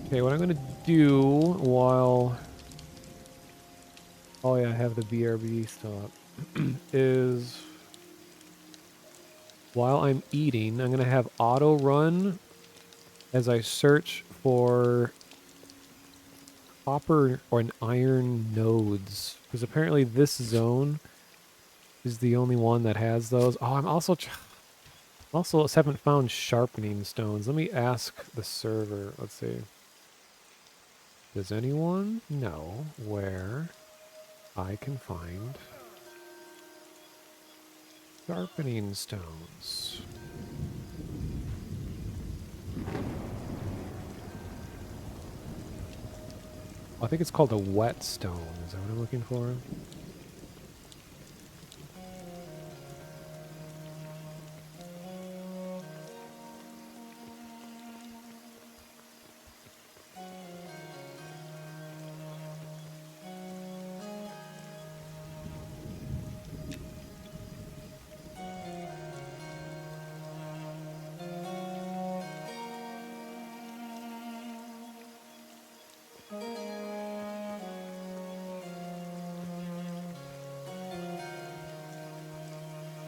Okay, what I'm gonna do while... Oh yeah, I have the BRB still up. Is... While I'm eating, I'm gonna have auto run as I search for copper or an iron nodes. Because apparently this zone is the only one that has those. Oh, I'm also haven't found sharpening stones. Let me ask the server. Let's see. Does anyone know where I can find sharpening stones? I think it's called a whetstone. Is that what I'm looking for?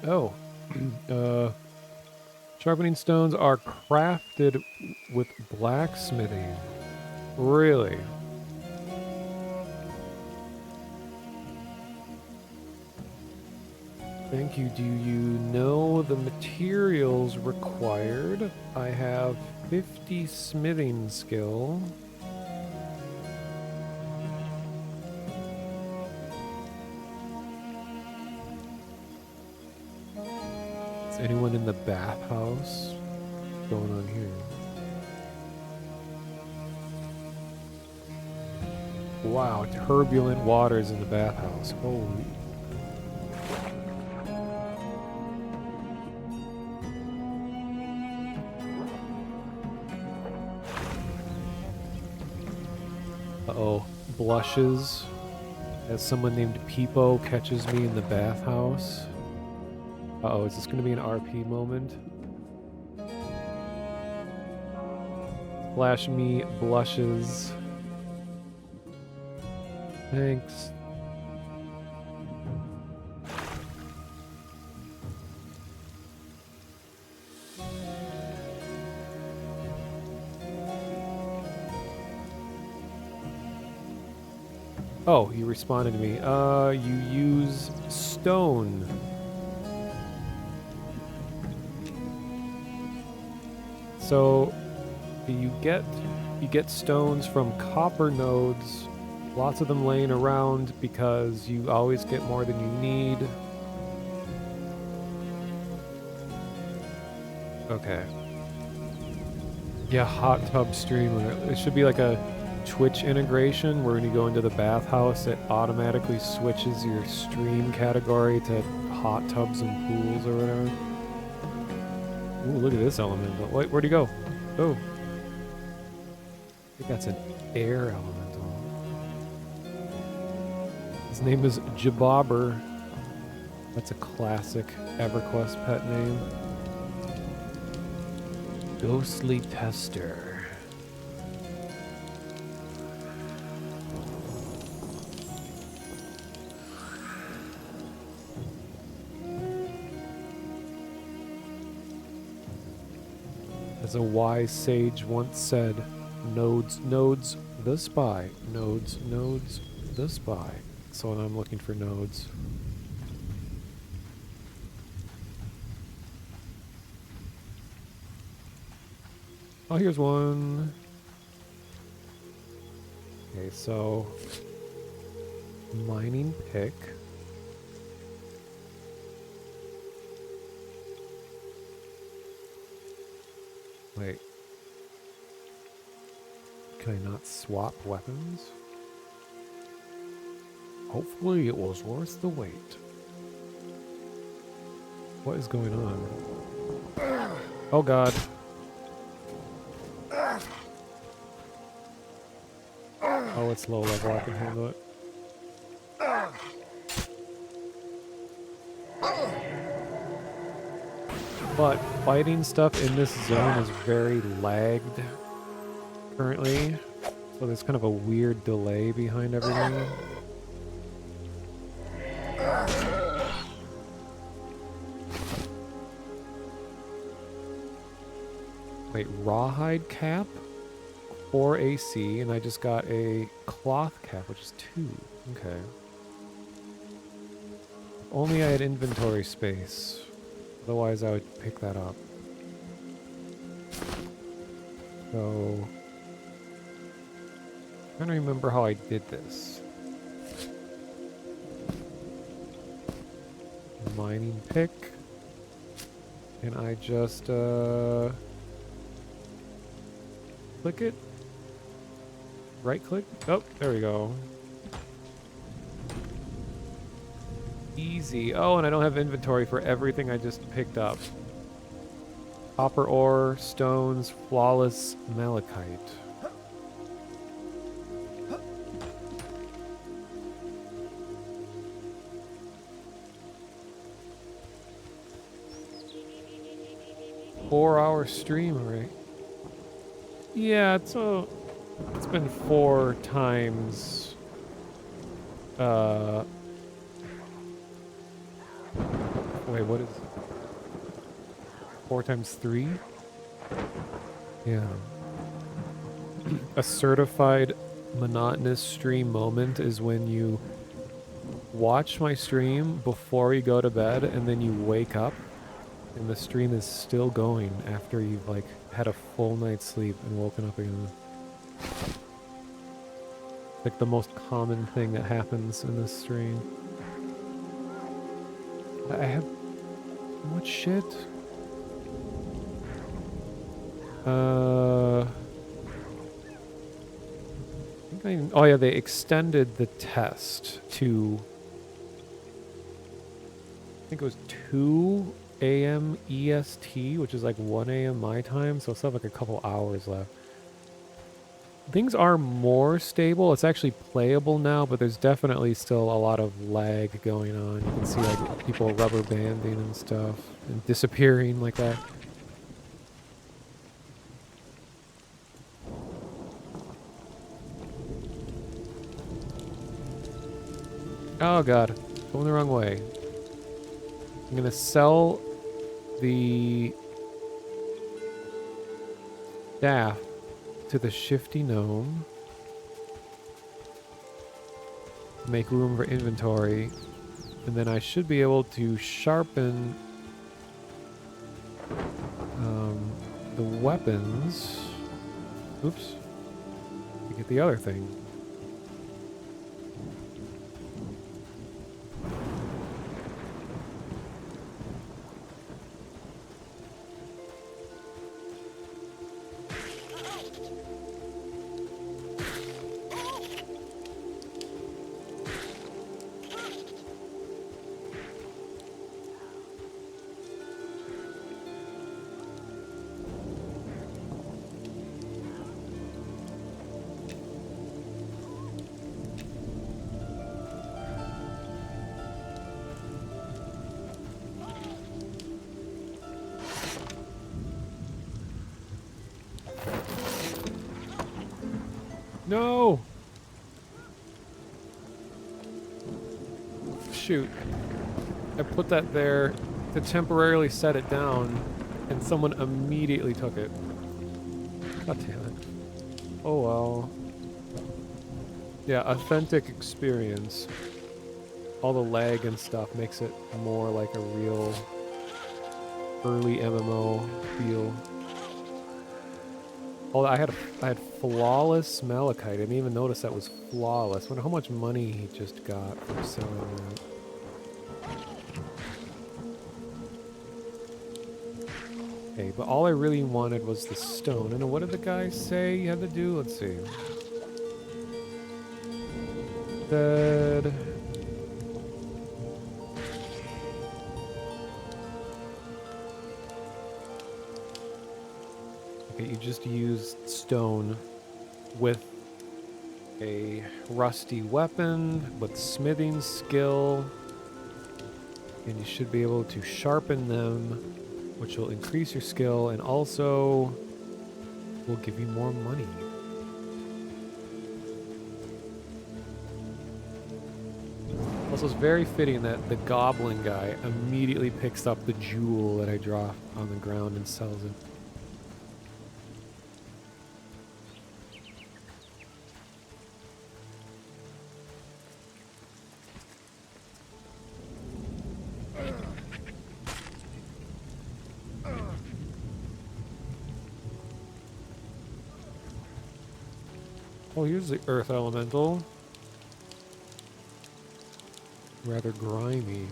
Oh. uh, Sharpening stones are crafted with blacksmithing. Really? Thank you. Do you know the materials required? I have 50 smithing skill. Is anyone in the bathhouse? What's going on here? Wow, turbulent waters in the bathhouse. Holy. Uh-oh. Blushes as someone named Peepo catches me in the bathhouse. Uh-oh, is this going to be an RP moment? Flash me blushes. Thanks. Oh, he responded to me. You use stone. So you get stones from copper nodes, lots of them laying around because you always get more than you need. Okay. Yeah, hot tub streamer. It should be like a Twitch integration where when you go into the bathhouse, it automatically switches your stream category to hot tubs and pools or whatever. Ooh, look at this elemental. Wait, where'd he go? Oh. I think that's an air elemental. His name is Jabobber. That's a classic EverQuest pet name. Ghostly Tester. As a wise sage once said, nodes, the spy. Nodes, the spy. So I'm looking for nodes. Oh, here's one. Okay, so mining pick. Wait. Can I not swap weapons? Hopefully it was worth the wait. What is going on? Oh god. Oh, it's low level, I can handle it. But fighting stuff in this zone is very lagged currently. So there's kind of a weird delay behind everything. Wait, rawhide cap or AC, and I just got a cloth cap, which is 2. Okay. If only I had inventory space. Otherwise, I would pick that up. So, I'm trying to remember how I did this. Mining pick. And I just, click it. Right click. Oh, there we go. Easy. Oh, and I don't have inventory for everything I just picked up. Copper ore, stones, flawless malachite. Four-hour stream, right? Yeah, it's been 4 times. Wait, what is 4 times 3? Yeah. A certified monotonous stream moment is when you watch my stream before you go to bed and then you wake up and the stream is still going after you've like had a full night's sleep and woken up again. Like the most common thing that happens in this stream. I have so much shit. Oh yeah, they extended the test to, I think it was 2 a.m. EST, which is like 1 a.m. my time, so I still have like a couple hours left. Things are more stable. It's actually playable now, but there's definitely still a lot of lag going on. You can see like people rubber banding and stuff and disappearing like that. Oh god, going the wrong way. I'm gonna sell the staff to the shifty gnome. Make room for inventory. And then I should be able to sharpen the weapons. Oops. To get the other thing. No! Shoot. I put that there to temporarily set it down, and someone immediately took it. God damn it. Oh well. Yeah, authentic experience. All the lag and stuff makes it more like a real early MMO feel. Oh, I had flawless malachite. I didn't even notice that was flawless. Wonder how much money he just got for selling that. Okay, but all I really wanted was the stone. And what did the guy say you had to do? Let's see. Said... You just use stone with a rusty weapon with smithing skill, and you should be able to sharpen them, which will increase your skill and also will give you more money. Also, it's very fitting that the goblin guy immediately picks up the jewel that I drop on the ground and sells it. Oh, here's the earth elemental. Rather grimy.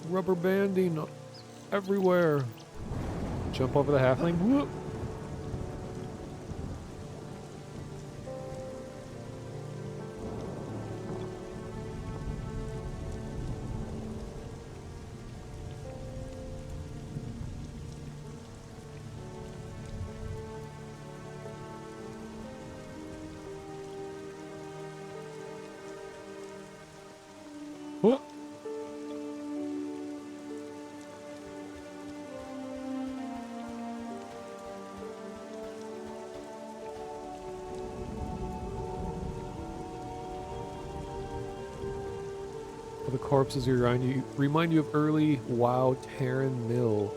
Rubber banding everywhere. Jump over the halfling. Whoop. Whoop. The corpses remind you of early WoW Terran Mill.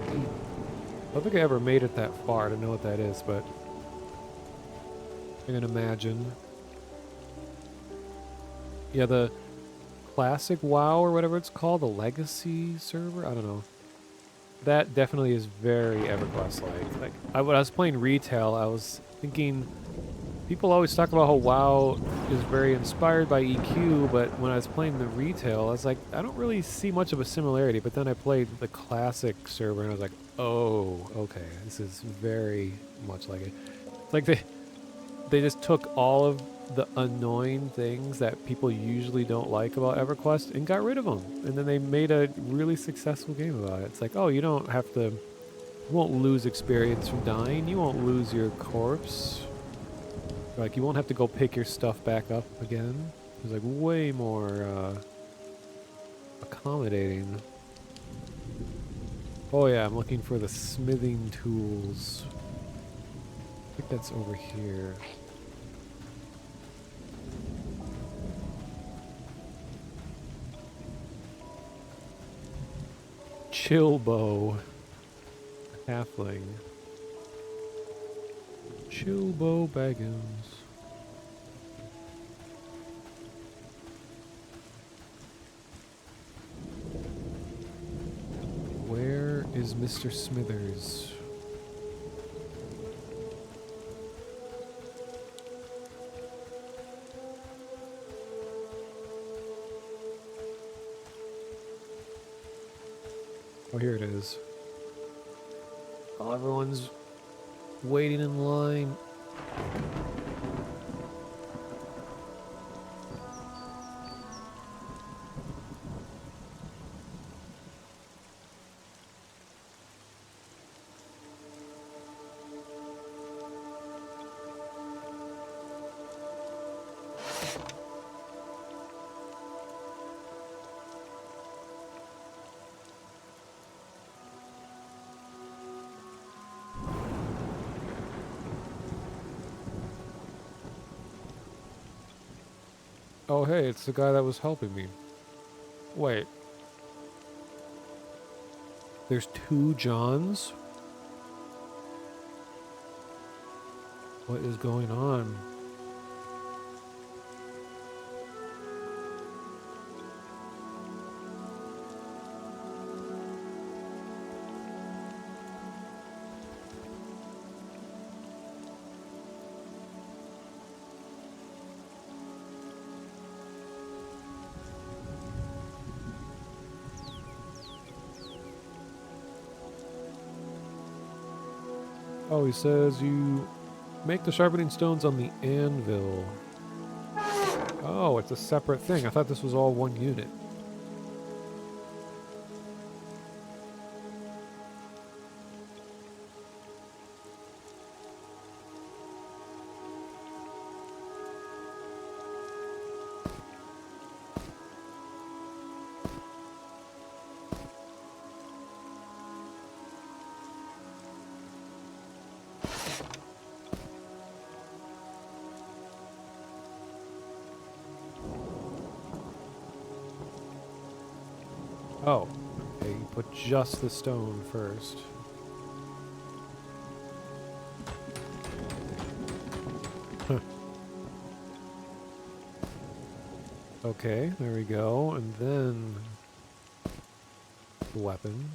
I don't think I ever made it that far to know what that is, but I can imagine. Yeah, the classic WoW or whatever it's called, the legacy server, I don't know. That definitely is very EverQuest-like. Like, when I was playing retail, I was thinking, people always talk about how WoW is very inspired by EQ, but when I was playing the retail, I was like, I don't really see much of a similarity. But then I played the classic server, and I was like, oh, okay, this is very much like it. Like they just took all of the annoying things that people usually don't like about EverQuest and got rid of them. And then they made a really successful game about it. It's like, oh, you don't have to, you won't lose experience from dying. You won't lose your corpse. Like, you won't have to go pick your stuff back up again. It's like way more accommodating. Oh yeah, I'm looking for the smithing tools. I think that's over here. Chillbow. Halfling. Chillbow Baggins. Where is Mr. Smithers? Oh, here it is. Oh, everyone's waiting in line. Oh, hey, it's the guy that was helping me. Wait. There's two Johns? What is going on? Oh, he says you make the sharpening stones on the anvil. Oh, it's a separate thing. I thought this was all one unit. Oh, okay, you put just the stone first. Huh. Okay, there we go. And then the weapon.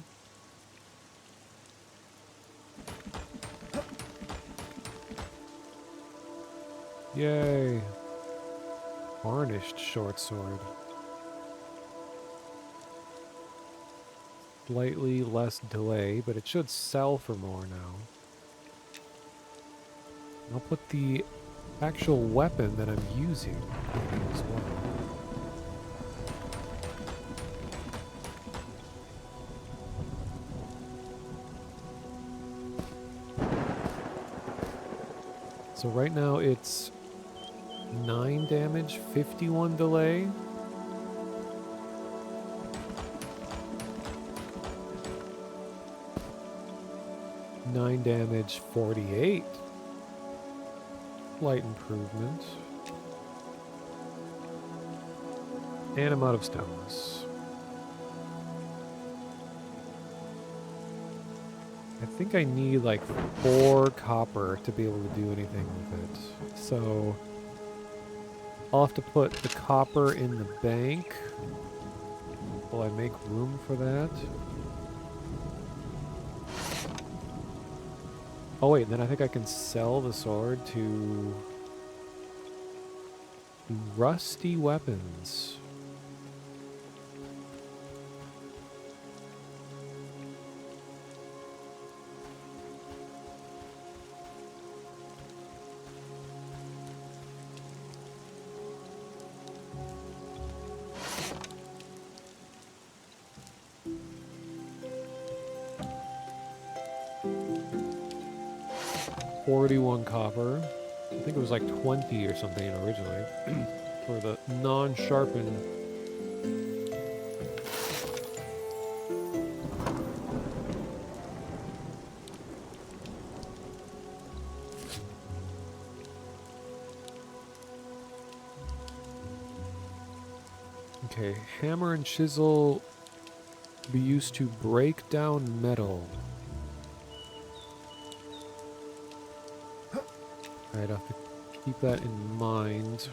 Yay! Varnished short sword. Slightly less delay, but it should sell for more now. I'll put the actual weapon that I'm using as well. So right now it's 9 damage, 51 delay. Nine damage, 48. Slight improvement. And I'm out of stones. I think I need like 4 copper to be able to do anything with it. So I'll have to put the copper in the bank. Will I make room for that? Oh wait, then I think I can sell the sword to Rusty Weapons. $41 copper. I think it was like 20 or something originally for the non-sharpened. Okay, hammer and chisel be used to break down metal. I'd have to keep that in mind.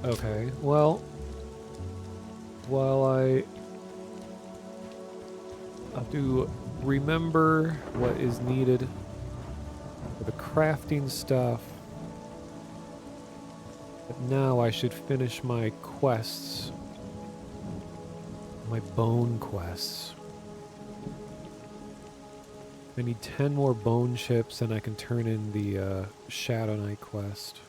Okay, well, while I have to remember what is needed for the crafting stuff. But now I should finish my quests. My bone quests. I need 10 more bone chips and I can turn in the Shadow Knight quest.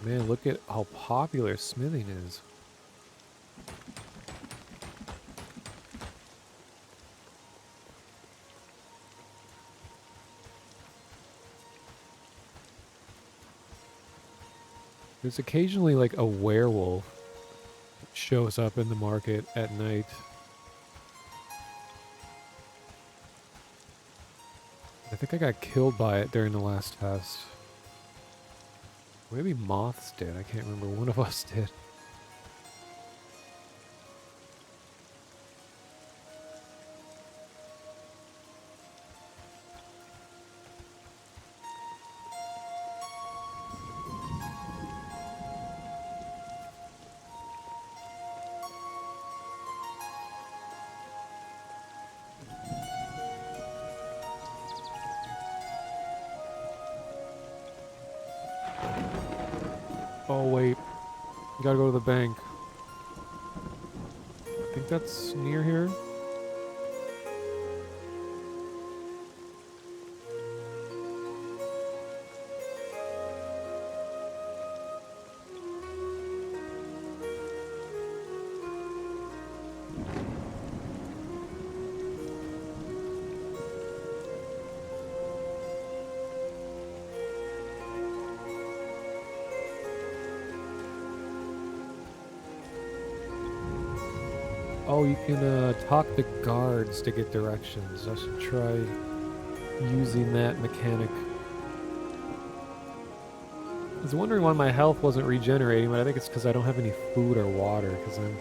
Man, look at how popular smithing is. There's occasionally like a werewolf that shows up in the market at night. I think I got killed by it during the last test. Maybe moths did. I can't remember. One of us did. Oh, wait. You gotta go to the bank. I think that's near here. Oh, you can talk to guards to get directions. I should try using that mechanic. I was wondering why my health wasn't regenerating, but I think it's because I don't have any food or water, because I'm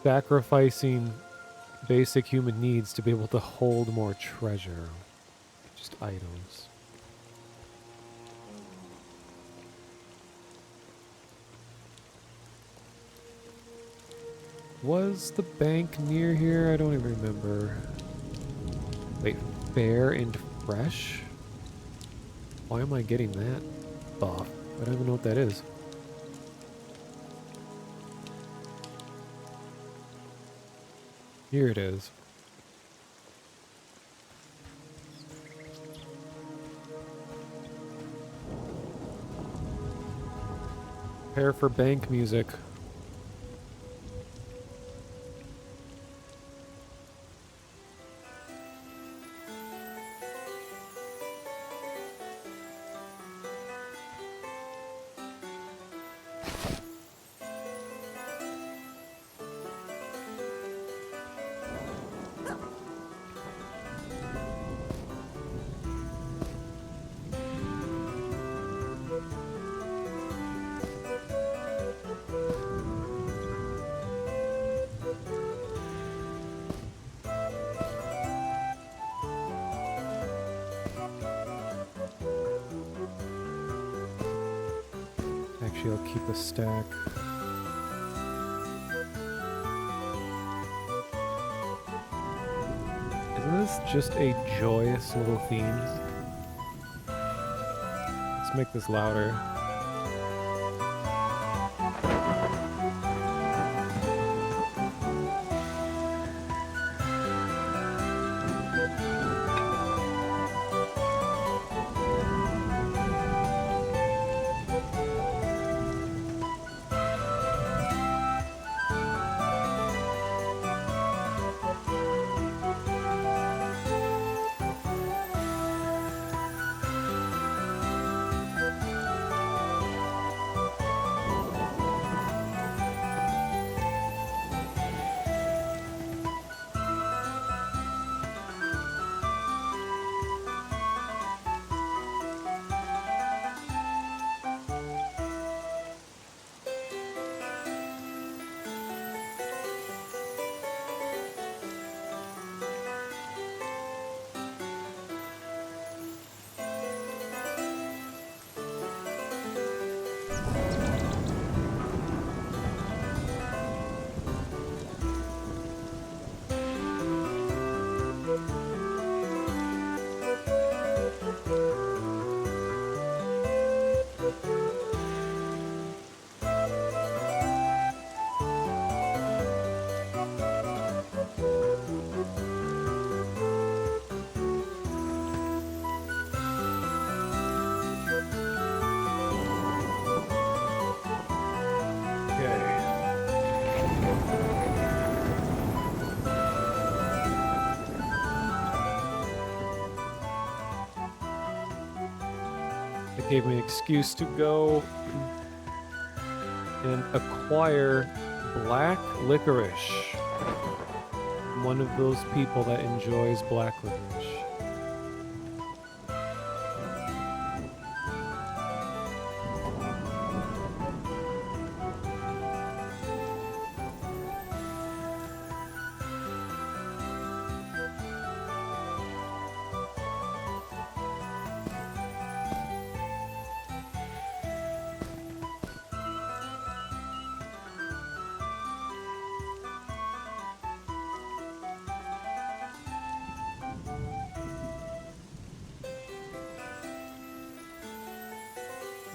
sacrificing basic human needs to be able to hold more treasure. Just items. Was the bank near here? I don't even remember. Wait, fair and fresh? Why am I getting that buff? I don't even know what that is. Here it is. Prepare for bank music. Actually, I'll keep a stack. Isn't this just a joyous little theme? Let's make this louder. Gave me an excuse to go and acquire black licorice. I'm one of those people that enjoys black licorice.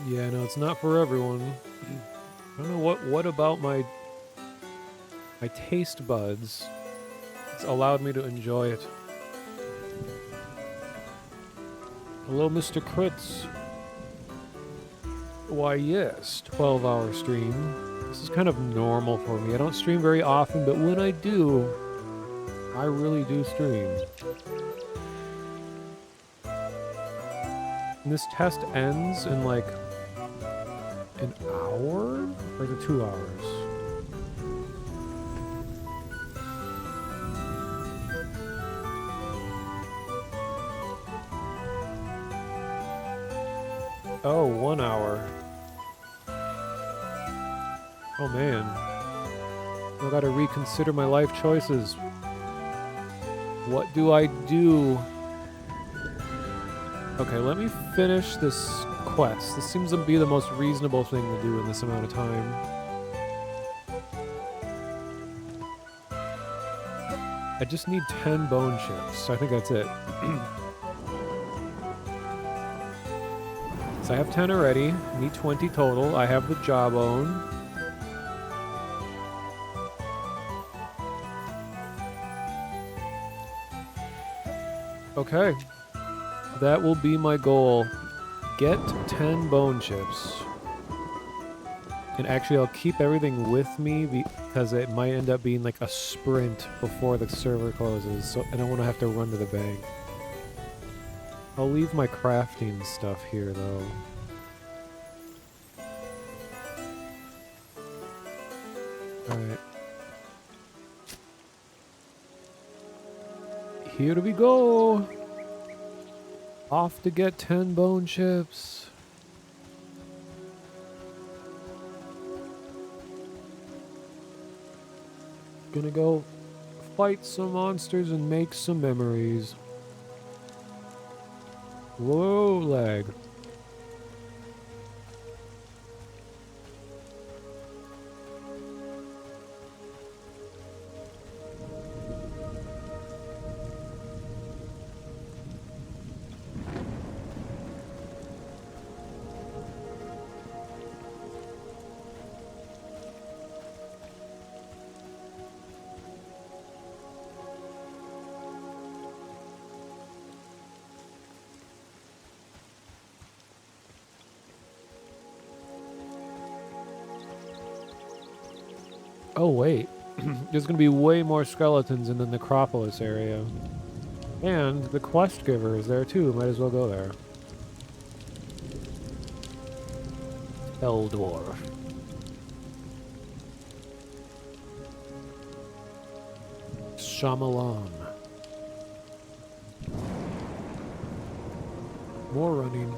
Yeah, no, it's not for everyone. I don't know what about my taste buds has allowed me to enjoy it. Hello, Mr. Kritz. Why, yes, 12-hour stream. This is kind of normal for me. I don't stream very often, but when I do, I really do stream. And this test ends in like an hour? Or is it 2 hours? Oh, 1 hour. Oh man. I gotta reconsider my life choices. What do I do? Okay, let me finish this quest. This seems to be the most reasonable thing to do in this amount of time. I just need 10 bone chips. I think that's it. So I have 10 already. Need 20 total. I have the jawbone. Okay. That will be my goal. Get 10 bone chips. And actually, I'll keep everything with me because it might end up being like a sprint before the server closes. So I don't want to have to run to the bank. I'll leave my crafting stuff here, though. Alright. Here we go! Off to get 10 bone chips. Gonna go fight some monsters and make some memories. Whoa, lag. Oh, wait. There's gonna be way more skeletons in the Necropolis area. And the quest giver is there too. Might as well go there. Eldor. Shyamalan. More running.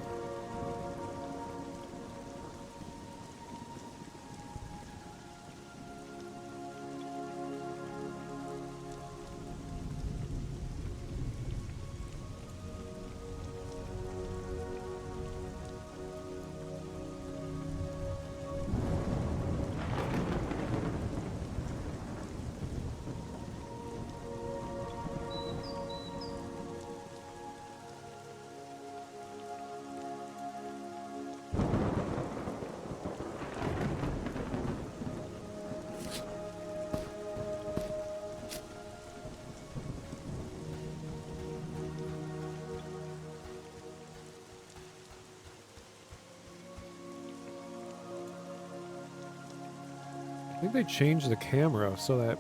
I think they changed the camera so that...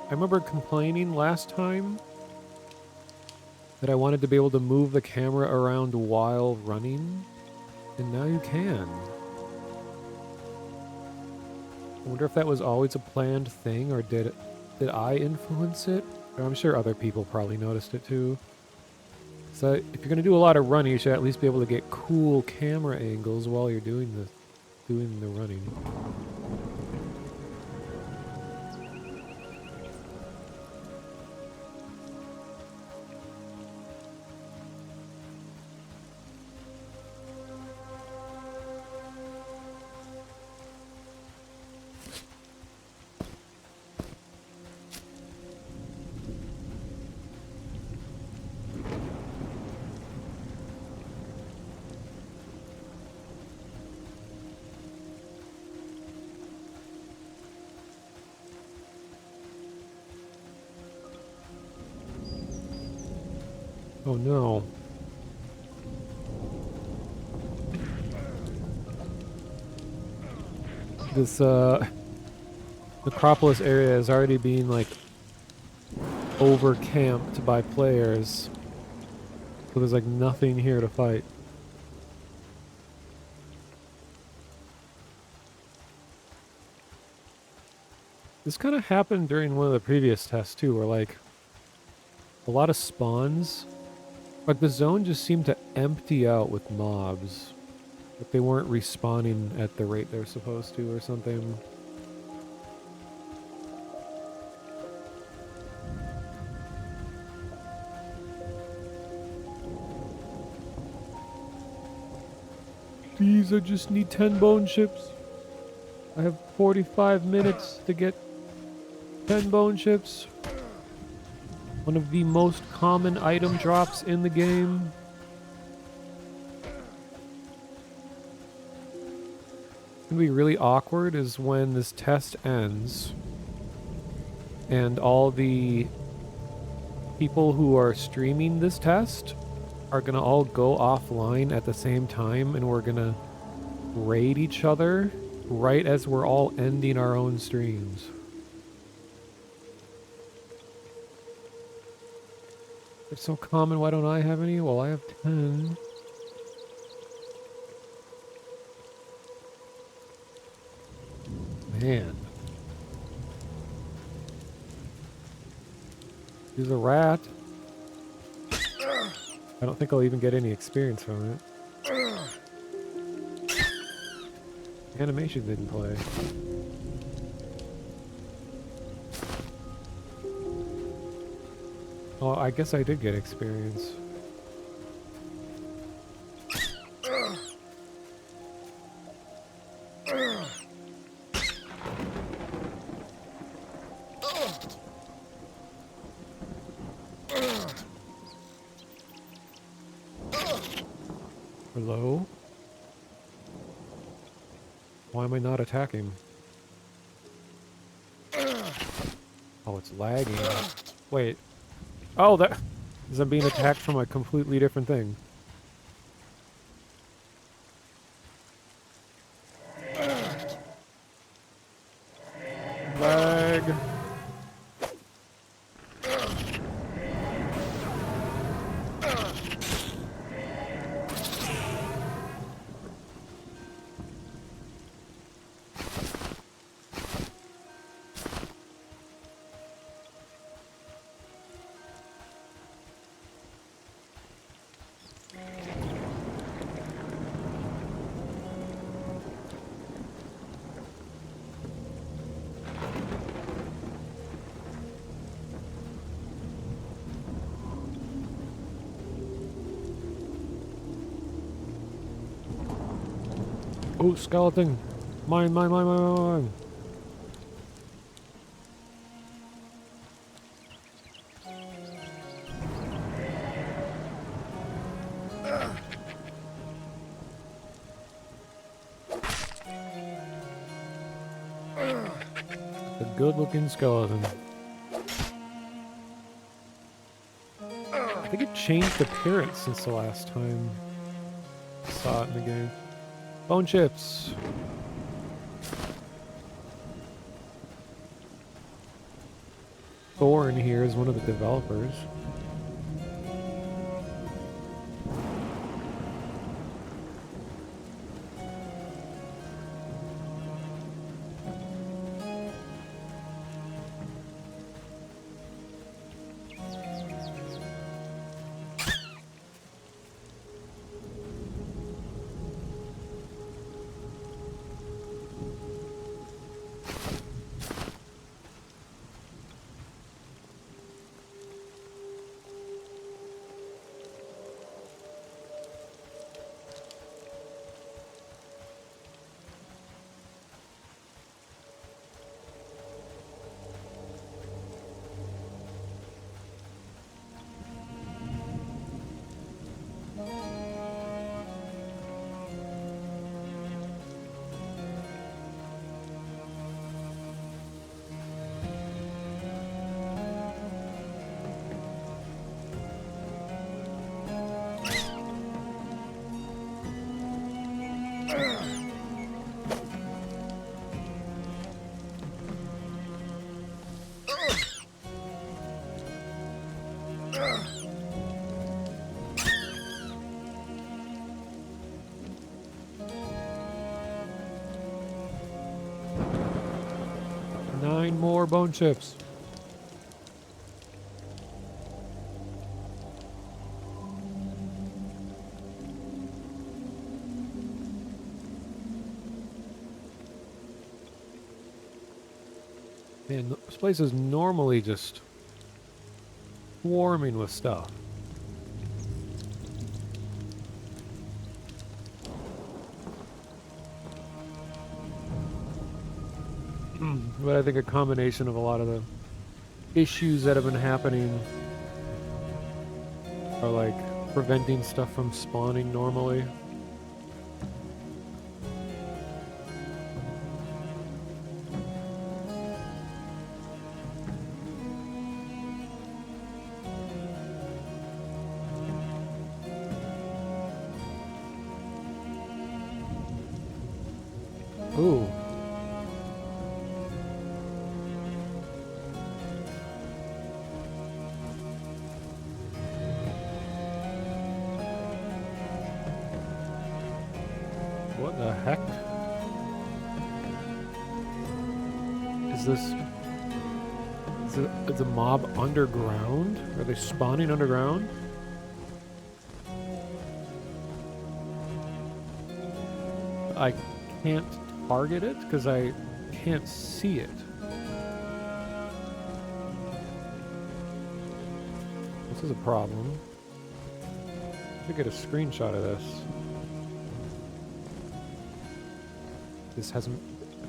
I remember complaining last time that I wanted to be able to move the camera around while running, and now you can. I wonder if that was always a planned thing, or did I influence it? I'm sure other people probably noticed it too. So if you're going to do a lot of running, you should at least be able to get cool camera angles while you're doing the running. Oh no. This, Necropolis area is already being, like, over-camped by players. So there's, like, nothing here to fight. This kind of happened during one of the previous tests, too, where, like, a lot of spawns... Like, the zone just seemed to empty out with mobs. Like they weren't respawning at the rate they're supposed to or something. Please, I just need 10 bone chips. I have 45 minutes to get 10 bone chips. One of the most common item drops in the game. It's gonna be really awkward is when this test ends and all the people who are streaming this test are gonna all go offline at the same time, and we're gonna raid each other right as we're all ending our own streams. They're so common, why don't I have any? Well, I have 10. Man. He's a rat. I don't think I'll even get any experience from it. Animation didn't play. Oh, I guess I did get experience. Hello? Why am I not attacking? Oh, it's lagging. Wait. Oh, that is I'm being attacked from a completely different thing. Lag. Oh, skeleton. Mine, mine, mine, mine, mine, mine. A good-looking skeleton. I think it changed appearance since the last time I saw it in the game. Bone chips. Thorn here is one of the developers. Nine more bone chips. Man, this place is normally just swarming with stuff. But I think a combination of a lot of the issues that have been happening are like preventing stuff from spawning normally. Ooh. What the heck? Is this... Is the mob underground? Are they spawning underground? I can't target it because I can't see it. This is a problem. I should get a screenshot of this. This hasn't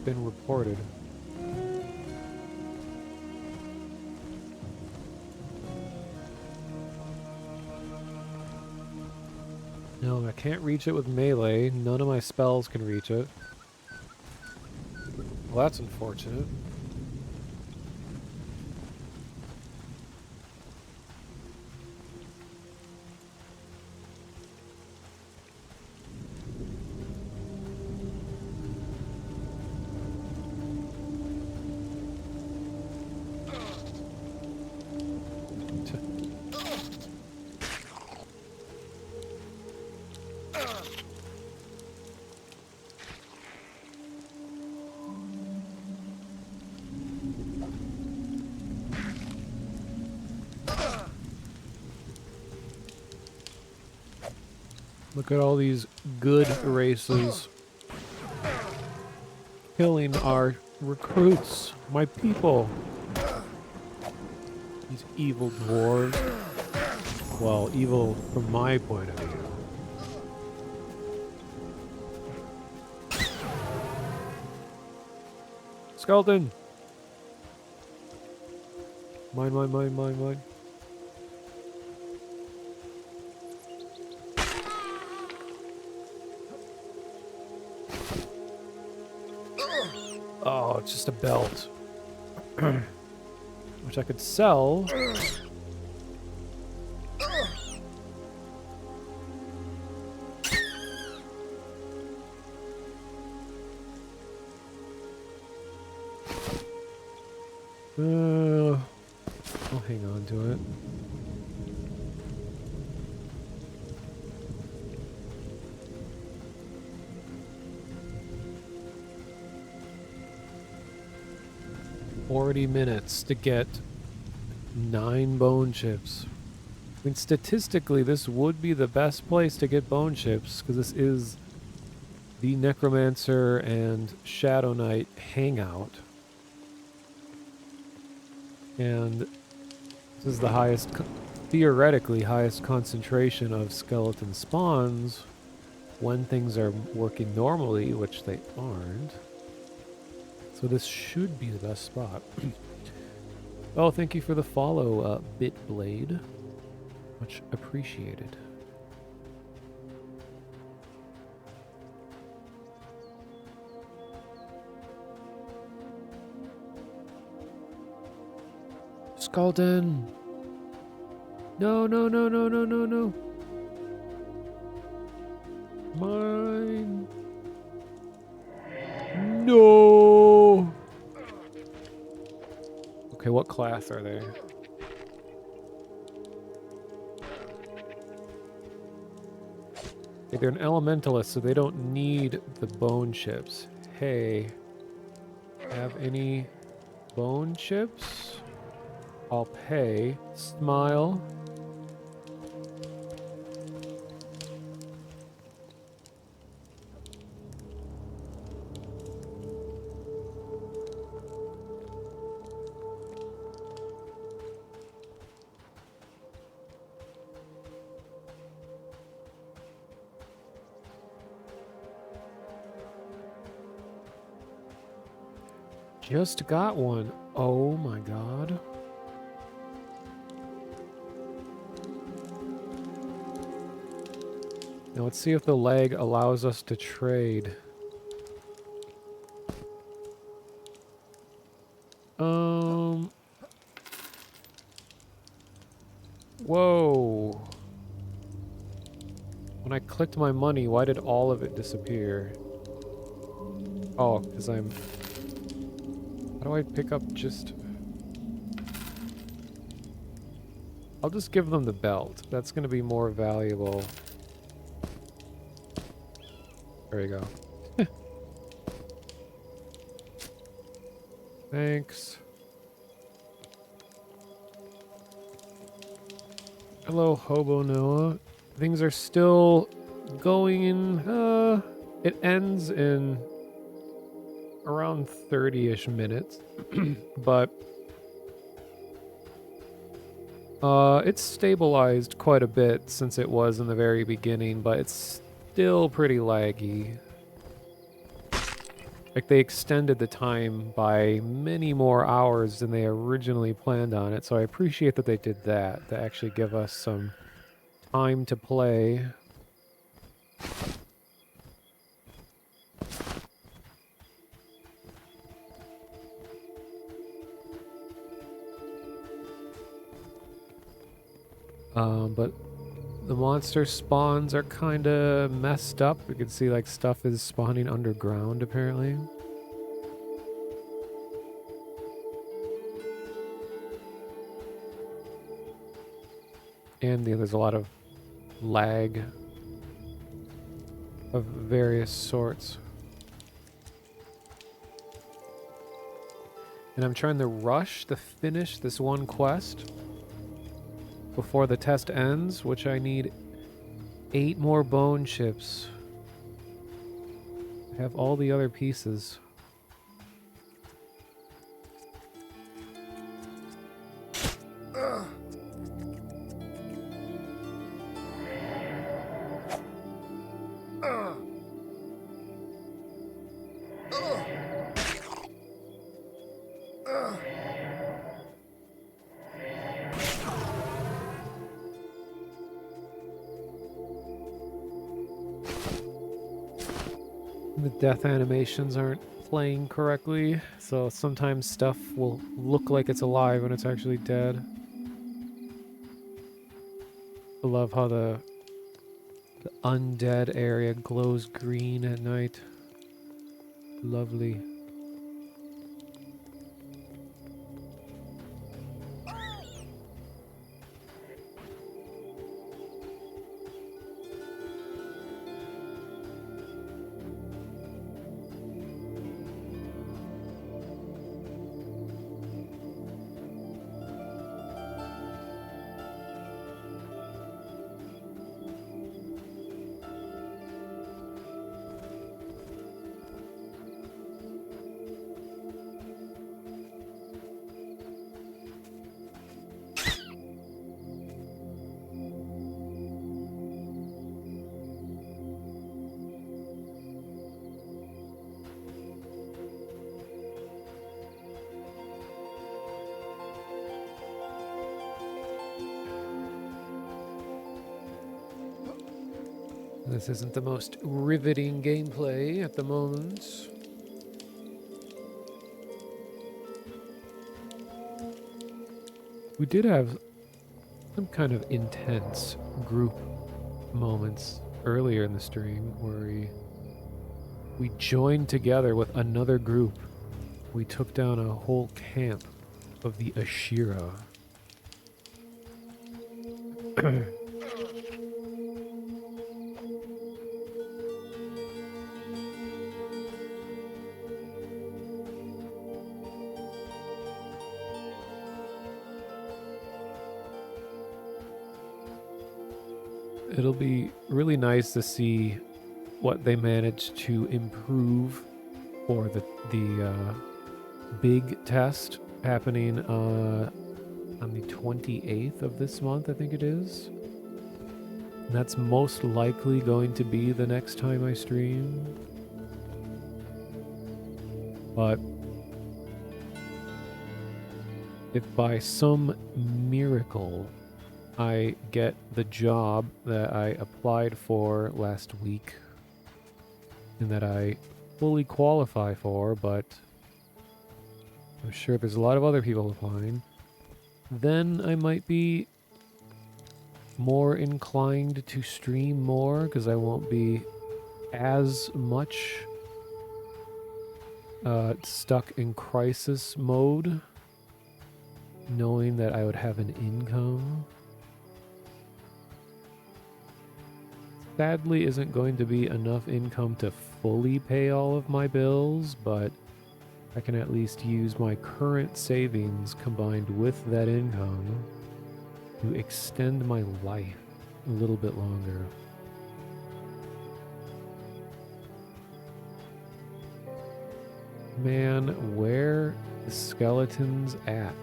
been reported. No, I can't reach it with melee. None of my spells can reach it. Well, that's unfortunate. Look at all these good races killing our recruits, my people. These evil dwarves. Well, evil from my point of view. Skeleton! Mine, mine, mine, mine, mine. Oh, it's just a belt. Which I could sell. I'll hang on to it. $40 to get 9 bone chips. I mean, statistically, this would be the best place to get bone chips, because this is the Necromancer and Shadow Knight hangout. And this is the highest, theoretically highest concentration of skeleton spawns when things are working normally, which they aren't. So this should be the best spot. Oh, thank you for the follow, Bitblade. Much appreciated. Skeleton! No, no, no, no, no, no, no. Mine. No! Okay, what class are they? Okay, they're an elementalist, so they don't need the bone chips. Hey, have any bone chips? I'll pay. Smile. Just got one. Oh my god. Now let's see if the leg allows us to trade. Whoa. When I clicked my money, why did all of it disappear? Oh, because I'm... How do I pick up just... I'll just give them the belt. That's going to be more valuable. There you go. Thanks. Hello, Hobo Noah. Things are still going in... it ends in around 30-ish minutes. But... it's stabilized quite a bit since it was in the very beginning, but it's still pretty laggy. Like, they extended the time by many more hours than they originally planned on it, so I appreciate that they did that, to actually give us some time to play. But the monster spawns are kind of messed up. We can see, like, stuff is spawning underground, apparently. And there's a lot of lag of various sorts. And I'm trying to rush to finish this one quest before the test ends, which I need 8 more bone chips. I have all the other pieces. The death animations aren't playing correctly, so sometimes stuff will look like it's alive when it's actually dead. I love how the undead area glows green at night. Lovely. This isn't the most riveting gameplay at the moment. We did have some kind of intense group moments earlier in the stream where we joined together with another group. We took down a whole camp of the Ashira. It'll be really nice to see what they managed to improve for the big test happening on the 28th of this month, I think it is. And that's most likely going to be the next time I stream. But if by some miracle I get the job that I applied for last week and that I fully qualify for, but I'm sure there's a lot of other people applying, then I might be more inclined to stream more because I won't be as much stuck in crisis mode, knowing that I would have an income. Sadly, isn't going to be enough income to fully pay all of my bills, but I can at least use my current savings combined with that income to extend my life a little bit longer. Man, where the skeletons at?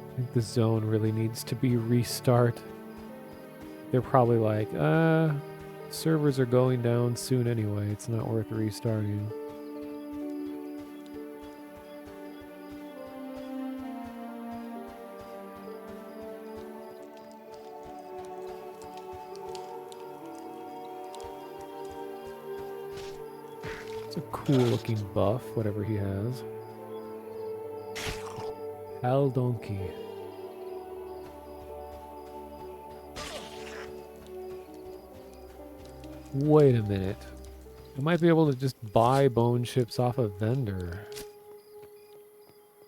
I think the zone really needs to be restart. They're probably like, servers are going down soon anyway. It's not worth restarting. It's a cool looking buff, whatever he has. Hal Donkey. Wait a minute. I might be able to just buy bone chips off a vendor.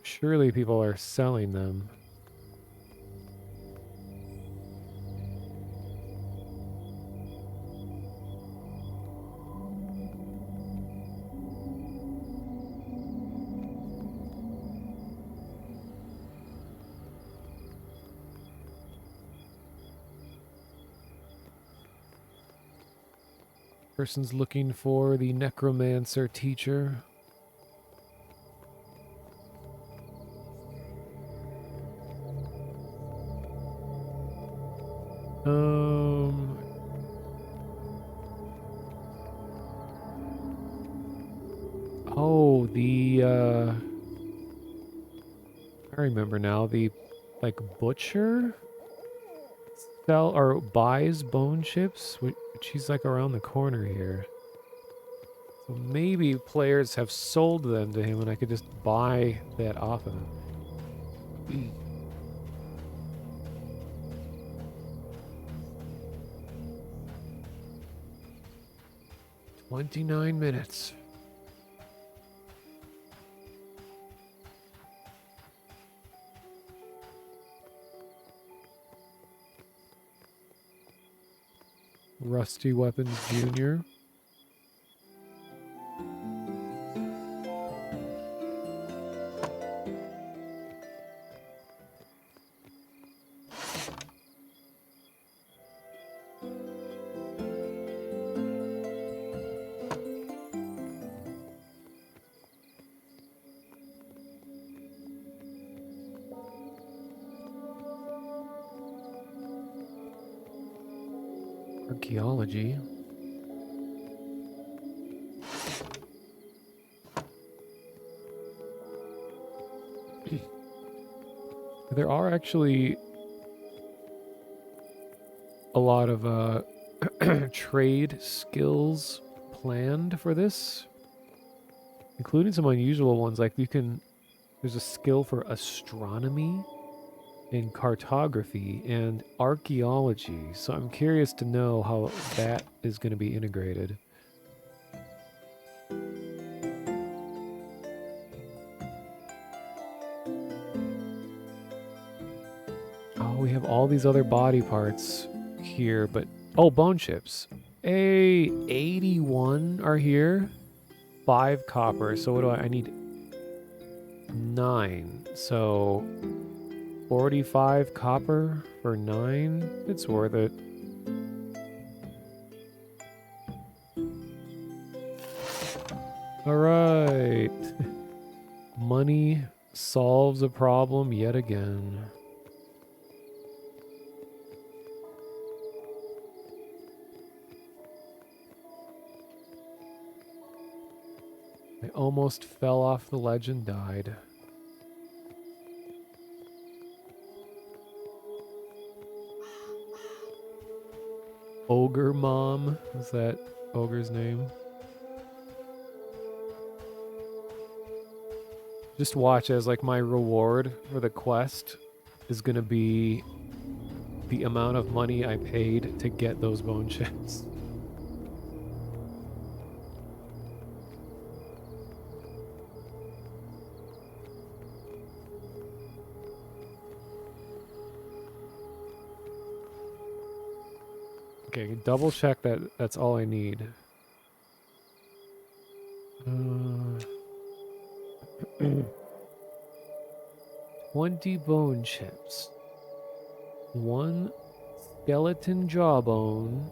Surely people are selling them. Person's looking for the necromancer teacher. Oh, I remember now, the, like, butcher sell or buys bone chips, which he's like around the corner here. So maybe players have sold them to him and I could just buy that off of him. 29 minutes. Rusty Weapons Jr. Archaeology. There are actually a lot of trade skills planned for this, including some unusual ones. Like there's a skill for astronomy and cartography and archaeology. So I'm curious to know how that is going to be integrated. Oh, we have all these other body parts here, but oh, bone chips. 81 are here. 5 copper. So what do I need? 9. So 45 copper for 9. It's worth it. All right. Money solves a problem yet again. I almost fell off the ledge and died. Ogre Mom, is that ogre's name? Just watch as like my reward for the quest is gonna be the amount of money I paid to get those bone chips. Okay, double check that that's all I need. 20 bone chips. 1 skeleton jawbone.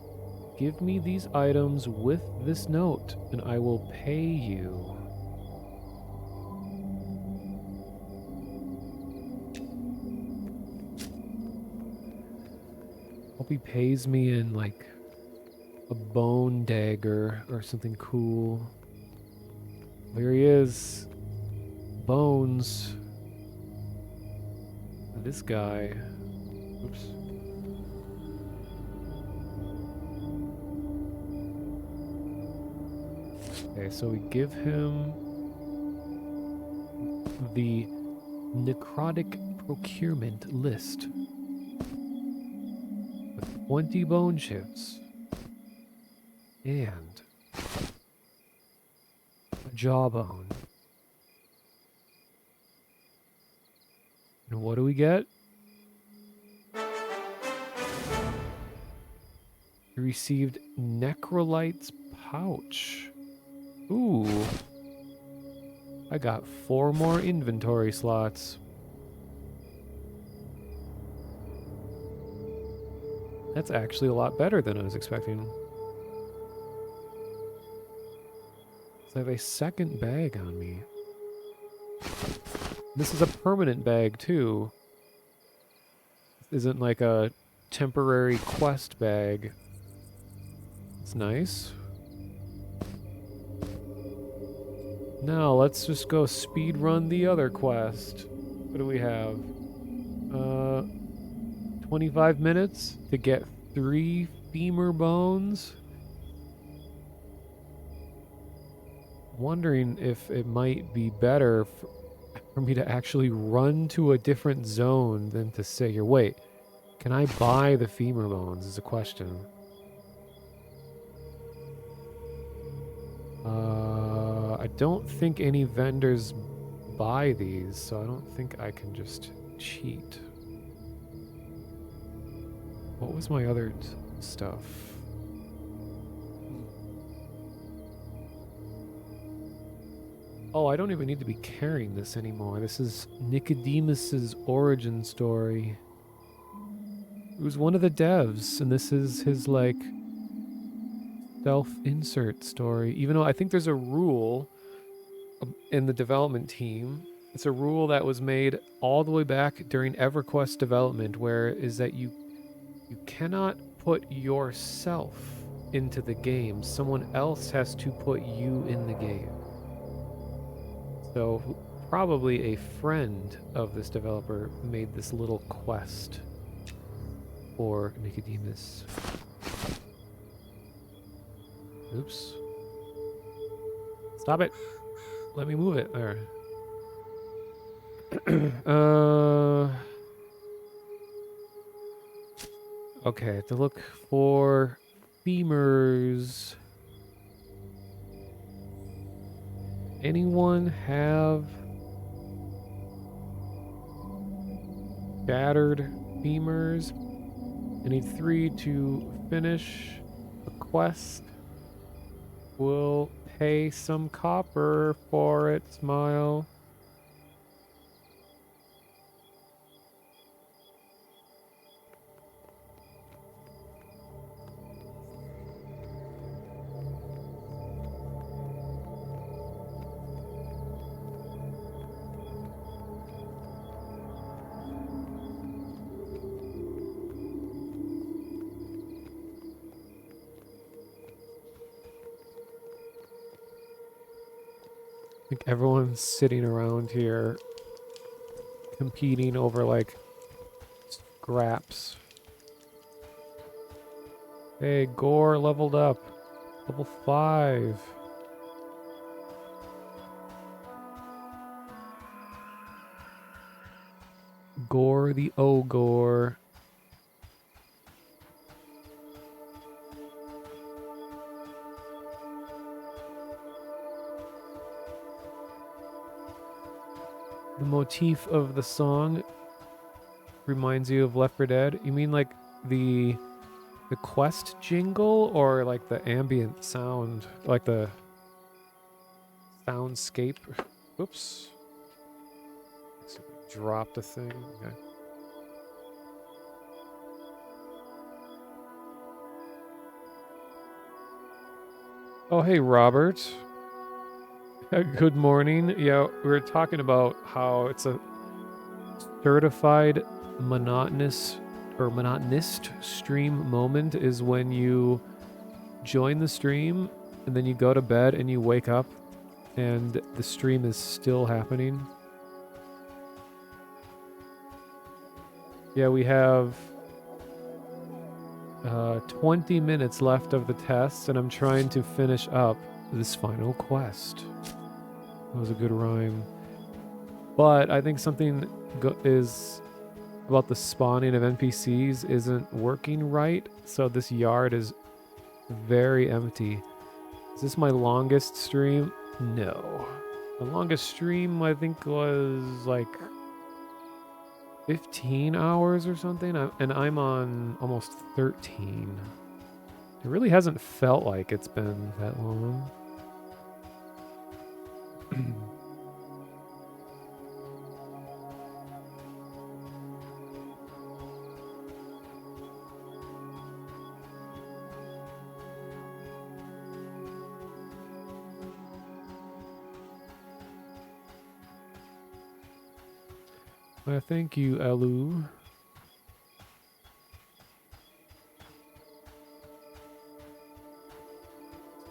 Give me these items with this note, and I will pay you. Hope he pays me in, like, a bone dagger or something cool. There he is. Bones. This guy. Oops. Okay, so we give him the necrotic procurement list with 20 bone chips and a jawbone. And what do we get? We received Necrolite's pouch. Ooh. I got 4 more inventory slots. That's actually a lot better than I was expecting. So I have a second bag on me. This is a permanent bag too. This isn't like a temporary quest bag. It's nice. Now let's just go speed run the other quest. What do we have? 25 minutes to get 3 femur bones. Wondering if it might be better for me to actually run to a different zone than to sit here. Wait, can I buy the femur bones is a question. I don't think any vendors buy these, so I don't think I can just cheat. What was my other stuff? Oh, I don't even need to be carrying this anymore. This is Nicodemus's origin story. He was one of the devs, and this is his, like, self-insert story. Even though I think there's a rule in the development team. It's a rule that was made all the way back during EverQuest development, where is that you cannot put yourself into the game. Someone else has to put you in the game. So probably a friend of this developer made this little quest for Nicodemus. Oops. Stop it. Let me move it. There. Okay, to look for femurs. Anyone have shattered femurs? I need 3 to finish the quest. We'll pay some copper for it, Smile. Like everyone's sitting around here competing over like scraps. Hey, Gore leveled up. Level 5. Gore the Ogre. The motif of the song reminds you of Left 4 Dead. You mean like the quest jingle or like the ambient sound, like the soundscape? Oops. Dropped a thing. Okay. Oh, hey, Robert. Good morning. Yeah, we were talking about how it's a certified monotonous or monotonist stream moment is when you join the stream and then you go to bed and you wake up and the stream is still happening. Yeah, we have 20 minutes left of the test and I'm trying to finish up this final quest. That was a good rhyme. But I think something is about the spawning of NPCs isn't working right. So this yard is very empty. Is this my longest stream? No. The longest stream I think was like 15 hours or something. And I'm on almost 13. It really hasn't felt like it's been that long. Thank you, Elu.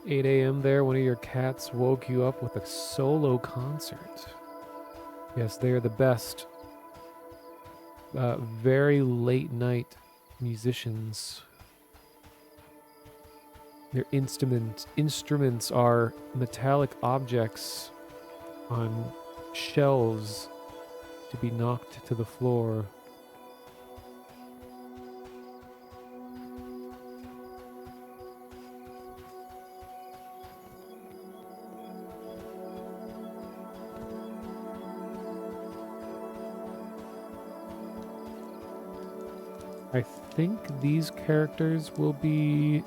"8 a.m. there, one of your cats woke you up with a solo concert." Yes, they are the best. Very late night musicians. Their instruments are metallic objects on shelves to be knocked to the floor. I think these characters will be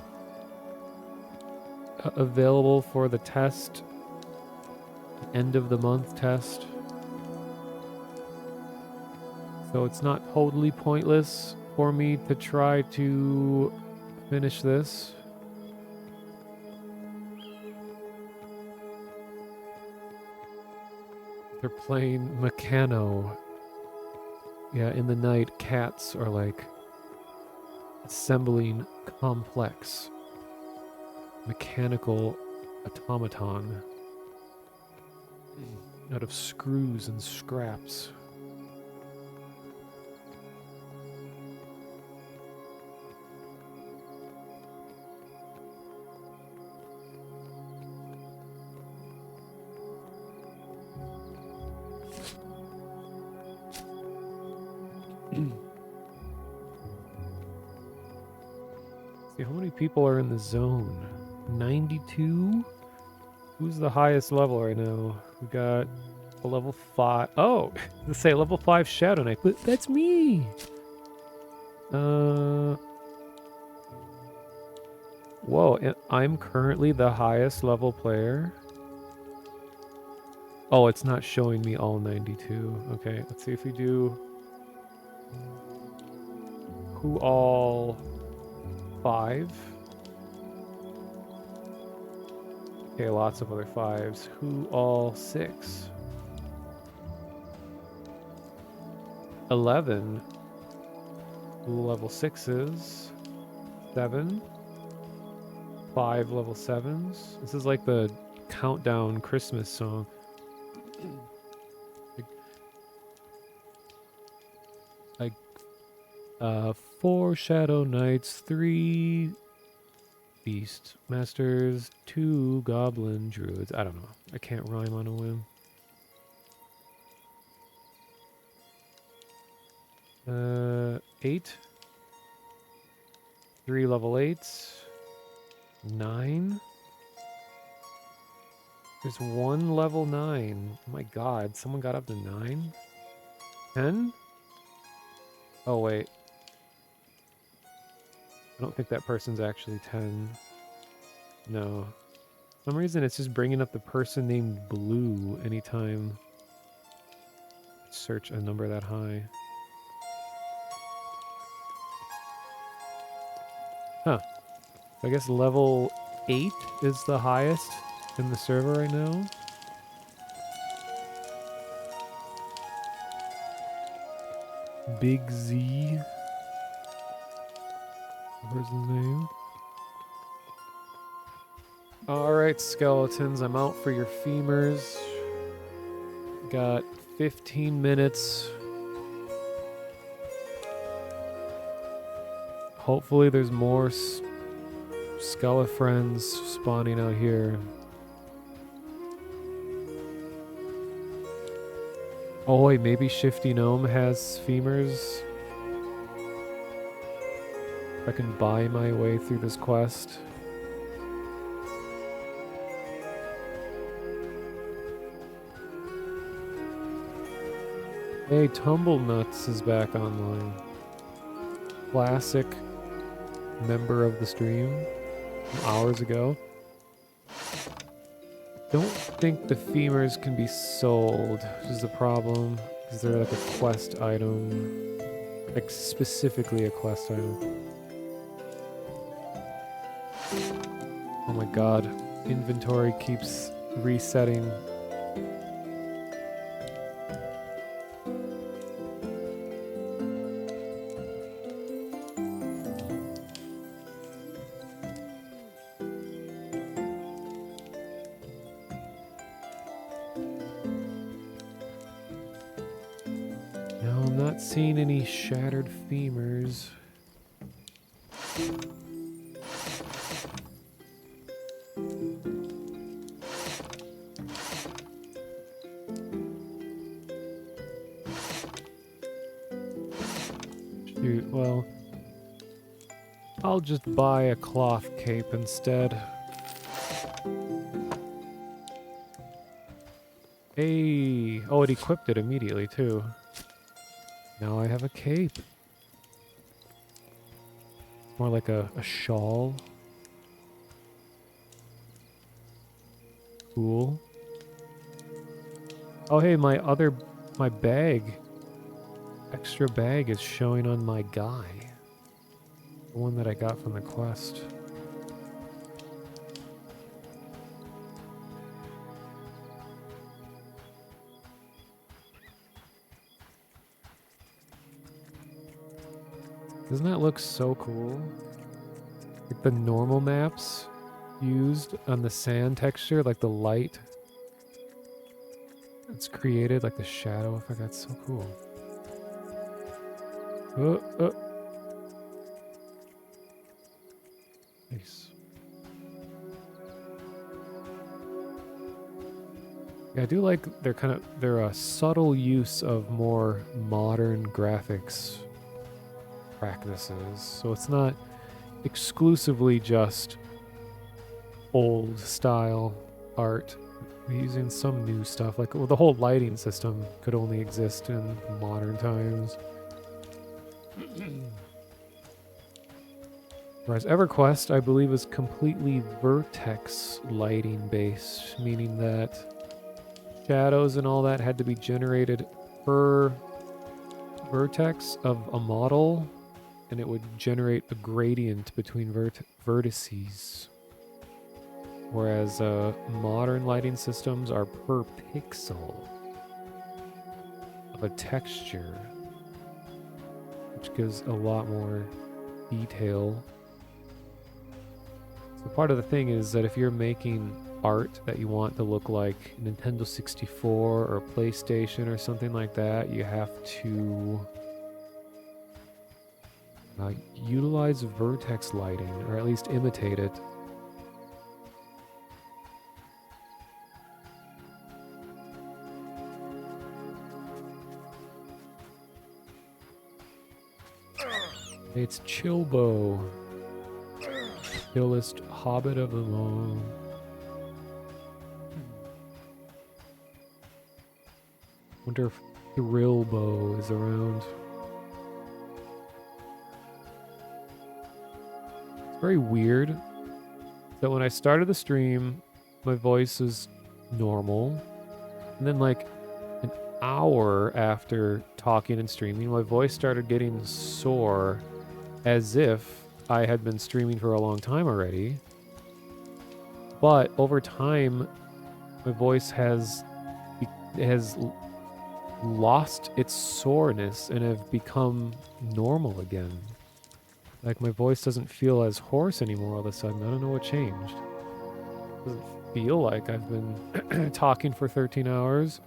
available for the test, end of the month test. So it's not totally pointless for me to try to finish this. They're playing Meccano. Yeah, in the night, cats are like assembling complex mechanical automaton out of screws and scraps. See, how many people are in the zone? 92? Who's the highest level right now? We got a level 5. Oh, let's say level 5 Shadow Knight. But that's me! Whoa, and I'm currently the highest level player. Oh, it's not showing me all 92. Okay, let's see if we do... Who all 5? Okay, lots of other 5s. Who all 6? 11. Who level 6s? 7. 5 level 7s. This is like the countdown Christmas song. Like 4 Shadow Knights, 3 Beast Masters, 2 Goblin Druids. I don't know. I can't rhyme on a whim. 8. 3 level 8s. 9. There's 1 level 9. Oh my god, someone got up to 9? 10? Oh wait. I don't think that person's actually 10. No. For some reason it's just bringing up the person named Blue anytime I search a number that high. Huh. I guess level 8 is the highest in the server right now. Big Z. Where's his name? Alright, skeletons, I'm out for your femurs. Got 15 minutes. Hopefully there's more Skelefriends spawning out here. Oh wait, maybe Shifty Gnome has femurs. If I can buy my way through this quest. Hey, Tumble Nuts is back online. Classic member of the stream from hours ago. Don't think the femurs can be sold, which is the problem, because they're like a quest item. Like specifically a quest item. Oh my god, inventory keeps resetting. Seen any shattered femurs. Shoot, well, I'll just buy a cloth cape instead. Hey, oh, it equipped it immediately too. Now I have a cape. More like a shawl. Cool. Oh hey, my bag. Extra bag is showing on my guy. The one that I got from the quest. Doesn't that look so cool? Like the normal maps used on the sand texture, like the light that's created, like the shadow effect, that's so cool. Nice. Yeah, I do like their subtle use of more modern graphics practices. So it's not exclusively just old style art. We're using some new stuff. Like, well, the whole lighting system could only exist in modern times. Whereas EverQuest, I believe, is completely vertex lighting based, meaning that shadows and all that had to be generated per vertex of a model, and it would generate a gradient between vertices. Whereas modern lighting systems are per pixel of a texture, which gives a lot more detail. So part of the thing is that if you're making art that you want to look like Nintendo 64 or PlayStation or something like that, you have to Utilize vertex lighting, or at least imitate it. It's Chilbo. Chillest hobbit of them all. Wonder if Thrillbo is around. It's very weird that when I started the stream, my voice is normal. And then like an hour after talking and streaming, my voice started getting sore as if I had been streaming for a long time already. But over time, my voice has lost its soreness and have become normal again. Like my voice doesn't feel as hoarse anymore all of a sudden. I don't know what changed. It doesn't feel like I've been talking for 13 hours.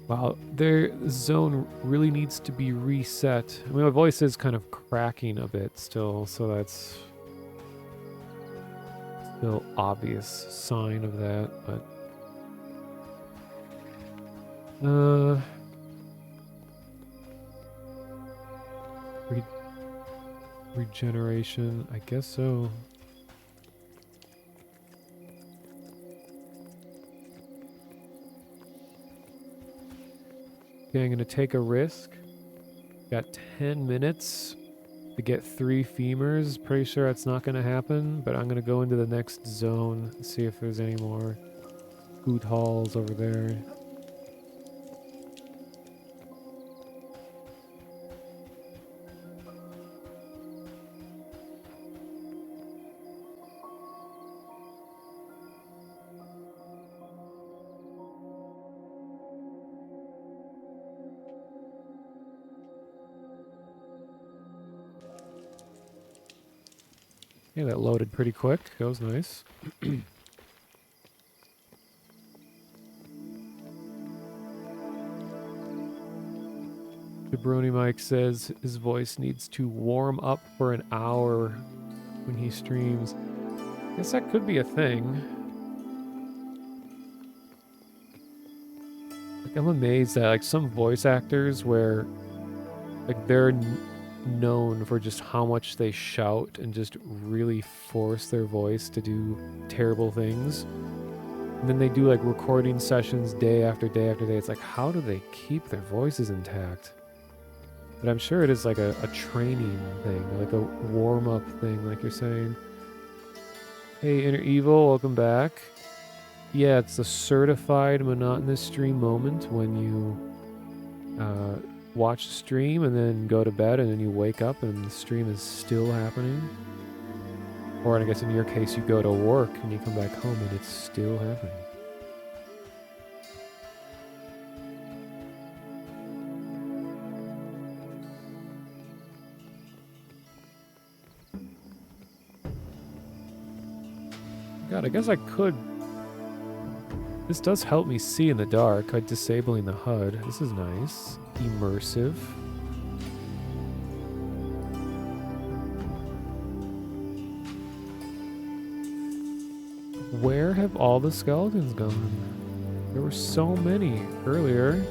Wow, their zone really needs to be reset. I mean, my voice is kind of cracking a bit still, so that's still obvious sign of that, but regeneration, I guess so. Okay, I'm gonna take a risk. Got 10 minutes to get 3 femurs. Pretty sure that's not gonna happen, but I'm gonna go into the next zone and see if there's any more food halls over there. Yeah, that loaded pretty quick. That was nice. Jabroni Mike says his voice needs to warm up for an hour when he streams. Guess that could be a thing. Like, I'm amazed that like some voice actors where like they're known for just how much they shout and just really force their voice to do terrible things. And then they do like recording sessions day after day after day. It's like, how do they keep their voices intact? But I'm sure it is like a training thing, like a warm-up thing, like you're saying. Hey, Inner Evil, welcome back. Yeah, it's a certified monotonous stream moment when you watch the stream and then go to bed and then you wake up and the stream is still happening. Or I guess in your case, you go to work and you come back home and it's still happening. God, I guess I could. This does help me see in the dark by disabling the HUD. This is nice. Immersive. Where have all the skeletons gone? There were so many earlier.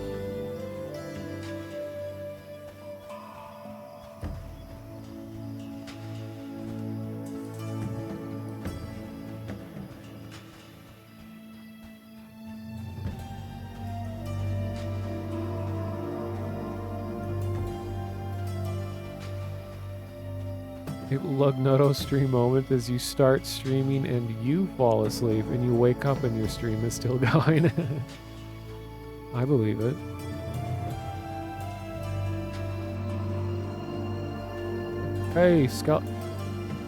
Lugnoto stream moment is you start streaming and you fall asleep and you wake up and your stream is still going. I believe it. Hey,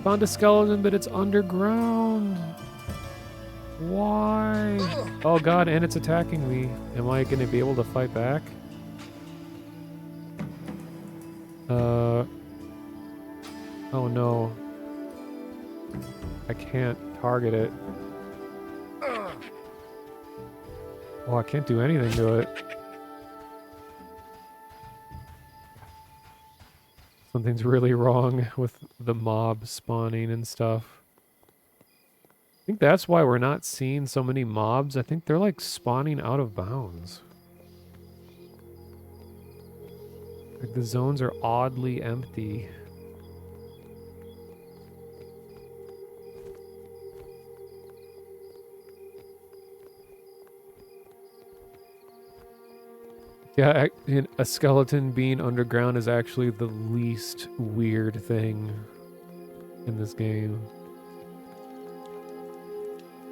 found a skeleton, but it's underground. Why? Oh god, and it's attacking me. Am I gonna be able to fight back? Oh no. I can't target it. Oh, I can't do anything to it. Something's really wrong with the mob spawning and stuff. I think that's why we're not seeing so many mobs. I think they're like spawning out of bounds. Like the zones are oddly empty. Yeah, a skeleton being underground is actually the least weird thing in this game.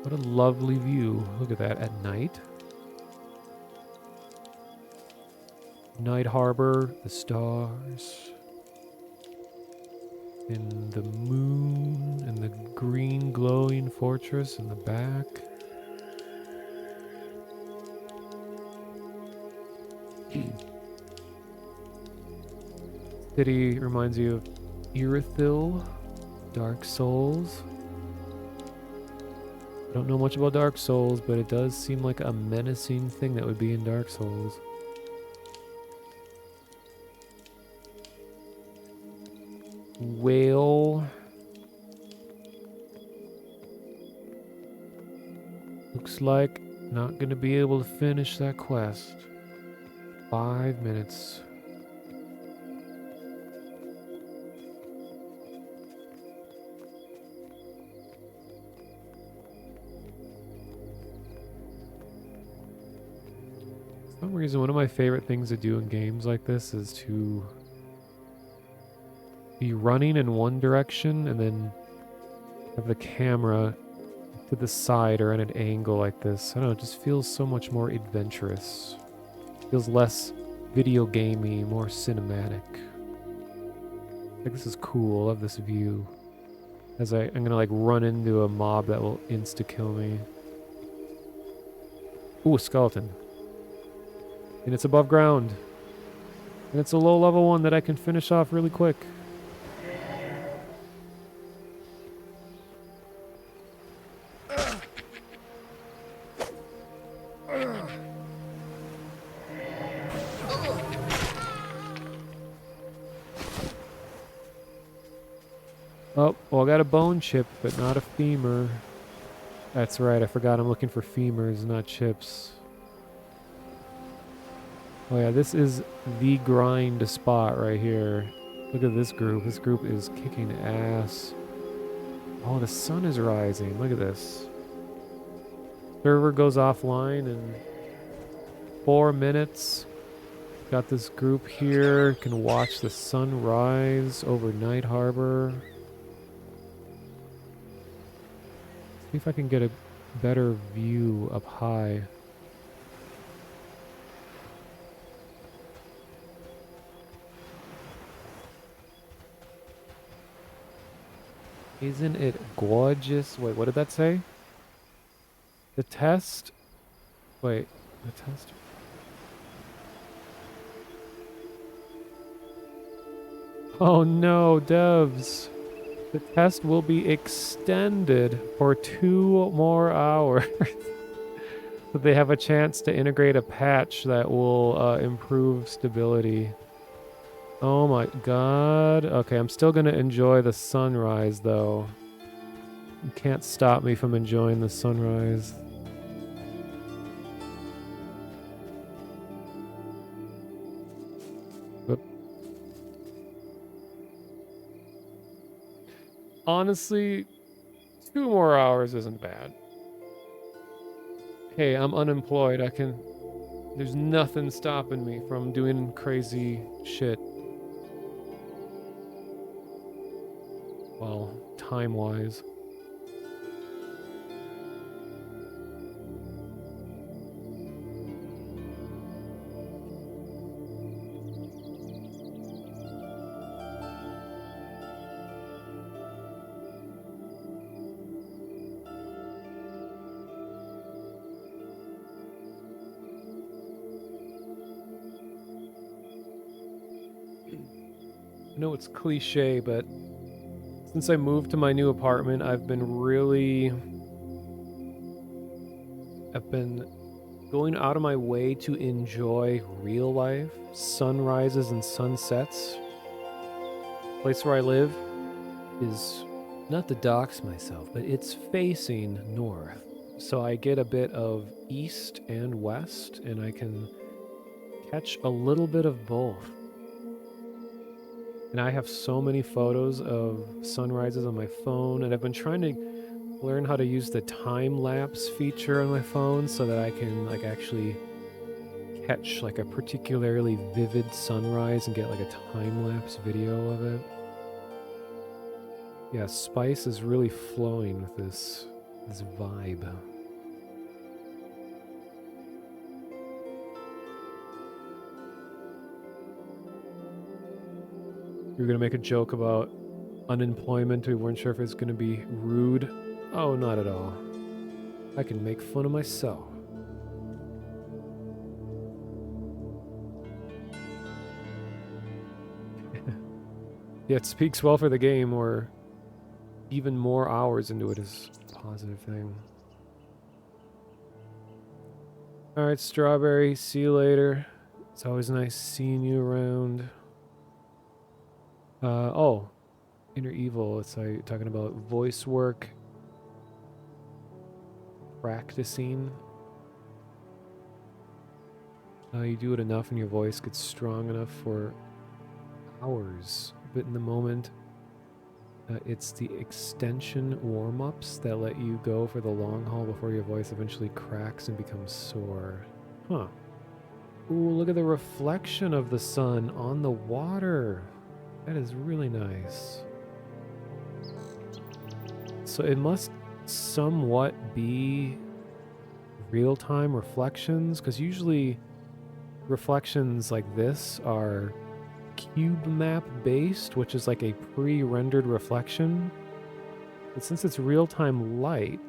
What a lovely view. Look at that at night. Night harbor, the stars, and the moon, and the green glowing fortress in the back. City reminds you of Irithyll, Dark Souls. I don't know much about Dark Souls, but it does seem like a menacing thing that would be in Dark Souls. Whale. Looks like not gonna be able to finish that quest. 5 minutes. For some reason, one of my favorite things to do in games like this is to be running in one direction and then have the camera to the side or at an angle like this. I don't know, it just feels so much more adventurous. Feels less video gamey, more cinematic. Like, this is cool. I love this view. As I'm gonna like run into a mob that will insta-kill me. Ooh, a skeleton. And it's above ground. And it's a low level one that I can finish off really quick. Oh, well, I got a bone chip, but not a femur. That's right, I forgot I'm looking for femurs, not chips. Oh yeah, this is the grind spot right here. Look at this group. This group is kicking ass. Oh, the sun is rising. Look at this. Server goes offline in 4 minutes. Got this group here. Can watch the sun rise over Night Harbor. See if I can get a better view up high. Isn't it gorgeous? Wait, what did that say? The test? Wait, the test? Oh no, devs. The test will be extended for 2 more hours. So they have a chance to integrate a patch that will improve stability. Oh my god. Okay, I'm still gonna enjoy the sunrise though. You can't stop me from enjoying the sunrise. But honestly, 2 more hours isn't bad. Hey, I'm unemployed. There's nothing stopping me from doing crazy shit. Well, time-wise. I know it's cliche, but since I moved to my new apartment, I've been going out of my way to enjoy real life sunrises and sunsets. Place where I live is, not to dox myself, but it's facing north. So I get a bit of east and west, and I can catch a little bit of both. And I have so many photos of sunrises on my phone, and I've been trying to learn how to use the time-lapse feature on my phone so that I can like actually catch like a particularly vivid sunrise and get like a time-lapse video of it. Yeah, Spice is really flowing with this vibe. We were gonna make a joke about unemployment. We weren't sure if it's gonna be rude. Oh, not at all. I can make fun of myself. Yeah, it speaks well for the game, or even more hours into it is a positive thing. Alright, Strawberry, see you later. It's always nice seeing you around. Oh, Inner Evil, it's like talking about voice work, practicing. You do it enough and your voice gets strong enough for hours. But in the moment, it's the extension warm-ups that let you go for the long haul before your voice eventually cracks and becomes sore. Huh. Ooh, look at the reflection of the sun on the water. That is really nice. So it must somewhat be real-time reflections, because usually reflections like this are cube map based, which is like a pre-rendered reflection. But since it's real-time light,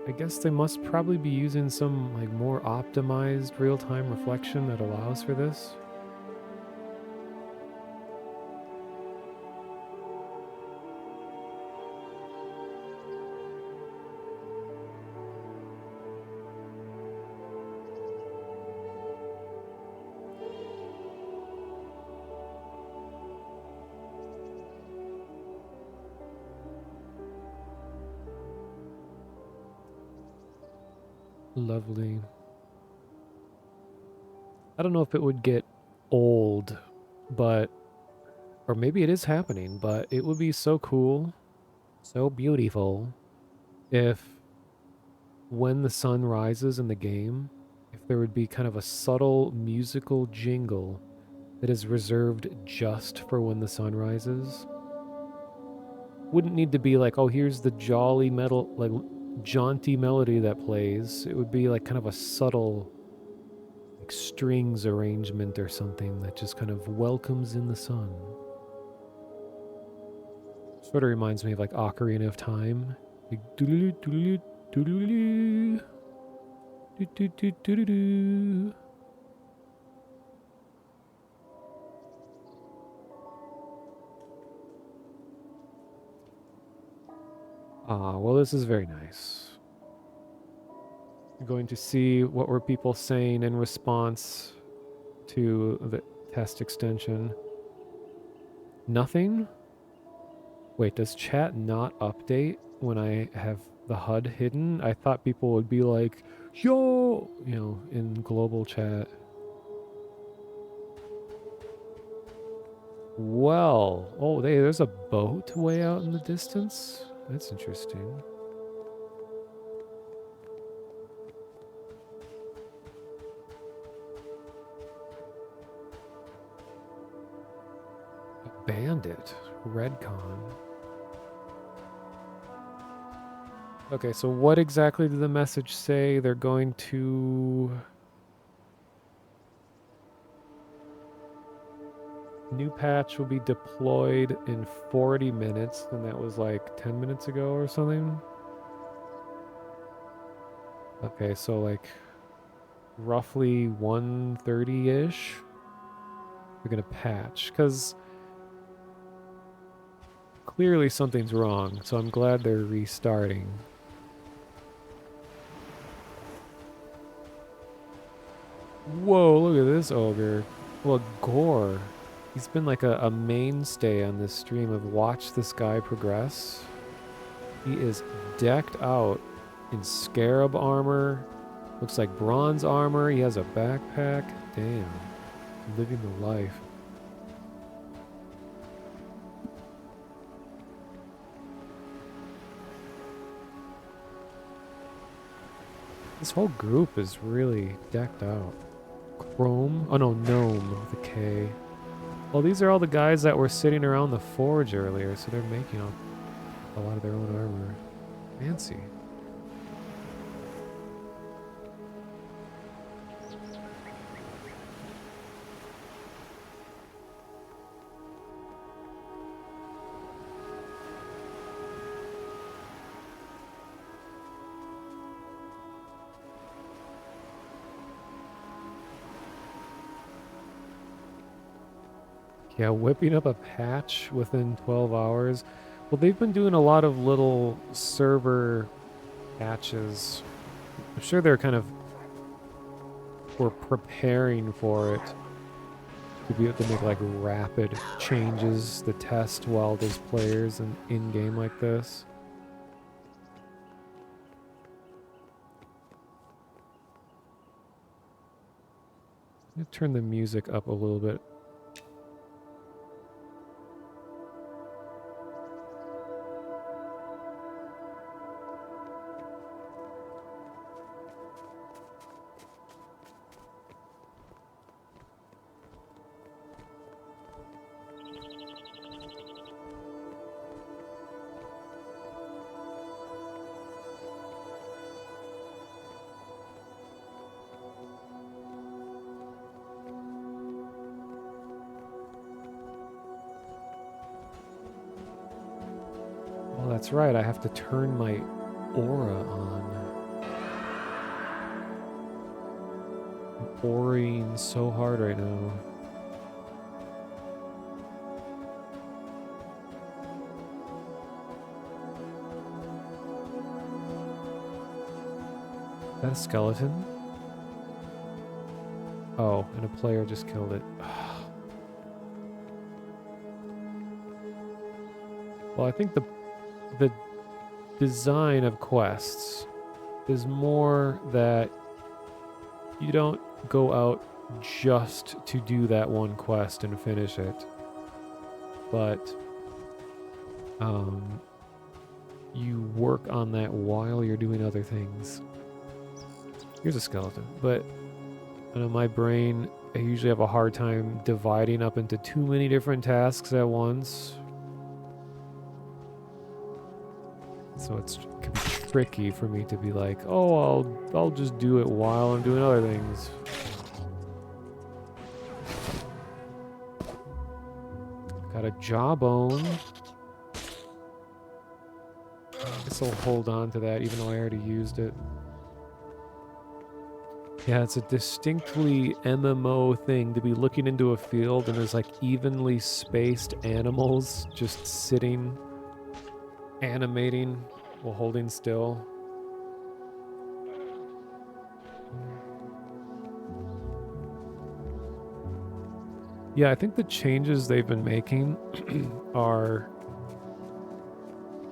I guess they must probably be using some like more optimized real-time reflection that allows for this. Lovely. I don't know if it would get old, but, or maybe it is happening, but it would be so cool, so beautiful, if when the sun rises in the game, if there would be kind of a subtle musical jingle that is reserved just for when the sun rises. Wouldn't need to be like, oh, here's the jolly metal, like jaunty melody that plays. It would be like kind of a subtle like strings arrangement or something that just kind of welcomes in the sun. Sort of reminds me of like Ocarina of Time. Like doodaloo doodaloo doodaloo doo doo doo doo. Ah, well, this is very nice. I'm going to see what were people saying in response to the test extension. Nothing? Wait, does chat not update when I have the HUD hidden? I thought people would be like, yo, you know, in global chat. Well, oh, there's a boat way out in the distance. That's interesting. A bandit, Redcon. Okay, so what exactly did the message say? They're going to... New patch will be deployed in 40 minutes, and that was like 10 minutes ago or something. Okay, so like roughly 1:30-ish. We're gonna patch, because clearly something's wrong, so I'm glad they're restarting. Whoa, look at this ogre. Well, gore. He's been like a mainstay on this stream of watch this guy progress. He is decked out in scarab armor. Looks like bronze armor. He has a backpack. Damn. Living the life. This whole group is really decked out. Chrome? Oh no, Gnome with a K. Well, these are all the guys that were sitting around the forge earlier, so they're making a lot of their own armor. Fancy. Yeah, whipping up a patch within 12 hours. Well, they've been doing a lot of little server patches. I'm sure they're kind of were preparing for it to be able to make like rapid changes to test while there's players in game like this. I'm gonna turn the music up a little bit. That's right, I have to turn my aura on. I'm auring so hard right now. Is that a skeleton? Oh, and a player just killed it. Well, I think the design of quests is more that you don't go out just to do that one quest and finish it, but you work on that while you're doing other things. Here's a skeleton, but I know my brain, I usually have a hard time dividing up into too many different tasks at once. So it can be tricky for me to be like, oh, I'll just do it while I'm doing other things. Got a jawbone. I guess I'll hold on to that even though I already used it. Yeah, it's a distinctly MMO thing to be looking into a field and there's like evenly spaced animals just sitting, animating while holding still. Yeah, I think the changes they've been making are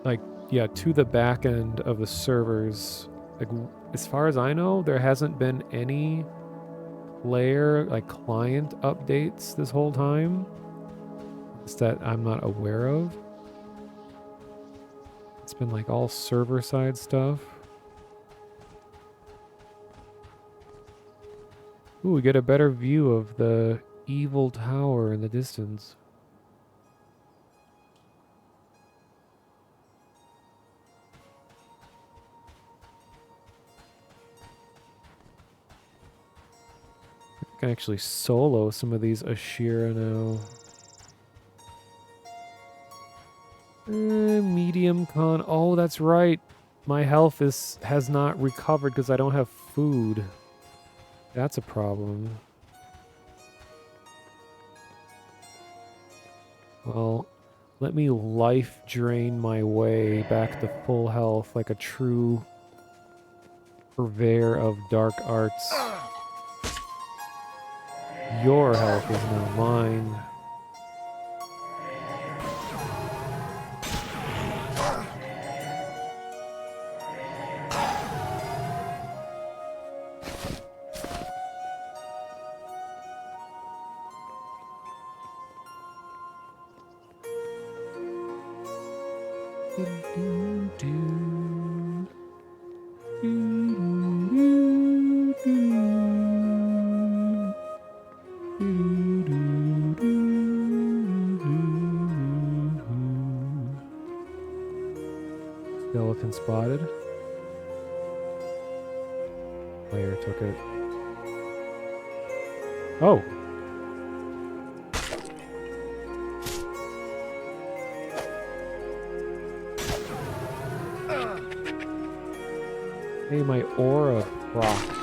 like, yeah, to the back end of the servers. Like, as far as I know, there hasn't been any player, like, client updates this whole time. It's that I'm not aware of. It's been like all server side stuff. Ooh, we get a better view of the evil tower in the distance. I can actually solo some of these Ashira now. Medium con. Oh, that's right. My health has not recovered because I don't have food. That's a problem. Well, let me life drain my way back to full health like a true purveyor of dark arts. Your health is now mine. good. Player took it. Oh! Hey, my aura procced.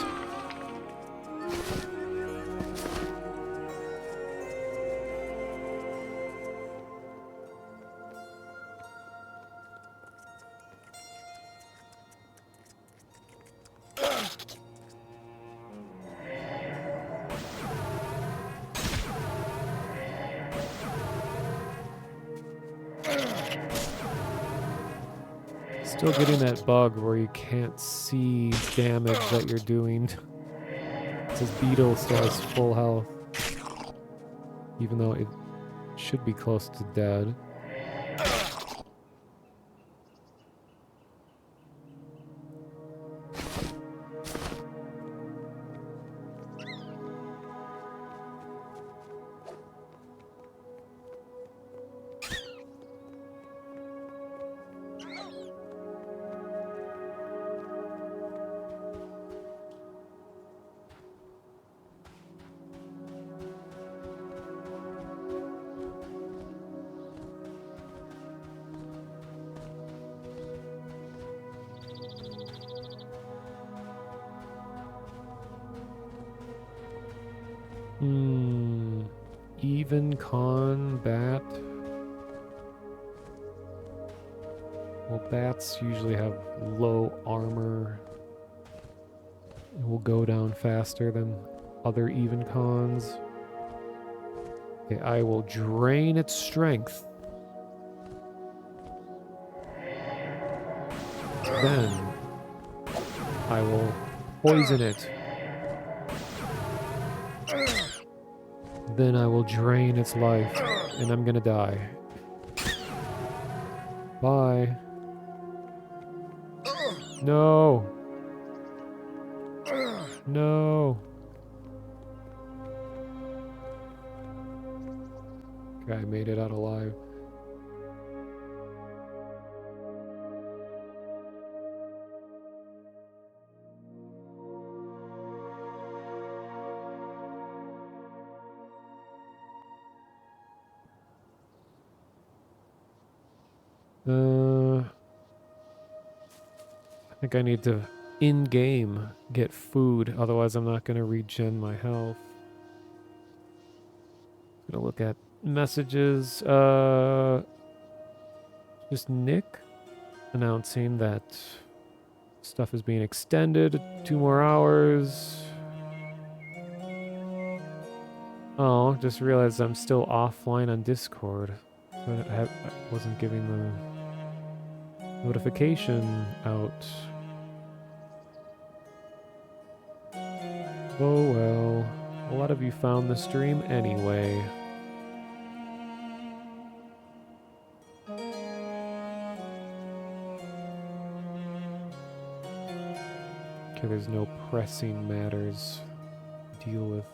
Still getting that bug where you can't see damage that you're doing. It says Beetle still has full health, even though it should be close to dead. Even combat. Well, bats usually have low armor. It will go down faster than other even cons. Okay, I will drain its strength. Then I will poison it. Then I will drain its life, and I'm gonna die. Bye. No. No. Okay, I made it out alive. I think I need to in-game get food, otherwise I'm not going to regen my health. Gonna look at messages. Just Nick announcing that stuff is being extended 2 more hours. Oh, just realized I'm still offline on Discord. So I wasn't giving the notification out. Oh well. A lot of you found the stream anyway. Okay, there's no pressing matters to deal with.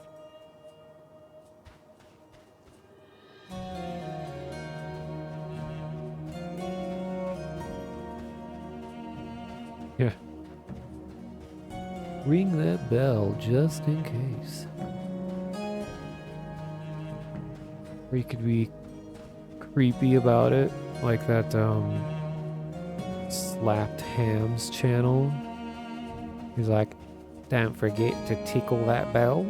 Yeah. Ring that bell just in case. Or you could be creepy about it, like that Slapped Hams channel. He's like, don't forget to tickle that bell.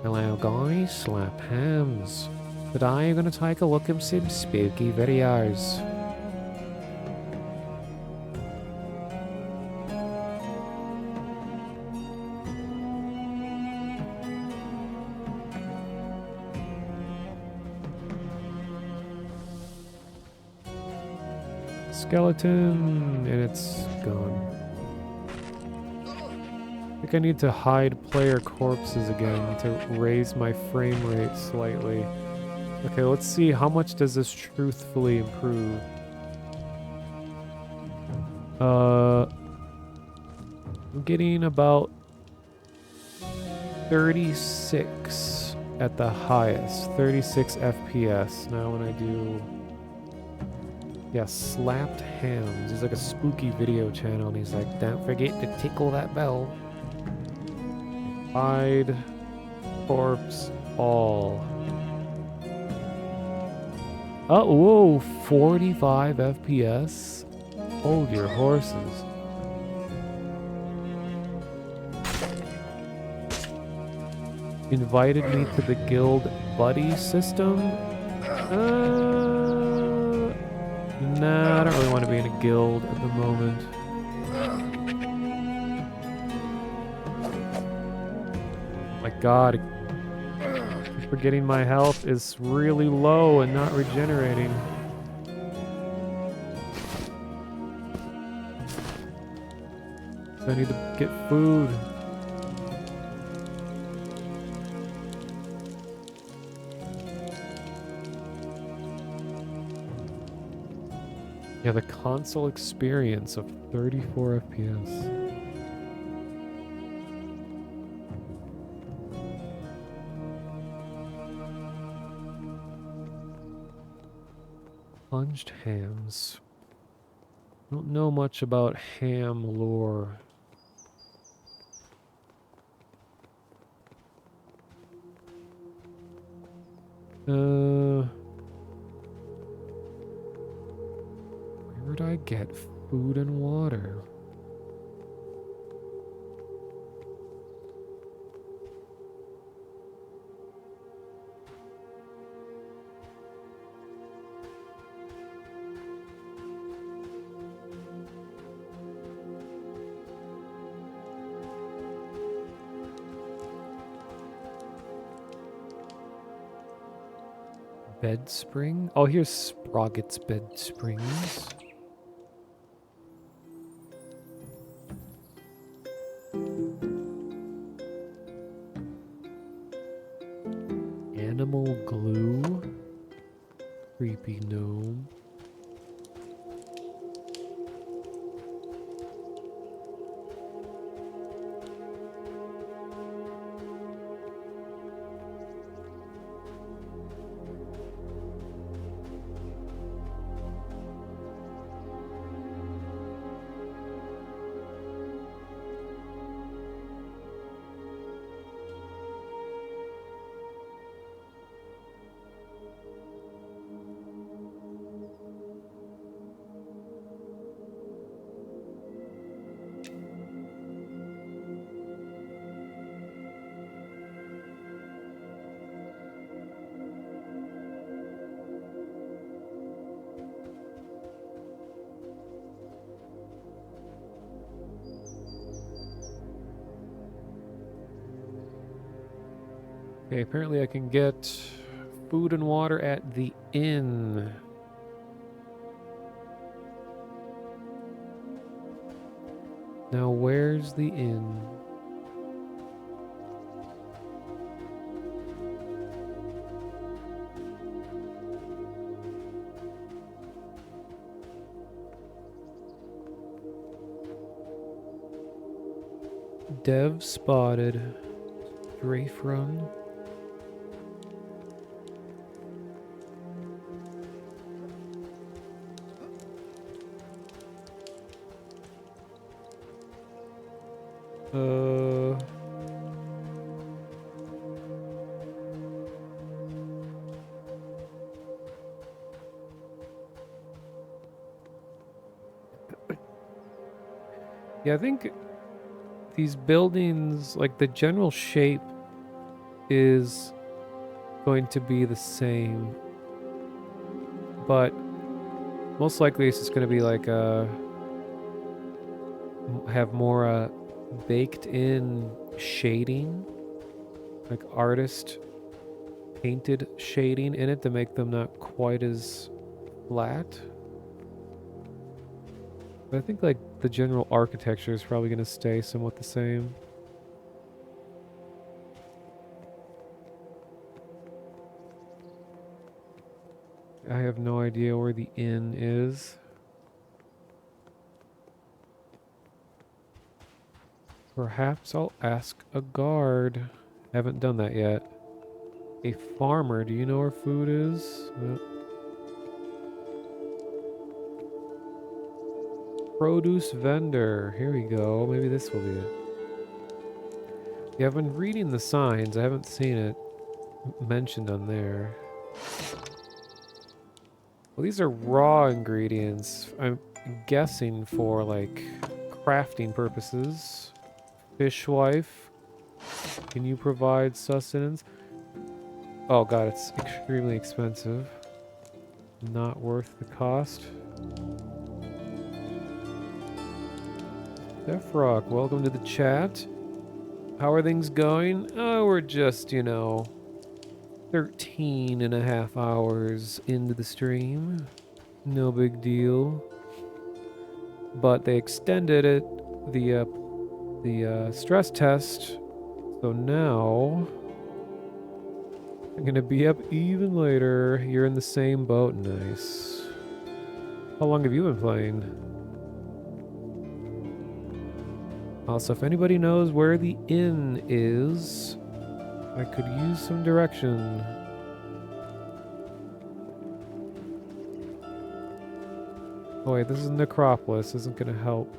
Hello guys, Slapped Hams. Today I'm gonna take a look at some spooky videos. Skeleton, and it's gone. I think I need to hide player corpses again to raise my frame rate slightly. Okay, let's see, how much does this truthfully improve? I'm getting about 36 at the highest, 36 FPS. Now when I do Yeah, Slapped Hams. He's like a spooky video channel, and he's like, don't forget to tickle that bell. Hide corpse all. Oh, whoa, 45 FPS? Hold your horses. Invited me to the guild buddy system? Nah, I don't really want to be in a guild at the moment. My god, I keep forgetting my health is really low and not regenerating. So I need to get food. Yeah, the console experience of 34 FPS. Plunged hams. Don't know much about ham lore. Where would I get food and water? Bed spring? Oh, here's Sproggett's Bed Springs. Animal glue? Creepy gnome. Okay, apparently I can get food and water at the inn. Now, where's the inn? Dev spotted. Strafe run. Yeah, I think these buildings, like the general shape is going to be the same, but most likely it's just going to be like have more baked in shading, like artist painted shading in it to make them not quite as flat. But I think like the general architecture is probably going to stay somewhat the same. I have no idea where the inn is. Perhaps I'll ask a guard. Haven't done that yet. A farmer, do you know where food is? Produce vendor. Here we go. Maybe this will be it. Yeah, I've been reading the signs. I haven't seen it mentioned on there. Well, these are raw ingredients. I'm guessing for, like, crafting purposes. Fishwife. Can you provide sustenance? Oh god, it's extremely expensive. Not worth the cost. Defrock, welcome to the chat. How are things going? Oh, we're just, 13 and a half hours into the stream. No big deal. But they extended it, the stress test. So now I'm gonna be up even later. You're in the same boat. Nice. How long have you been playing? Also, if anybody knows where the inn is, I could use some direction. Oh wait, this is Necropolis. Isn't gonna help.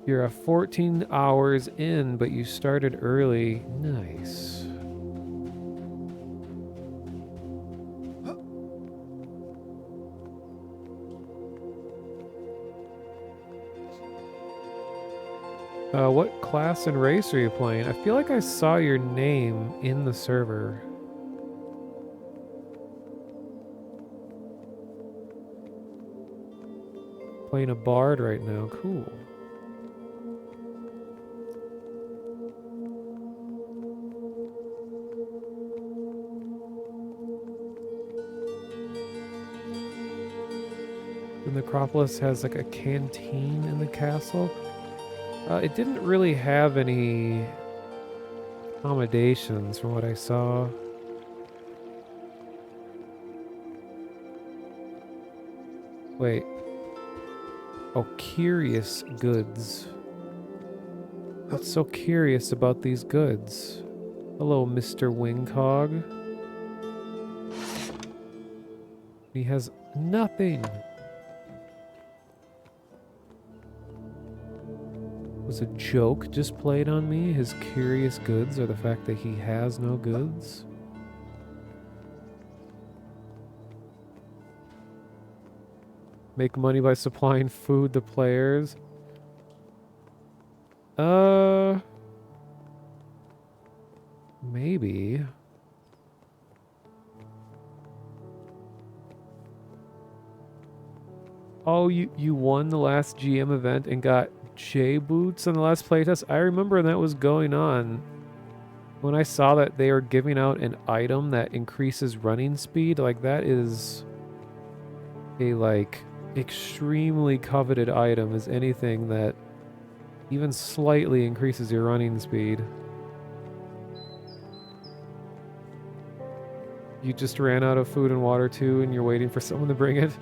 You're 14 hours in, but you started early. Nice. What class and race are you playing? I feel like I saw your name in the server. Playing a bard right now. Cool. The Necropolis has like a canteen in the castle. It didn't really have any accommodations from what I saw. Wait. Oh, curious goods. What's so curious about these goods? Hello, Mr. Wingcog. He has nothing. Was a joke just played on me? His curious goods or the fact that he has no goods? Make money by supplying food to players? Maybe. Oh, you won the last GM event and got J boots on the last playtest? I remember that was going on. When I saw that they were giving out an item that increases running speed, like that is a extremely coveted item, is anything that even slightly increases your running speed. You just ran out of food and water too and you're waiting for someone to bring it?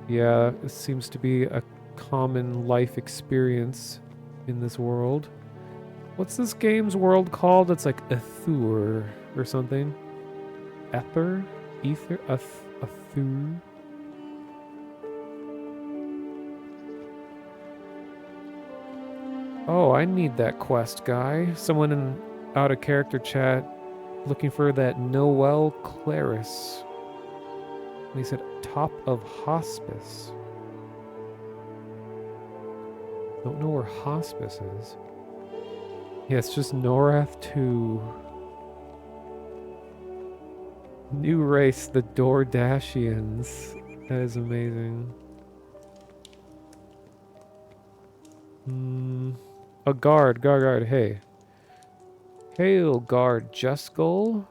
Yeah, it seems to be a common life experience in this world. What's this game's world called? It's like Ethur or something. Ether? Ether? Ethur? Oh, I need that quest, guy. Someone in out of character chat looking for that Noel Claris. And he said, top of hospice. Don't know where hospice is. Yeah, it's just Norath 2. New race, the Doordashians. That is amazing. A guard, hey. Hail, guard Juskull.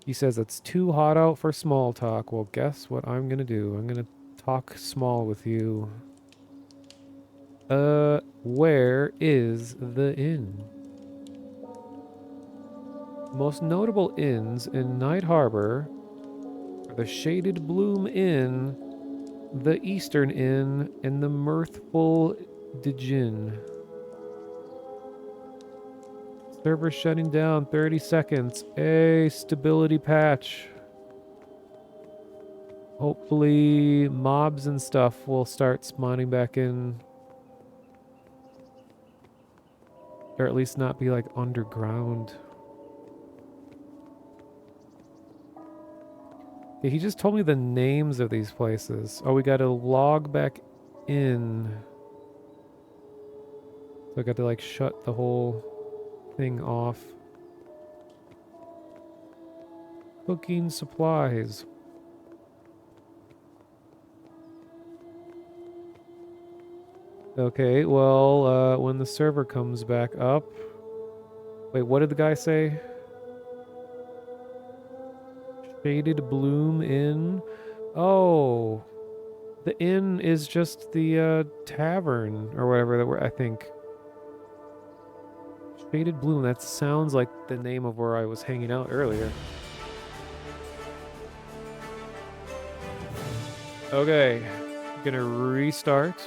He says it's too hot out for small talk. Well, guess what I'm gonna do? I'm gonna talk small with you. Where is the inn? Most notable inns in Night Harbor are the Shaded Bloom Inn, the Eastern Inn, and the Mirthful Djinn. Server shutting down 30 seconds. A stability patch. Hopefully mobs and stuff will start spawning back in. Or at least not be like underground. Yeah, he just told me the names of these places. Oh, we gotta log back in. So I got to like shut the whole thing off. Cooking supplies. Okay, well, when the server comes back up... Wait, what did the guy say? Shaded Bloom Inn? Oh, the inn is just the tavern or whatever that we're, I think. Shaded Bloom, that sounds like the name of where I was hanging out earlier. Okay, gonna restart.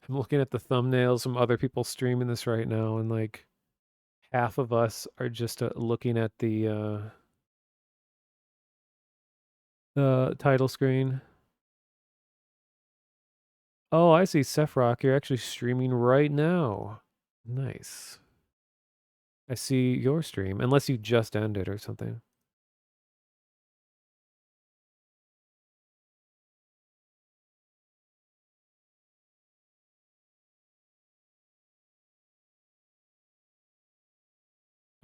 I'm looking at the thumbnails from other people streaming this right now, and like half of us are just looking at the title screen. Oh, I see, Sephiroth. You're actually streaming right now. Nice. I see your stream, unless you just ended or something.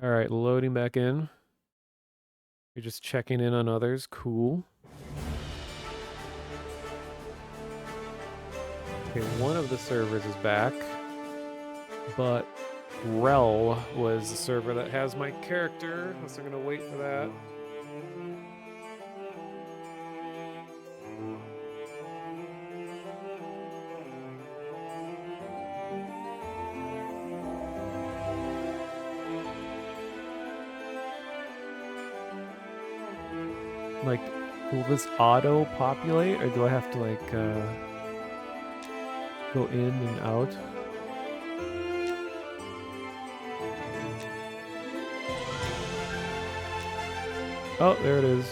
All right, loading back in. You're just checking in on others. Cool. Okay, one of the servers is back, but Rel was the server that has my character, so I'm gonna wait for that. Like, will this auto-populate, or do I have to, like, go in and out? Oh, there it is.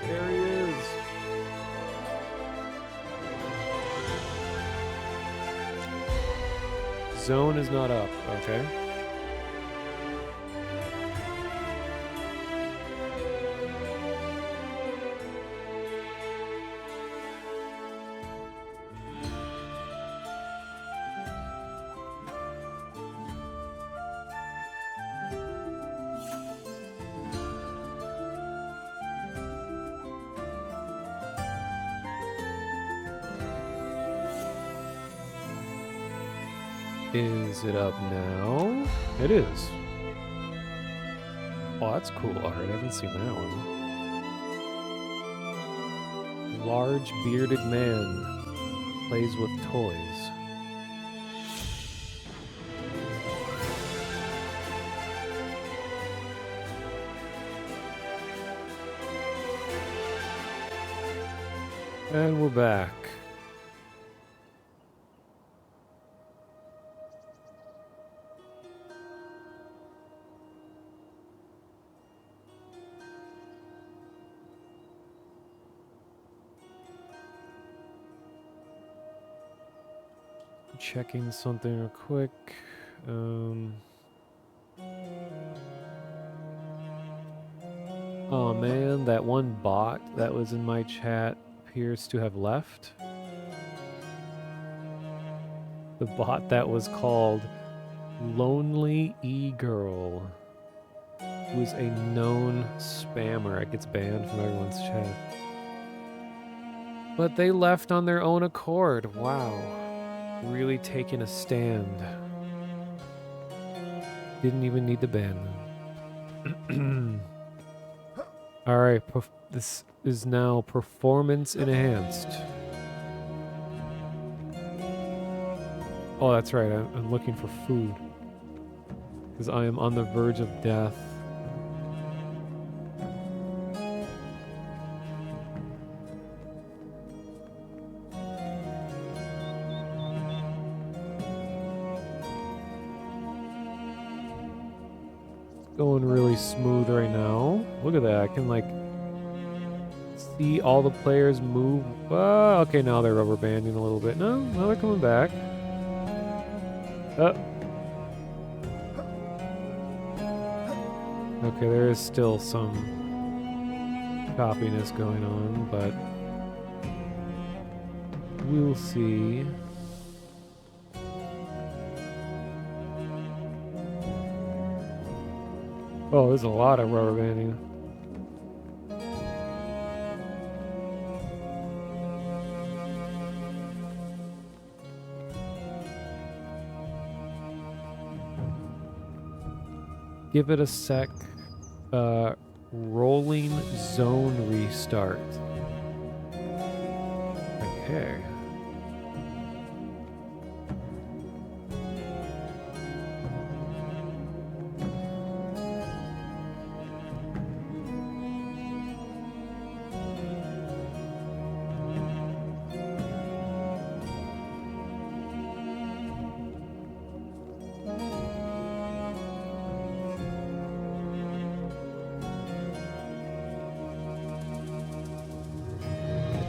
There he is. Zone is not up, okay. Is it up now? It is. Oh, that's cool art. I haven't seen that one. Large bearded man plays with toys. And we're back. Checking something real quick. Oh man, that one bot that was in my chat appears to have left. The bot that was called Lonely E-Girl, who's a known spammer. It gets banned from everyone's chat. But they left on their own accord. Wow. Really taking a stand. Didn't even need to ban them. Alright, this is now performance enhanced. Oh, that's right. I'm looking for food. Because I am on the verge of death. Going really smooth right now. Look at that. I can, like, see all the players move. Okay, now they're rubber banding a little bit. No, they're coming back. Okay, there is still some choppiness going on, but we'll see. Oh, there's a lot of rubber banding. Give it a sec. Rolling zone restart. Okay.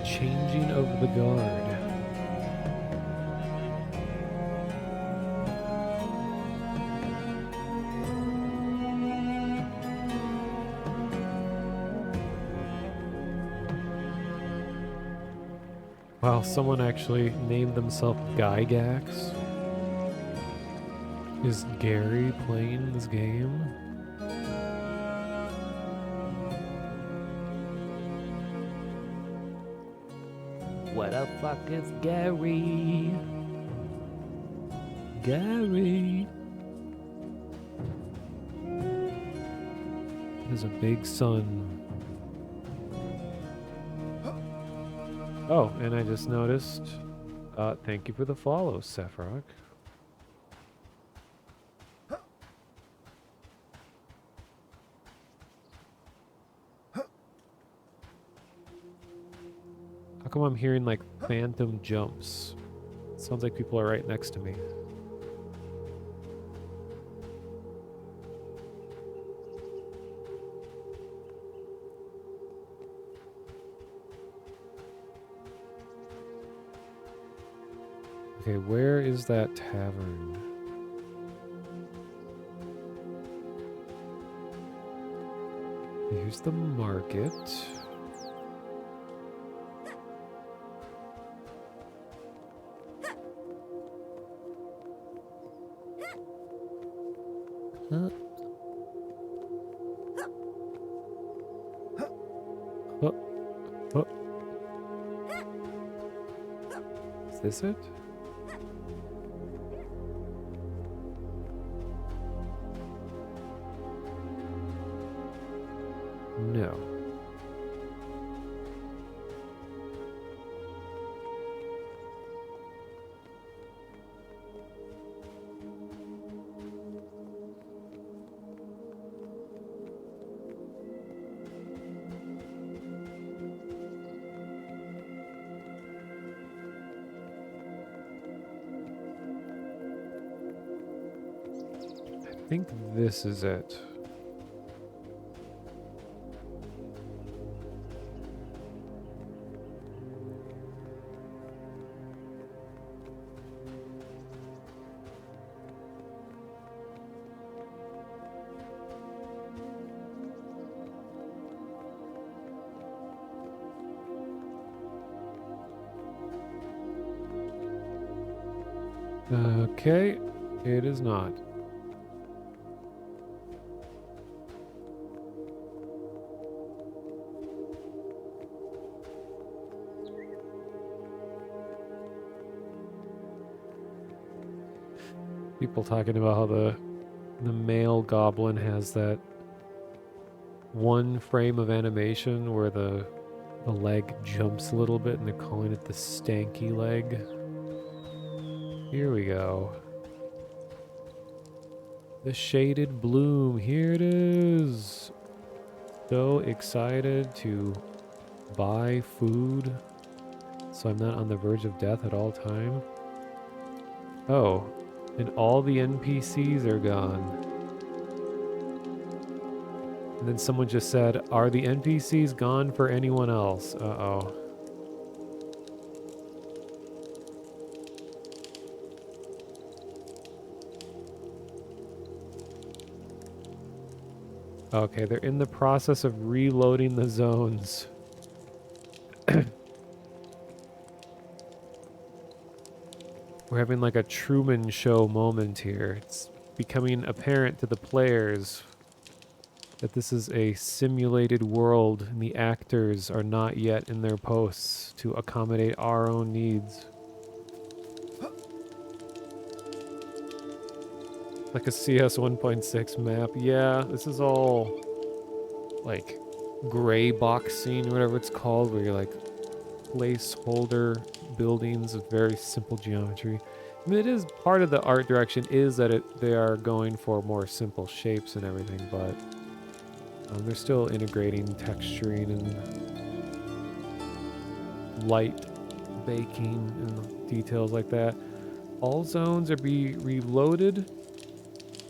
Changing of the guard. Wow, someone actually named themselves Gygax. Is Gary playing this game? What the fuck is Gary? Gary. There's a big sun. Oh, and I just noticed. Thank you for the follow, Sephiroth. How come I'm hearing like phantom jumps? Sounds like people are right next to me. Okay, where is that tavern? Here's the market. Is this it? No. I think this is it. Okay, it is not. People talking about how the male goblin has that one frame of animation where the The leg jumps a little bit and they're calling it the stanky leg. Here we go. The shaded bloom, here it is. So excited to buy food so I'm not on the verge of death at all time. Oh, and all the NPCs are gone. And then someone just said, are the NPCs gone for anyone else? Uh-oh. Okay, they're in the process of reloading the zones. We're having like a Truman Show moment here. It's becoming apparent to the players that this is a simulated world and the actors are not yet in their posts to accommodate our own needs. Like a CS 1.6 map. Yeah, this is all like gray boxing or whatever it's called, where you're like placeholder buildings of very simple geometry. I mean, it is part of the art direction is that they are going for more simple shapes and everything, but they're still integrating texturing and light baking and details like that. All zones are be reloaded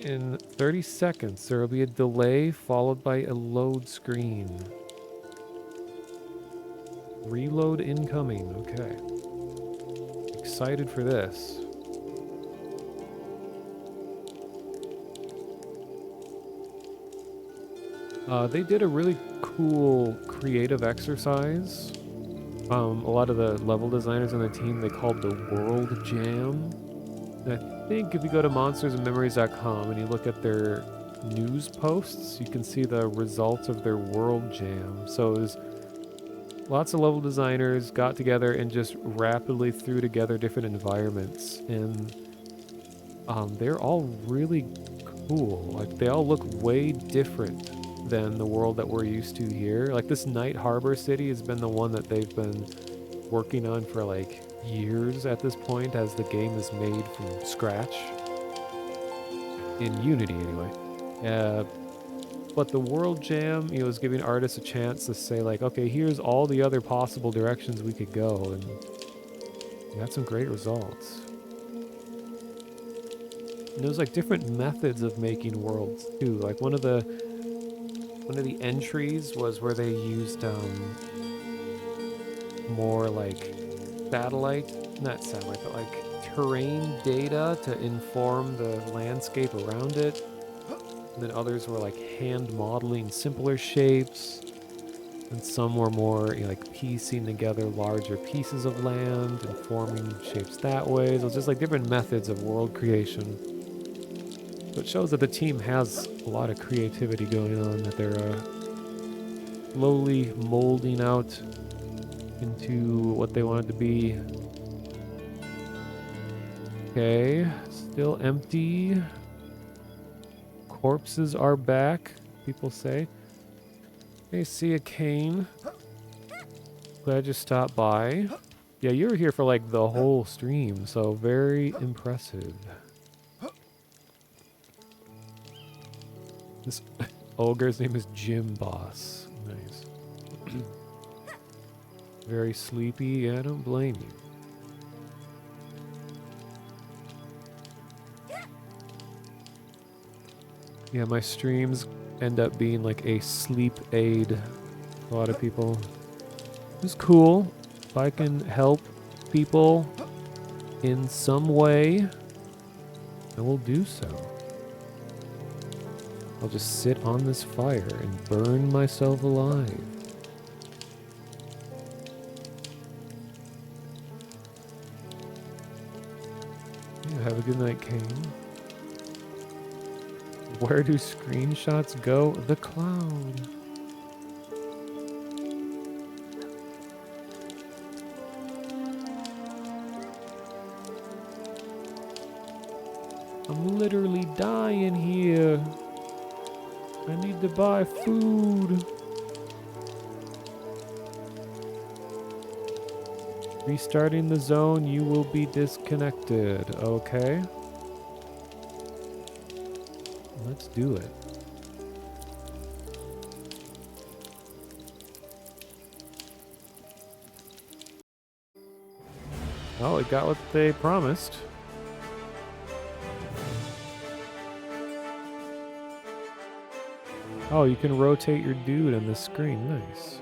in 30 seconds. There will be a delay followed by a load screen. Reload incoming. Okay. Excited for this. They did a really cool creative exercise. A lot of the level designers on the team, they called the World Jam. And I think if you go to monstersandmemories.com and you look at their news posts, you can see the results of their World Jam. So it was lots of level designers got together and just rapidly threw together different environments. And they're all really cool. Like, they all look way different than the world that we're used to here. Like, this Night Harbor city has been the one that they've been working on for like years at this point, as the game is made from scratch in Unity anyway. But the World Jam, is giving artists a chance to say like, okay, here's all the other possible directions we could go, and we got some great results. And there's like different methods of making worlds too. Like one of the entries was where they used more like not satellite, but like terrain data to inform the landscape around it. And then others were like hand modeling simpler shapes. And some were more like piecing together larger pieces of land and forming shapes that way. So it's just like different methods of world creation. So it shows that the team has a lot of creativity going on, that they're slowly molding out into what they want it to be. Okay, still empty. Corpses are back, people say. Hey, see a cane. Glad you stopped by. Yeah, you were here for like the whole stream, so very impressive. This ogre's name is Jim Boss. Nice. Very sleepy. Yeah, I don't blame you. Yeah, my streams end up being like a sleep aid. A lot of people. It's cool. If I can help people in some way, I will do so. I'll just sit on this fire and burn myself alive. Yeah, have a good night, Kane. Where do screenshots go? The cloud. I'm literally dying here. I need to buy food. Restarting the zone, you will be disconnected. Okay. Let's do it. Oh, it got what they promised. Oh, you can rotate your dude on the screen. Nice.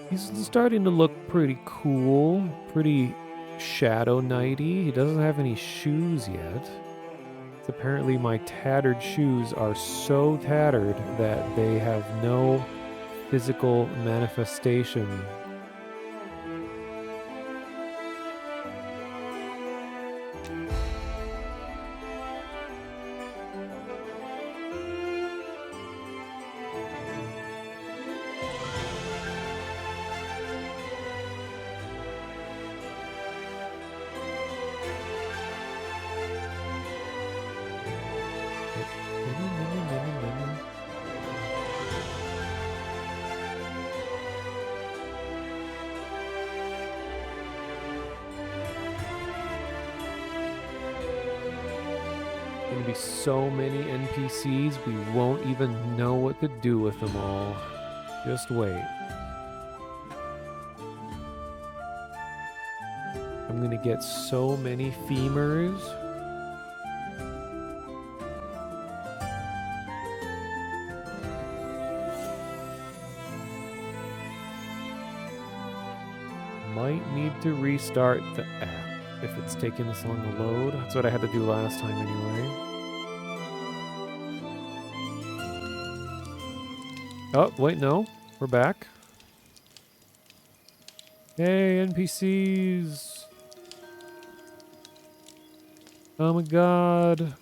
He's starting to look pretty cool, pretty Shadow Knighty. He doesn't have any shoes yet. Apparently my tattered shoes are so tattered that they have no physical manifestation. Gonna be so many NPCs, we won't even know what to do with them all. Just wait. I'm gonna get so many femurs. Might need to restart the app if it's taking this long to load. That's what I had to do last time anyway. Oh, wait, no. We're back. Hey, NPCs. Oh my god.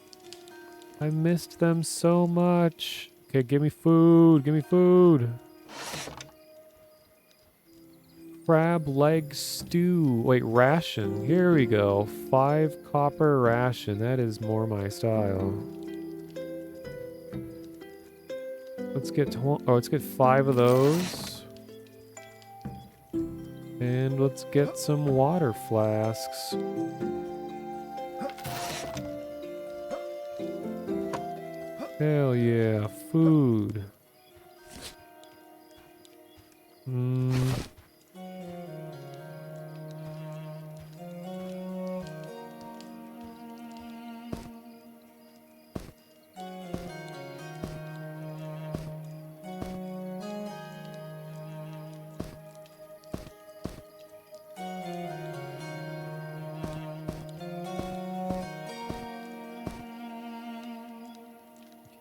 I missed them so much. Okay, give me food. Give me food. Crab leg stew. Wait, ration. Here we go. 5 copper ration. That is more my style. Let's get let's get 5 of those. And let's get some water flasks. Hell yeah, food.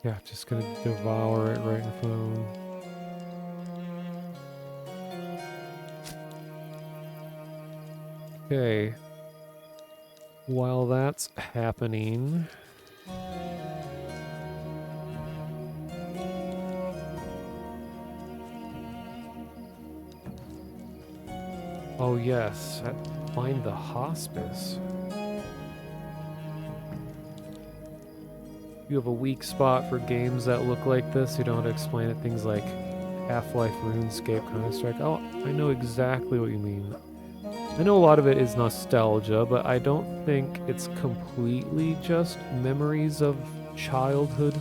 Yeah, just gonna devour it right in the phone. Okay. While that's happening... Oh yes, find the hospice. You have a weak spot for games that look like this. You don't have to explain it. Things like Half-Life, RuneScape, Counter-Strike. Oh, I know exactly what you mean. I know a lot of it is nostalgia, but I don't think it's completely just memories of childhood.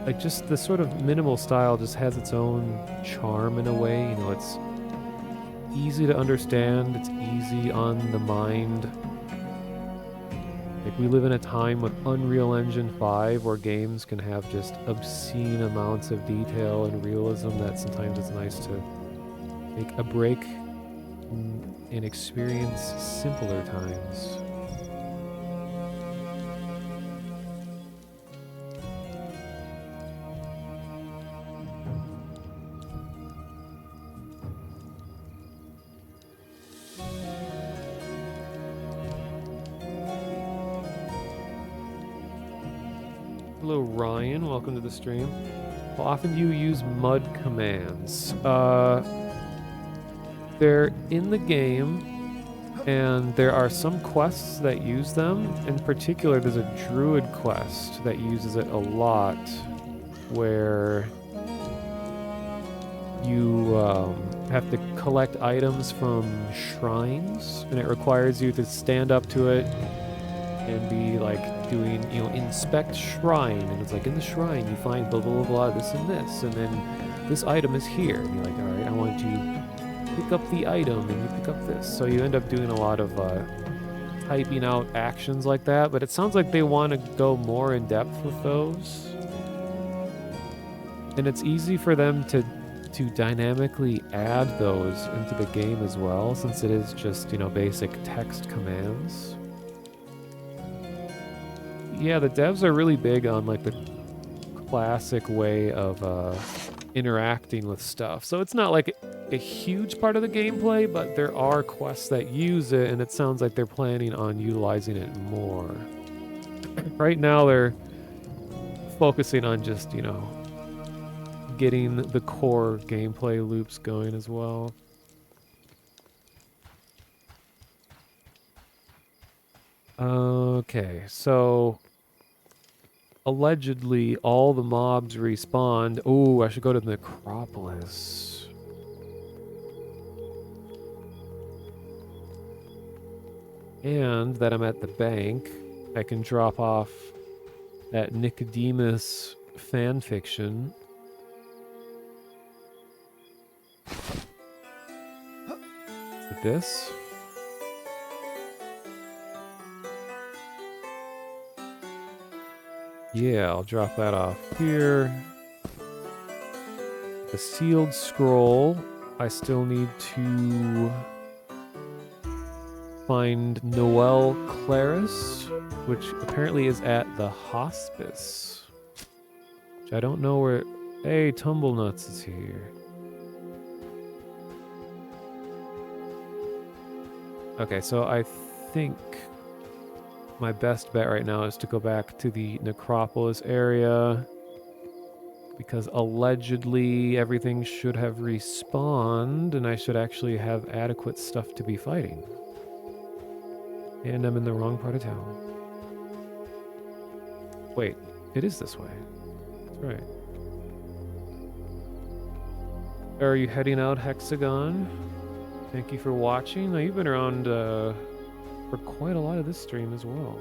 Like, just the sort of minimal style just has its own charm in a way. You know, it's easy to understand. It's easy on the mind. Like, we live in a time with Unreal Engine 5 where games can have just obscene amounts of detail and realism that sometimes it's nice to take a break and experience simpler times. Hello Ryan, welcome to the stream. How often do you use mud commands? They're in the game, and there are some quests that use them. In particular, there's a druid quest that uses it a lot, where you have to collect items from shrines, and it requires you to stand up to it and be like doing, you know, inspect shrine, and it's like in the shrine you find blah blah blah this and this, and then this item is here, and you're like, all right, I want to pick up the item, and you pick up this. So you end up doing a lot of typing out actions like that, but it sounds like they want to go more in depth with those, and it's easy for them to dynamically add those into the game as well, since it is just, you know, basic text commands. Yeah, the devs are really big on like the classic way of interacting with stuff. So it's not like a huge part of the gameplay, but there are quests that use it, and it sounds like they're planning on utilizing it more. Right now they're focusing on just, you know, getting the core gameplay loops going as well. Okay, so allegedly all the mobs respawned. Oh, I should go to the Necropolis. And that I'm at the bank, I can drop off that Nicodemus fanfiction. This? Yeah, I'll drop that off here. The sealed scroll. I still need to find Noelle Claris, which apparently is at the hospice. Which I don't know where... Hey, Tumblenuts is here. Okay, so I think my best bet right now is to go back to the Necropolis area, because allegedly everything should have respawned and I should actually have adequate stuff to be fighting. And I'm in the wrong part of town. Wait, it is this way. That's right. Are you heading out, Hexagon? Thank you for watching. Now, you've been around for quite a lot of this stream as well,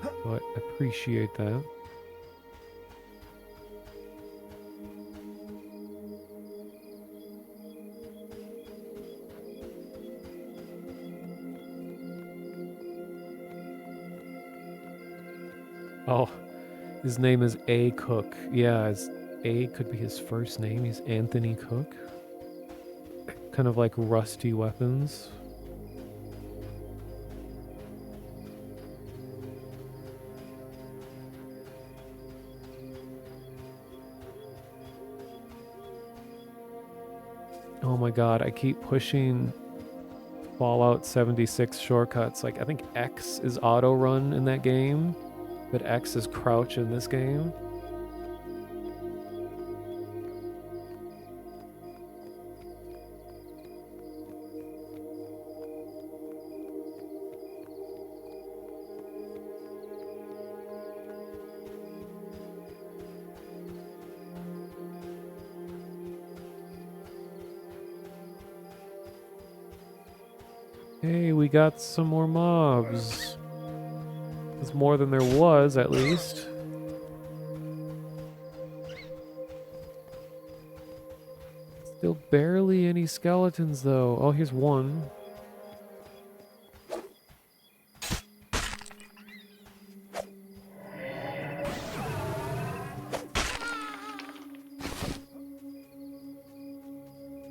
so I appreciate that. Oh, his name is A. Cook. Yeah, A could be his first name. He's Anthony Cook. Kind of like Rusty Weapons. Oh my god, I keep pushing Fallout 76 shortcuts. Like, I think X is auto run in that game, but X is crouch in this game. Hey, we got some more mobs. It's more than there was, at least. Still barely any skeletons, though. Oh, here's one.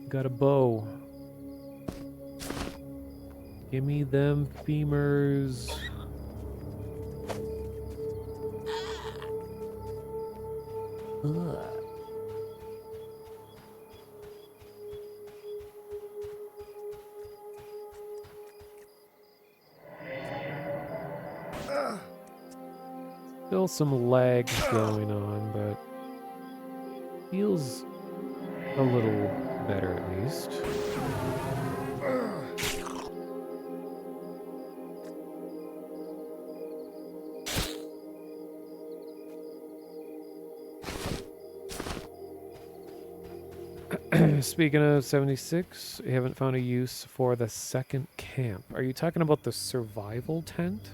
Got a bow. Gimme them femurs. Ugh. Still some lag going on, but feels a little better at least. Speaking of 76, you haven't found a use for the second camp. Are you talking about the survival tent?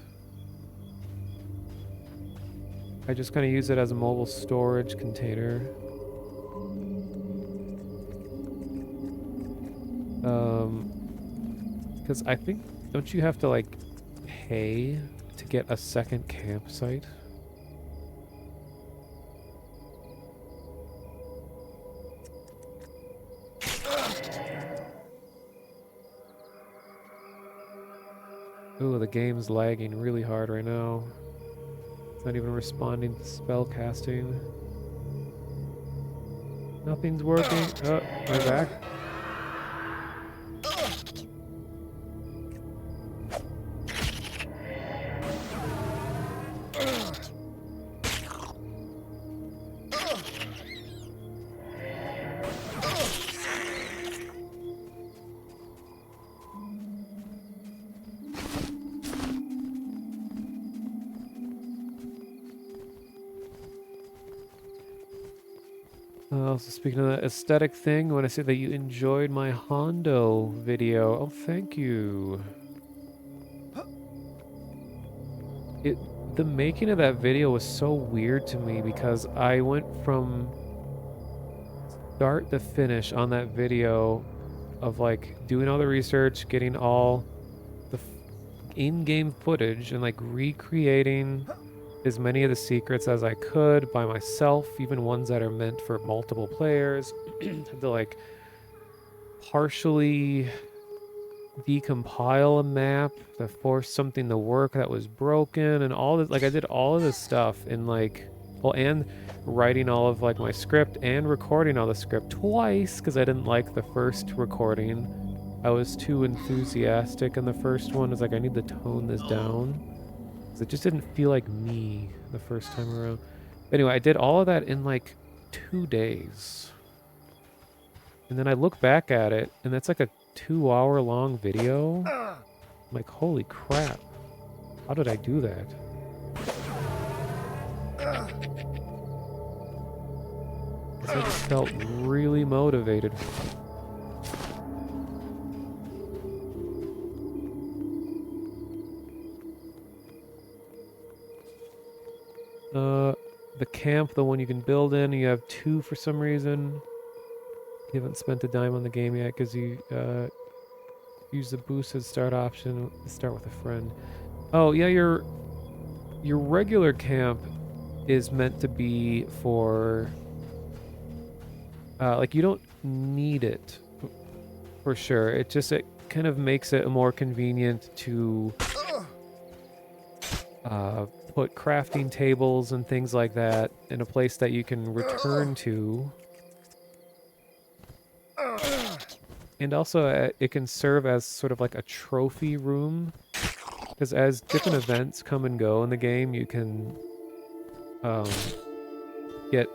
I just kind of use it as a mobile storage container. Because I think, don't you have to like pay to get a second campsite? Ooh, the game's lagging really hard right now. It's not even responding to spell casting. Nothing's working. Oh, we're back. Also, speaking of that aesthetic thing, when I say that you enjoyed my Hondo video, oh, thank you. The making of that video was so weird to me because I went from start to finish on that video of like doing all the research, getting all the in-game footage and like recreating as many of the secrets as I could by myself, even ones that are meant for multiple players. Had to like partially decompile a map to force something to work that was broken and all this. Like I did all of this stuff in like, well, and writing all of like my script and recording all the script twice because I didn't like the first recording. I was too enthusiastic in the first one. It's like I need to tone this down. It just didn't feel like me the first time around. Anyway, I did all of that in like 2 days. And then I look back at it, and that's like a 2-hour-long video. I'm like, holy crap. How did I do that? I just felt really motivated. The camp, the one you can build in, you have 2 for some reason. You haven't spent a dime on the game yet because you use the boosted start option. Start with a friend. Oh yeah, your regular camp is meant to be for like you don't need it for sure. It kind of makes it more convenient to put crafting tables and things like that in a place that you can return to. And also it can serve as sort of like a trophy room, because as different events come and go in the game, you can get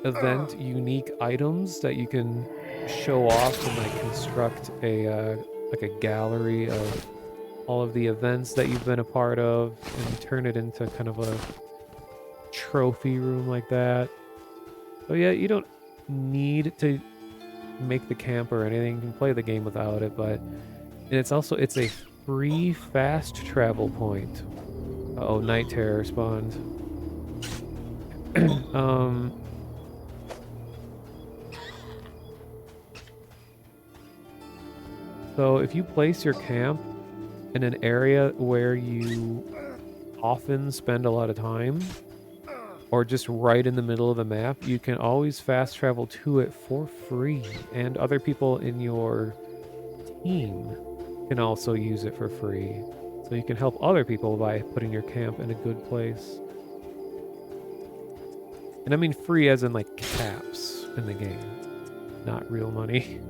event unique items that you can show off and like construct a like a gallery of all of the events that you've been a part of and turn it into kind of a trophy room like that. So yeah, you don't need to make the camp or anything. You can play the game without it, but it's a free fast travel point. Uh-oh, night terror spawned. So if you place your camp in an area where you often spend a lot of time, or just right in the middle of the map, you can always fast travel to it for free, and other people in your team can also use it for free. So you can help other people by putting your camp in a good place. And I mean free as in like caps in the game, not real money.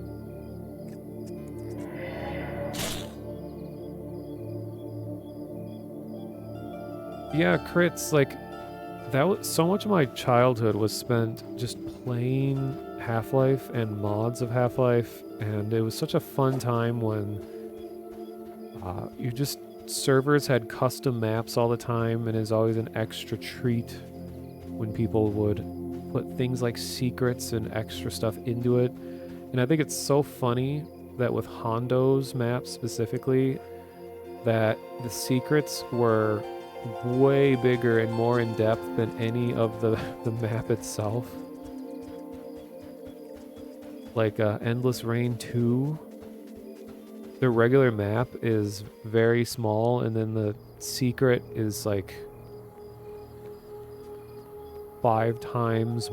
Yeah, crits, like, that was so much of my childhood was spent just playing Half-Life and mods of Half-Life, and it was such a fun time when servers had custom maps all the time, and it was always an extra treat when people would put things like secrets and extra stuff into it. And I think it's so funny that with Hondo's map specifically, that the secrets were way bigger and more in depth than any of the map itself. Like Endless Rain 2, the regular map is very small, and then the secret is like 5 times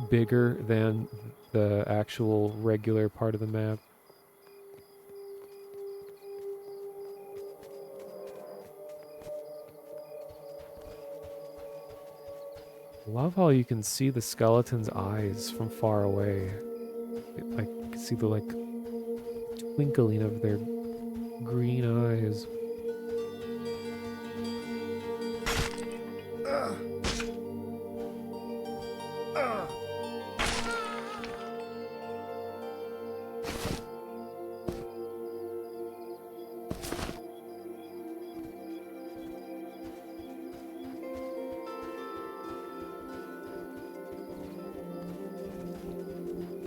bigger than the actual regular part of the map. Love how you can see the skeleton's eyes from far away. I can see the like twinkling of their green eyes.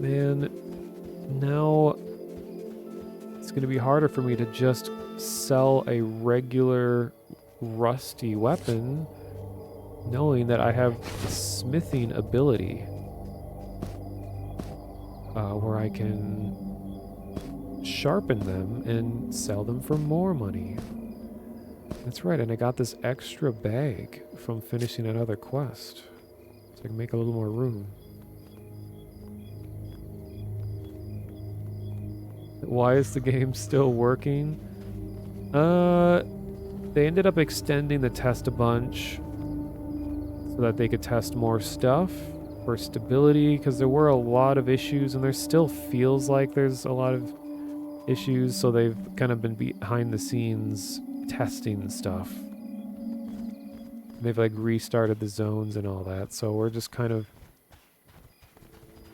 Man, now it's going to be harder for me to just sell a regular rusty weapon, knowing that I have smithing ability, where I can sharpen them and sell them for more money. That's right, and I got this extra bag from finishing another quest, so I can make a little more room. Why is the game still working? They ended up extending the test a bunch so that they could test more stuff for stability, because there were a lot of issues, and there still feels like there's a lot of issues, so they've kind of been behind the scenes testing stuff. They've like restarted the zones and all that, so we're just kind of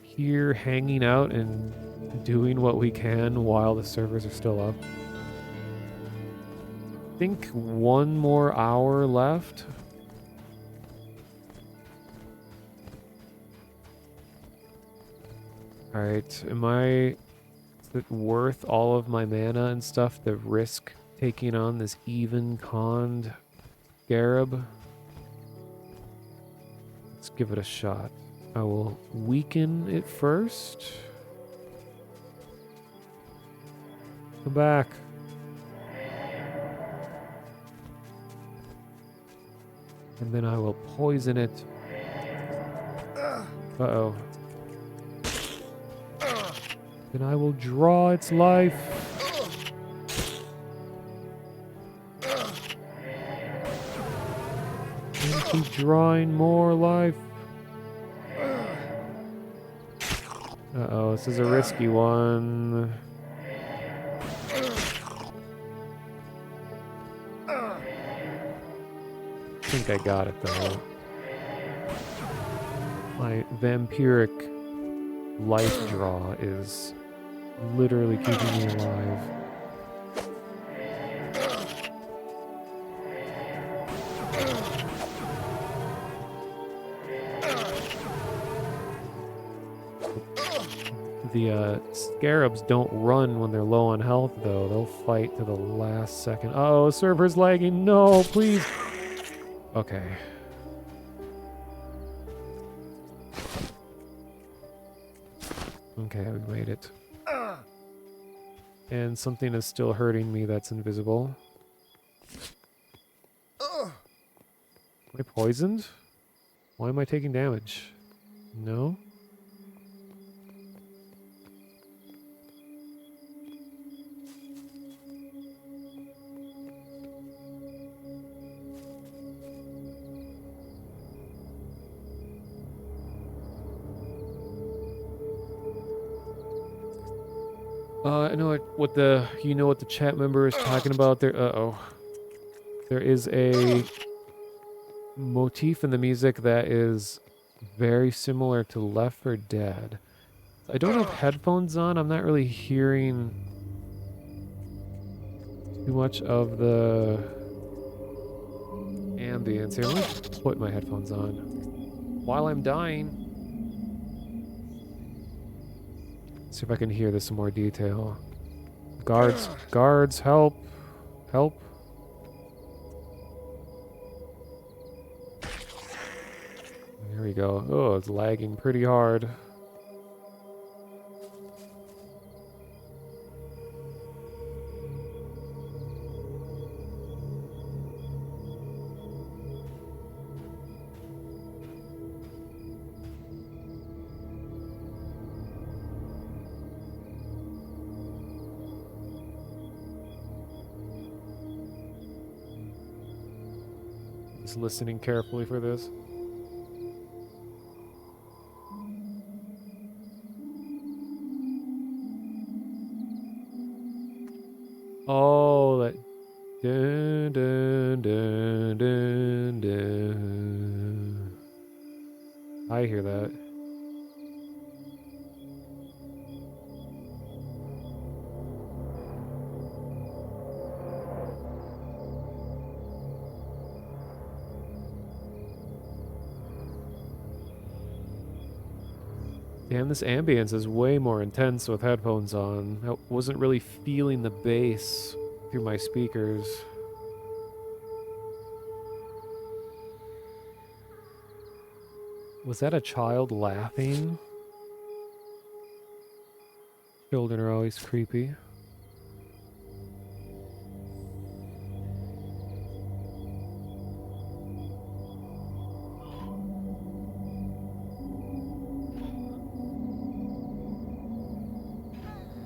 here hanging out and doing what we can while the servers are still up. I think 1 more hour left. Alright, is it worth all of my mana and stuff to risk taking on this even-conned scarab? Let's give it a shot. I will weaken it first. Come back. And then I will poison it. Uh-oh. Then I will draw its life. And keep drawing more life. Uh-oh, this is a risky one. I think I got it though. My vampiric life draw is literally keeping me alive. The scarabs don't run when they're low on health, though. They'll fight to the last second. Oh, server's lagging. No, please. Okay. Okay, we made it. And something is still hurting me that's invisible. Am I poisoned? Why am I taking damage? No? I know what the chat member is talking about there. Uh-oh. There is a motif in the music that is very similar to Left 4 Dead. I don't have headphones on. I'm not really hearing too much of the ambience here. Let me put my headphones on while I'm dying. See if I can hear this in more detail. Guards, guards, help, help. There we go. Oh, it's lagging pretty hard. Just listening carefully for this. Oh, that dun dun dun dun dun. I hear that. Damn, this ambience is way more intense with headphones on. I wasn't really feeling the bass through my speakers. Was that a child laughing? Children are always creepy.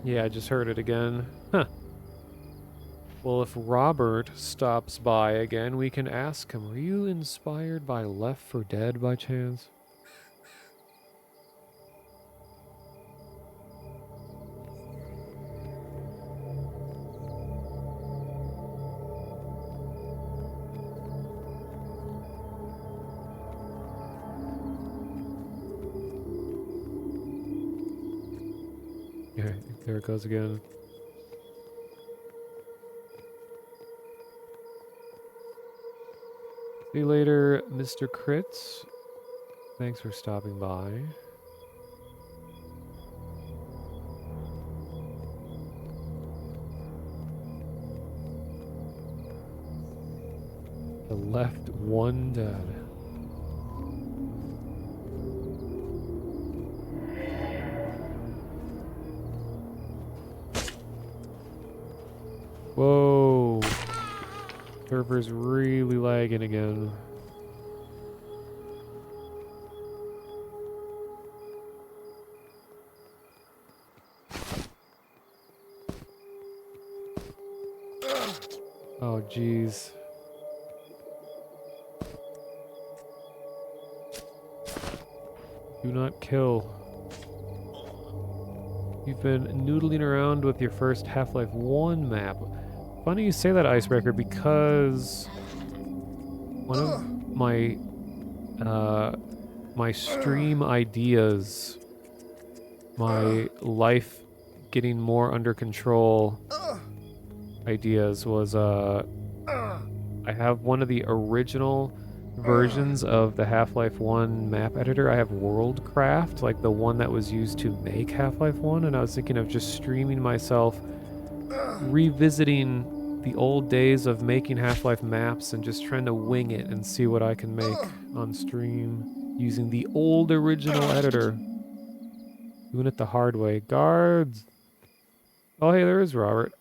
Yeah, I just heard it again. Huh. Well, if Robert stops by again, we can ask him, were you inspired by Left 4 Dead by chance? Yeah, there it goes again. See you later, Mr. Kritz. Thanks for stopping by. The left one dead. Whoa. Server's really lagging again. Oh, jeez. Do not kill. You've been noodling around with your first Half-Life 1 map. Funny you say that, Icebreaker, because one of my stream ideas, my life getting more under control ideas was I have one of the original versions of the Half-Life 1 map editor. I have Worldcraft, like the one that was used to make Half-Life 1, and I was thinking of just streaming myself revisiting the old days of making Half-Life maps and just trying to wing it and see what I can make on stream using the old original editor. Doing it the hard way. Guards! Oh, hey, there is Robert.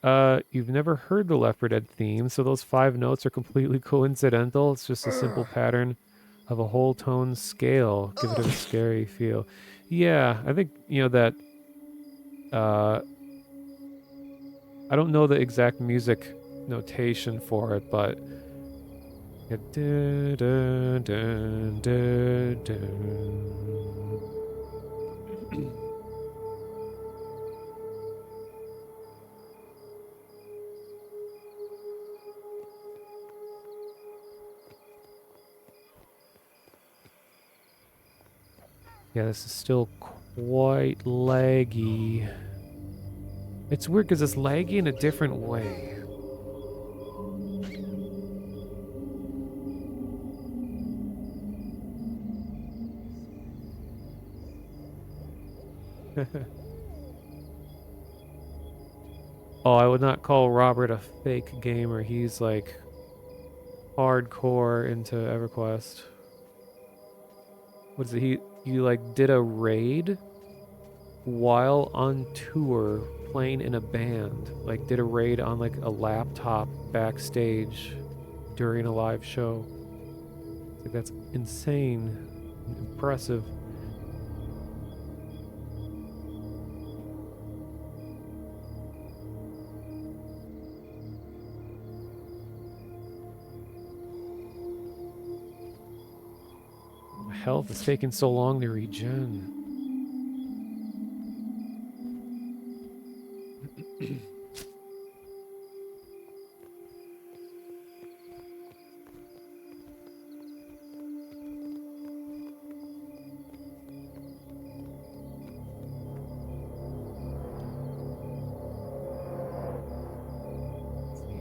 You've never heard the Left 4 Dead theme, so those 5 notes are completely coincidental. It's just a simple pattern of a whole tone scale. Give it a scary feel. Yeah, I think, you know, that, I don't know the exact music notation for it, but yeah, dun, dun, dun, dun, dun. Yeah, this is still quite laggy. It's weird because it's laggy in a different way. Oh, I would not call Robert a fake gamer. He's like hardcore into EverQuest. What is it? He like did a raid while on tour playing in a band. Like did a raid on like a laptop backstage during a live show. Like that's insane, impressive. My health is taking so long to regen.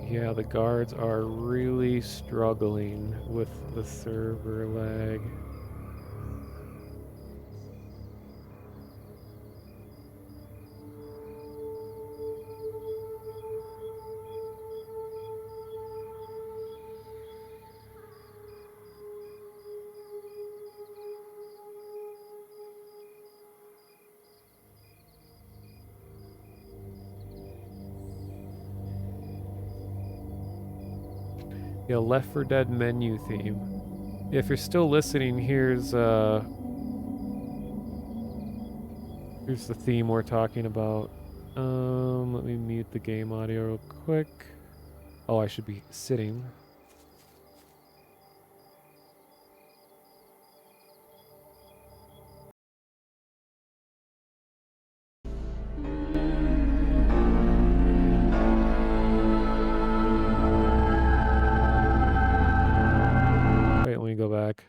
Yeah, the guards are really struggling with the server lag. Yeah, Left 4 Dead menu theme. If you're still listening, here's the theme we're talking about. Let me mute the game audio real quick. Oh, I should be sitting. Wait, let me go back.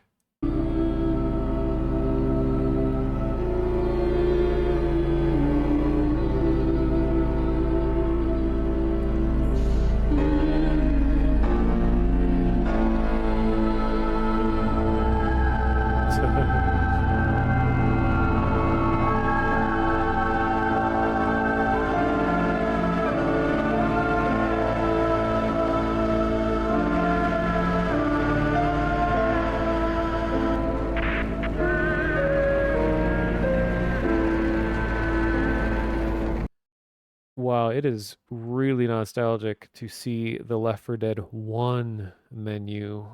Wow, it is really nostalgic to see the Left 4 Dead 1 menu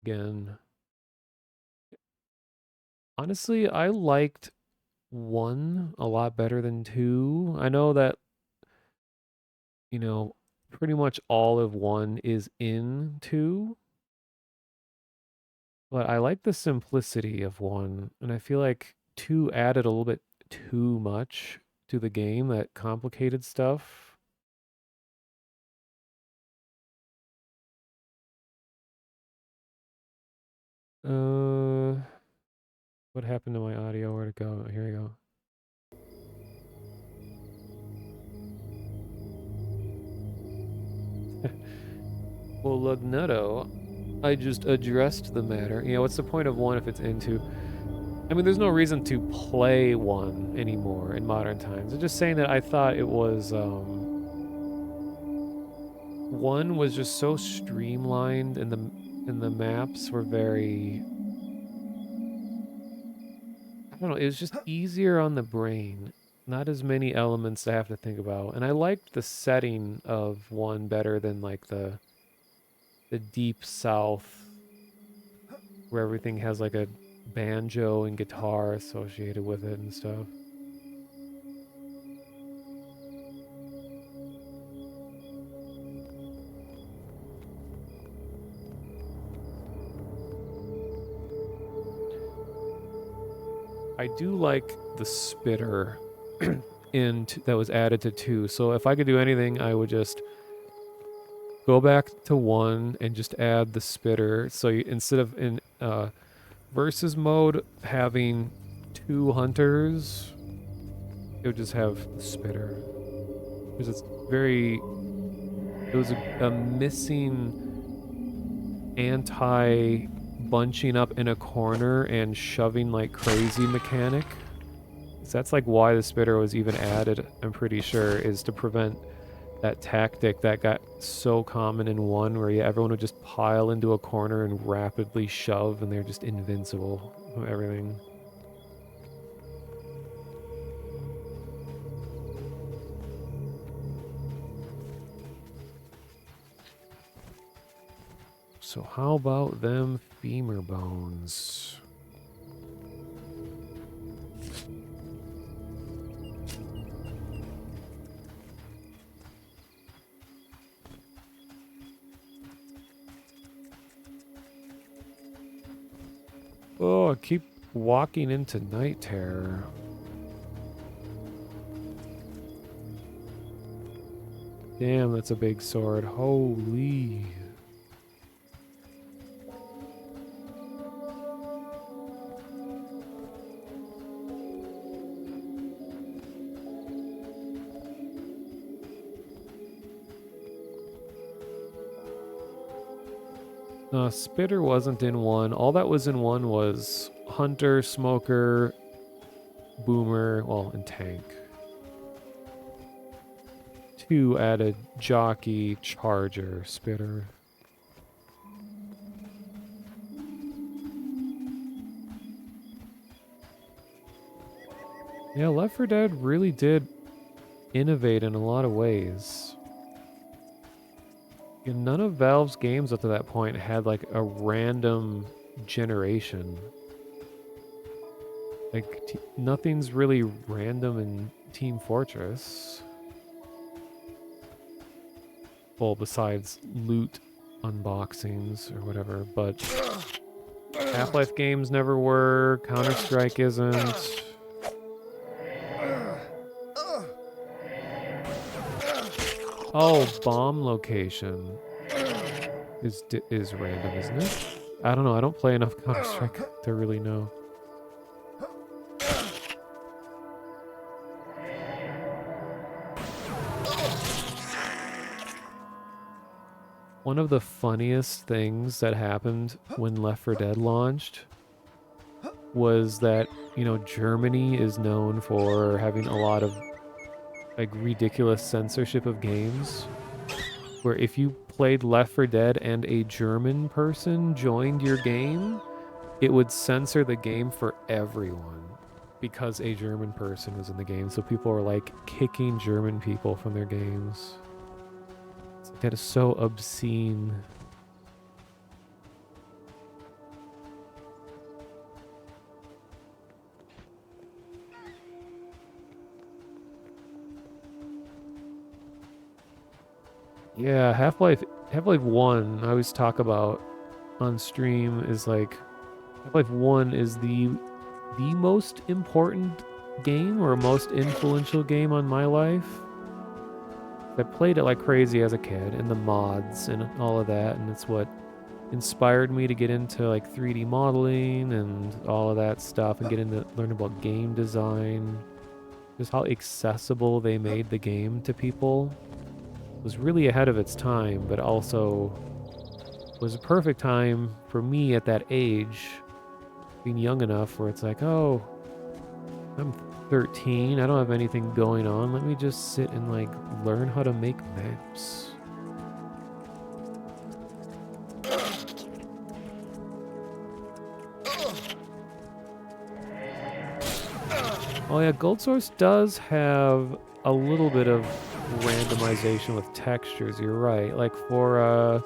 again. Honestly, I liked 1 a lot better than 2. I know that, you know, pretty much all of 1 is in 2, but I like the simplicity of 1, and I feel like 2 added a little bit too much to the game that complicated stuff. What happened to my audio? Where'd it go? Here we go. Well, Lugnuto, I just addressed the matter. You know, what's the point of 1 if it's into? I mean, there's no reason to play 1 anymore in modern times. I'm just saying that I thought it was, 1 was just so streamlined and the maps were very, I don't know, it was just easier on the brain. Not as many elements to have to think about. And I liked the setting of 1 better than like the deep south where everything has like a banjo and guitar associated with it and stuff. I do like the spitter that was added to 2. So if I could do anything, I would just go back to 1 and just add the spitter. So instead of in versus mode having 2 hunters, it would just have the spitter. Because it's very, it was a missing anti-bunching up in a corner and shoving like crazy mechanic. So that's like why the spitter was even added, I'm pretty sure, is to prevent that tactic that got so common in 1 where everyone would just pile into a corner and rapidly shove and they're just invincible from everything. So how about them femur bones? Oh, I keep walking into Night Terror. Damn, that's a big sword. Holy. Spitter wasn't in 1. All that was in 1 was Hunter, Smoker, Boomer, well, and Tank. 2 added Jockey, Charger, Spitter. Yeah, Left 4 Dead really did innovate in a lot of ways. And none of Valve's games up to that point had like a random generation. Like, nothing's really random in Team Fortress. Well, besides loot unboxings or whatever, but Half-Life games never were, Counter-Strike isn't. Oh, bomb location is random, isn't it? I don't know, I don't play enough Counter-Strike to really know. One of the funniest things that happened when Left 4 Dead launched was that, you know, Germany is known for having a lot of like ridiculous censorship of games, where if you played Left 4 Dead and a German person joined your game, it would censor the game for everyone because a German person was in the game. So people were like kicking German people from their games. That is so obscene. Yeah, Half-Life 1, I always talk about on stream, is like Half-Life 1 is the most important game or most influential game on my life. I played it like crazy as a kid, and the mods and all of that, and it's what inspired me to get into like 3D modeling and all of that stuff, and get into learn about game design. Just how accessible they made the game to people. It was really ahead of its time, but also was a perfect time for me at that age, being young enough where it's like, oh, I'm 13, I don't have anything going on, let me just sit and like learn how to make maps. Oh yeah, Gold Source does have a little bit of randomization with textures, you're right. Like for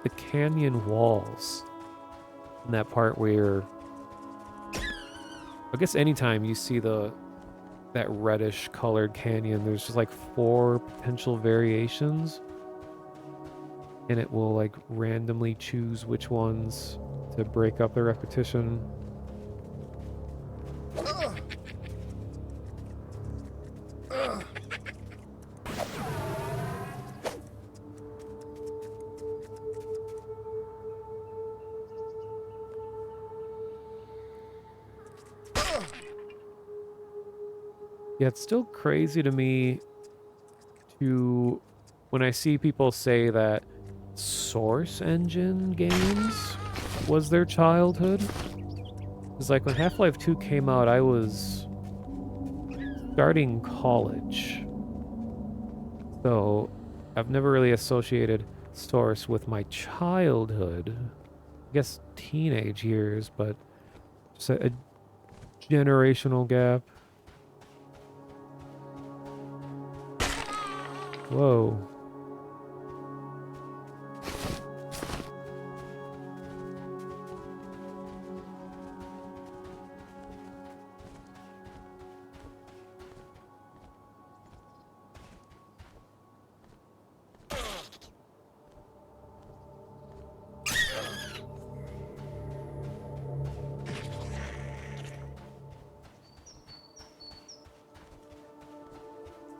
the canyon walls, in that part where I guess anytime you see that reddish colored canyon, there's just like 4 potential variations, and it will like randomly choose which ones to break up the repetition. Yeah, it's still crazy to me when I see people say that Source Engine games was their childhood. It's like when Half-Life 2 came out, I was starting college. So, I've never really associated Source with my childhood. I guess teenage years, but just a generational gap. Whoa.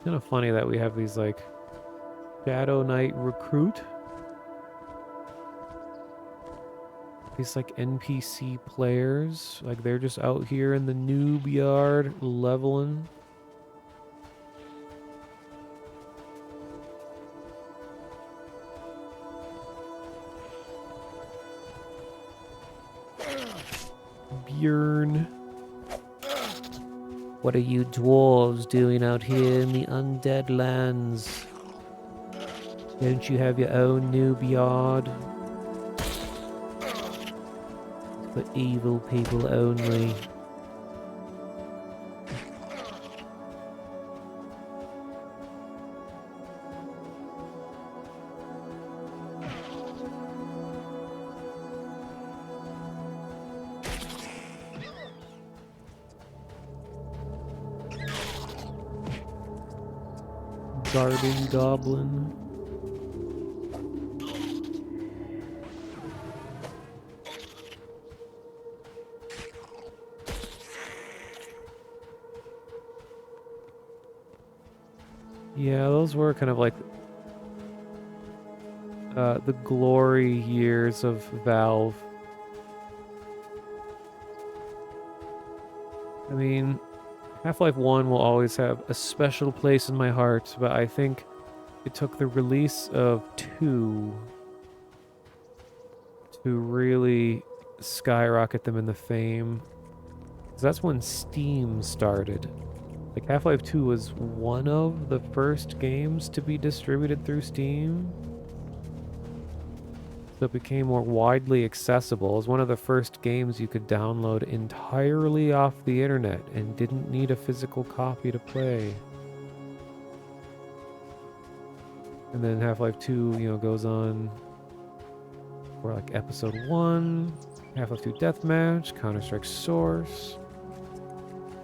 Kind of funny that we have these like Shadow Knight recruit. These like NPC players, like they're just out here in the noob yard leveling. Bjorn. What are you dwarves doing out here in the undead lands? Don't you have your own noob yard? For evil people only. Garden goblin. Yeah, those were kind of like the glory years of Valve. I mean, Half-Life 1 will always have a special place in my heart, but I think it took the release of 2 to really skyrocket them in the fame. 'Cause that's when Steam started. Like, Half-Life 2 was one of the first games to be distributed through Steam. So it became more widely accessible. It was one of the first games you could download entirely off the internet and didn't need a physical copy to play. And then Half-Life 2, you know, goes on for like Episode 1, Half-Life 2 Deathmatch, Counter-Strike Source,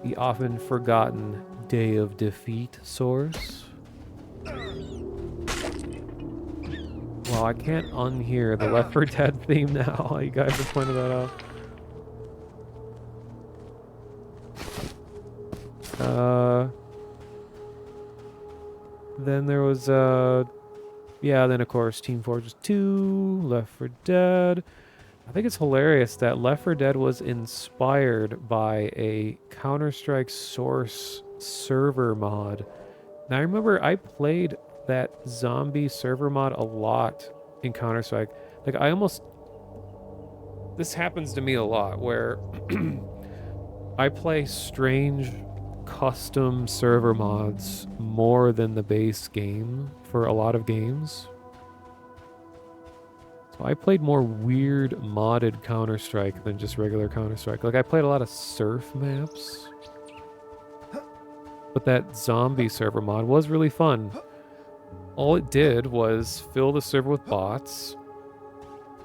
the often forgotten Day of Defeat Source. Wow, I can't unhear the Left 4 Dead theme now. You guys have pointed that out. Then there was, yeah, then of course Team Fortress 2, Left 4 Dead. I think it's hilarious that Left 4 Dead was inspired by a Counter-Strike Source server mod. Now I remember I played that zombie server mod a lot in Counter-Strike. Like this happens to me a lot where I play strange custom server mods more than the base game for a lot of games. So I played more weird modded Counter-Strike than just regular Counter-Strike. Like I played a lot of surf maps. But that zombie server mod was really fun. All it did was fill the server with bots,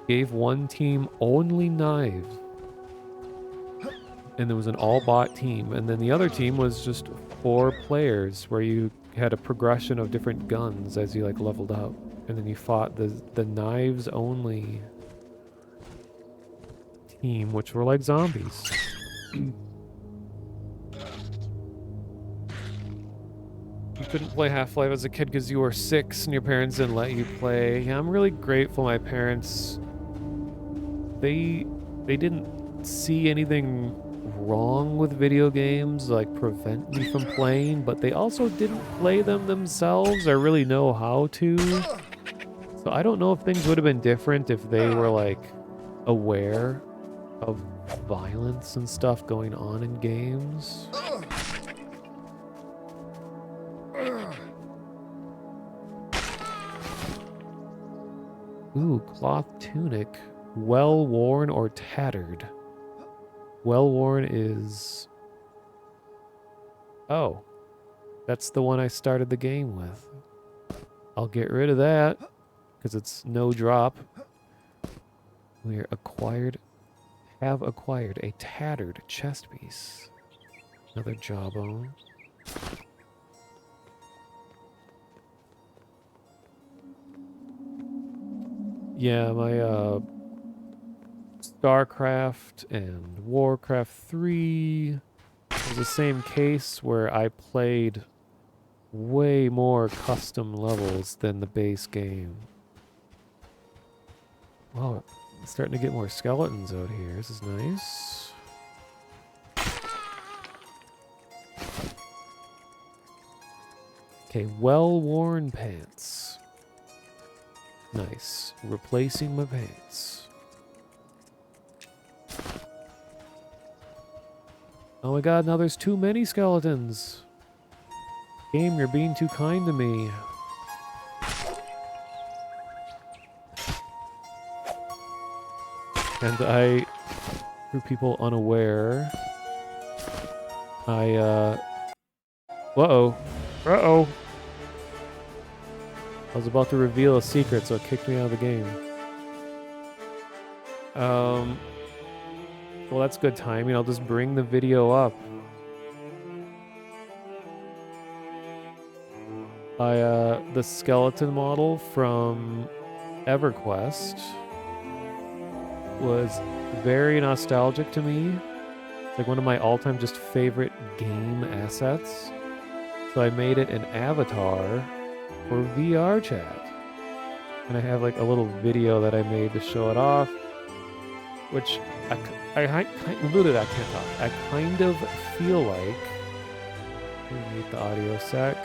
gave one team only knives, and there was an all-bot team, and then the other team was just 4 players where you had a progression of different guns as you like leveled up, and then you fought the knives only team, which were like zombies. You couldn't play Half-Life as a kid because you were 6 and your parents didn't let you play. Yeah, I'm really grateful my parents, they didn't see anything wrong with video games, like prevent me from playing, but they also didn't play them themselves or really know how to. So I don't know if things would have been different if they were like aware of violence and stuff going on in games. Ooh, cloth tunic. Well-worn or tattered. Well-worn is... Oh. That's the one I started the game with. I'll get rid of that, because it's no drop. We have acquired a tattered chest piece. Another jawbone. Yeah, my StarCraft and Warcraft 3 was the same case where I played way more custom levels than the base game. Wow, it's starting to get more skeletons out here. This is nice. Okay, well-worn pants. Nice. Replacing my pants. Oh my god, now there's too many skeletons. Game, you're being too kind to me. And for people unaware, uh-oh. Uh-oh. I was about to reveal a secret, so it kicked me out of the game. Well, that's good timing. I'll just bring the video up. The skeleton model from EverQuest was very nostalgic to me. It's like one of my all-time just favorite game assets. So I made it an avatar for VR chat. And I have like a little video that I made to show it off, which I kind of feel like, let me mute the audio sec.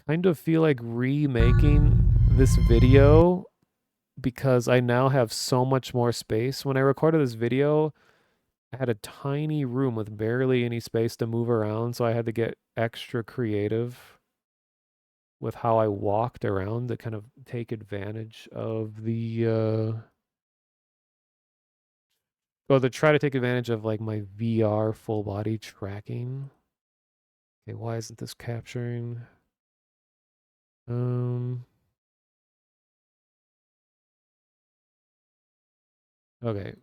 Kind of feel like remaking this video because I now have so much more space. When I recorded this video, I had a tiny room with barely any space to move around, so I had to get extra creative with how I walked around to kind of take advantage of the well, to try to take advantage of like my VR full body tracking. Okay, why isn't this capturing? Okay.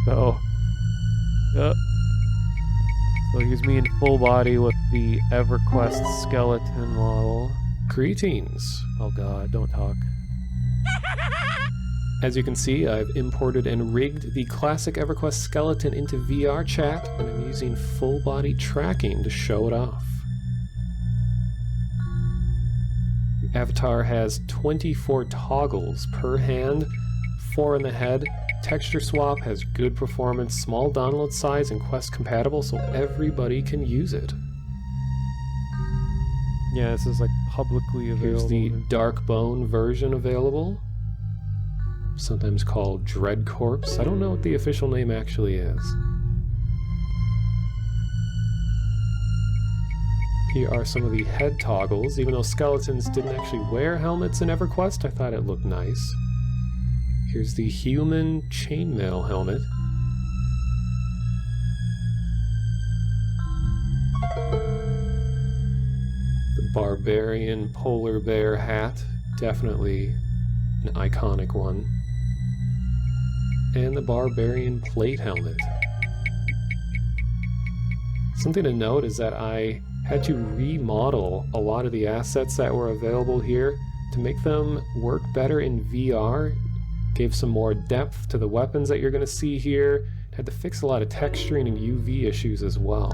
So here's me in full body with the EverQuest skeleton model. Greetings. Oh god, don't talk. As you can see, I've imported and rigged the classic EverQuest skeleton into VR chat, and I'm using full body tracking to show it off. The avatar has 24 toggles per hand, 4 in the head. Texture swap has good performance, small download size, and quest compatible, so everybody can use it. Yeah, this is like publicly available. Here's the Dark Bone version available, sometimes called Dread Corpse. I don't know what the official name actually is. Here are some of the head toggles. Even though skeletons didn't actually wear helmets in EverQuest, I thought it looked nice. Here's the human chainmail helmet. The barbarian polar bear hat, definitely an iconic one. And the barbarian plate helmet. Something to note is that I had to remodel a lot of the assets that were available here to make them work better in VR. Gave some more depth to the weapons that you're going to see here. Had to fix a lot of texturing and UV issues as well.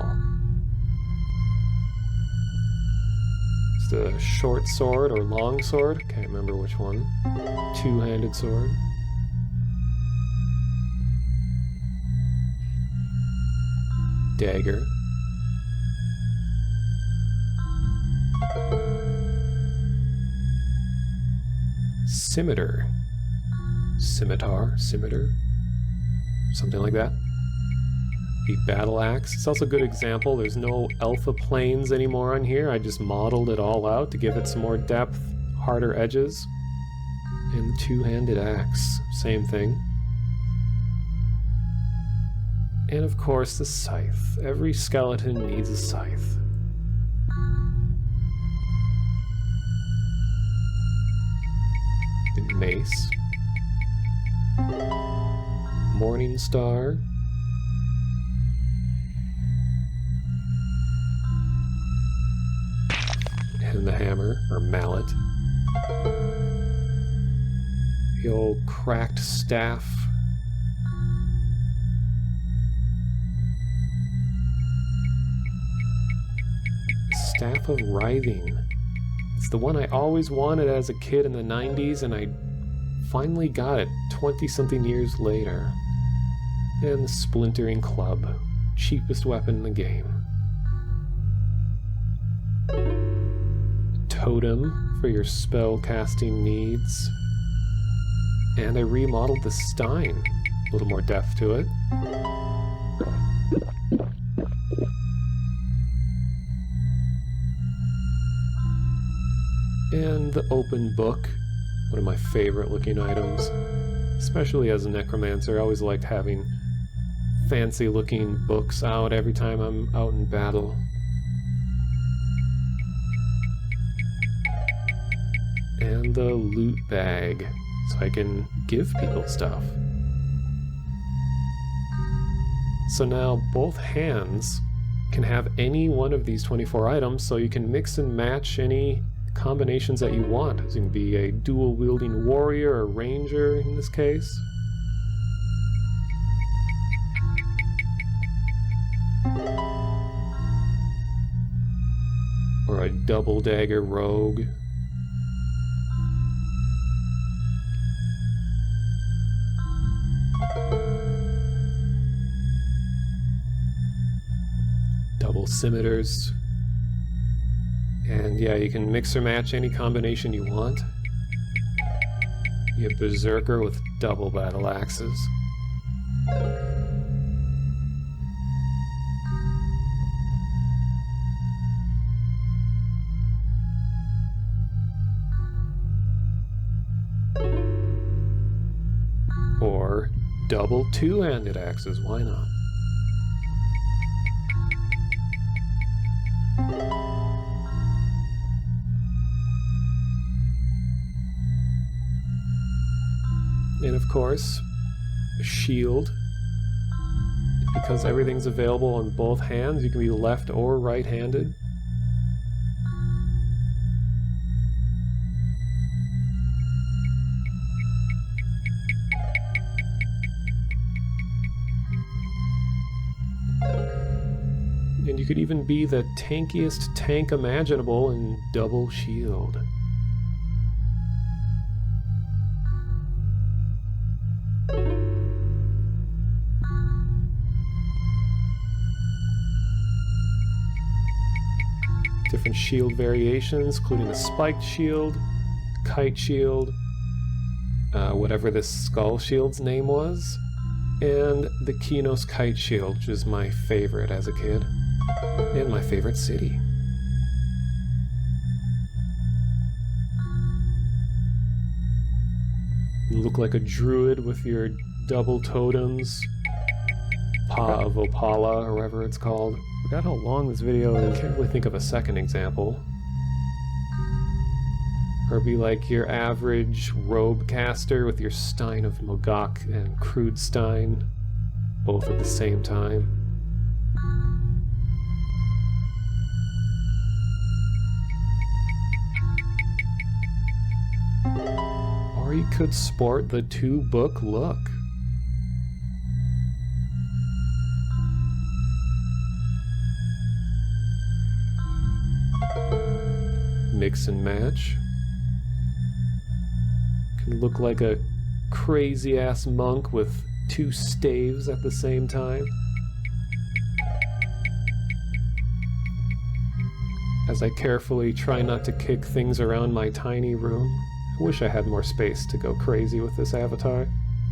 Just a short sword or long sword, can't remember which one. Two-handed sword. Dagger. Scimitar. Scimitar, something like that. The battle axe. It's also a good example. There's no alpha planes anymore on here. I just modeled it all out to give it some more depth, harder edges. And the two-handed axe. Same thing. And of course the scythe. Every skeleton needs a scythe. The mace. Morning star. And the hammer, or mallet. The old cracked staff. Staff of Writhing. It's the one I always wanted as a kid in the 90s, and I finally got it 20-something years later. And the Splintering Club. Cheapest weapon in the game. Totem for your spell casting needs. And I remodeled the Stein. A little more depth to it. And the open book, one of my favorite looking items. Especially as a necromancer, I always liked having fancy looking books out every time I'm out in battle. And the loot bag, so I can give people stuff. So now both hands can have any one of these 24 items, so you can mix and match any combinations that you want. So you can be a dual-wielding warrior or ranger in this case. Or a double dagger rogue. Double scimitars. And yeah, you can mix or match any combination you want. You have Berserker with double battle axes. Or double two-handed axes, why not? And of course, a shield. Because everything's available on both hands, you can be left or right-handed. And you could even be the tankiest tank imaginable in double shield. Different shield variations, including a spiked shield, kite shield, whatever this skull shield's name was, and the Kinos kite shield, which is my favorite as a kid, and my favorite city. You look like a druid with your double totems, Pa of Opala, or whatever it's called. Forgot how long this video is. I can't really think of a second example. Or be like your average robe caster with your Stein of Mogok and Crude Stein, both at the same time. Or you could sport the two-book look. Mix and match. Can look like a crazy-ass monk with two staves at the same time. As I carefully try not to kick things around my tiny room. I wish I had more space to go crazy with this avatar.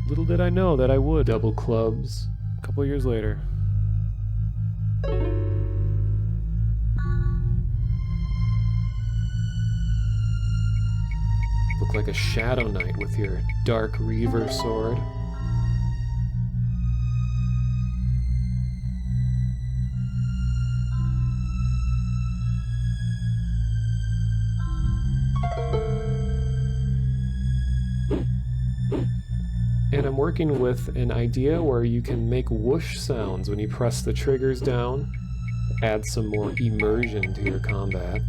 Little did I know that I would. Double clubs. A couple years later. like a Shadow Knight with your Dark Reaver sword. And I'm working with an idea where you can make whoosh sounds when you press the triggers down, add some more immersion to your combat.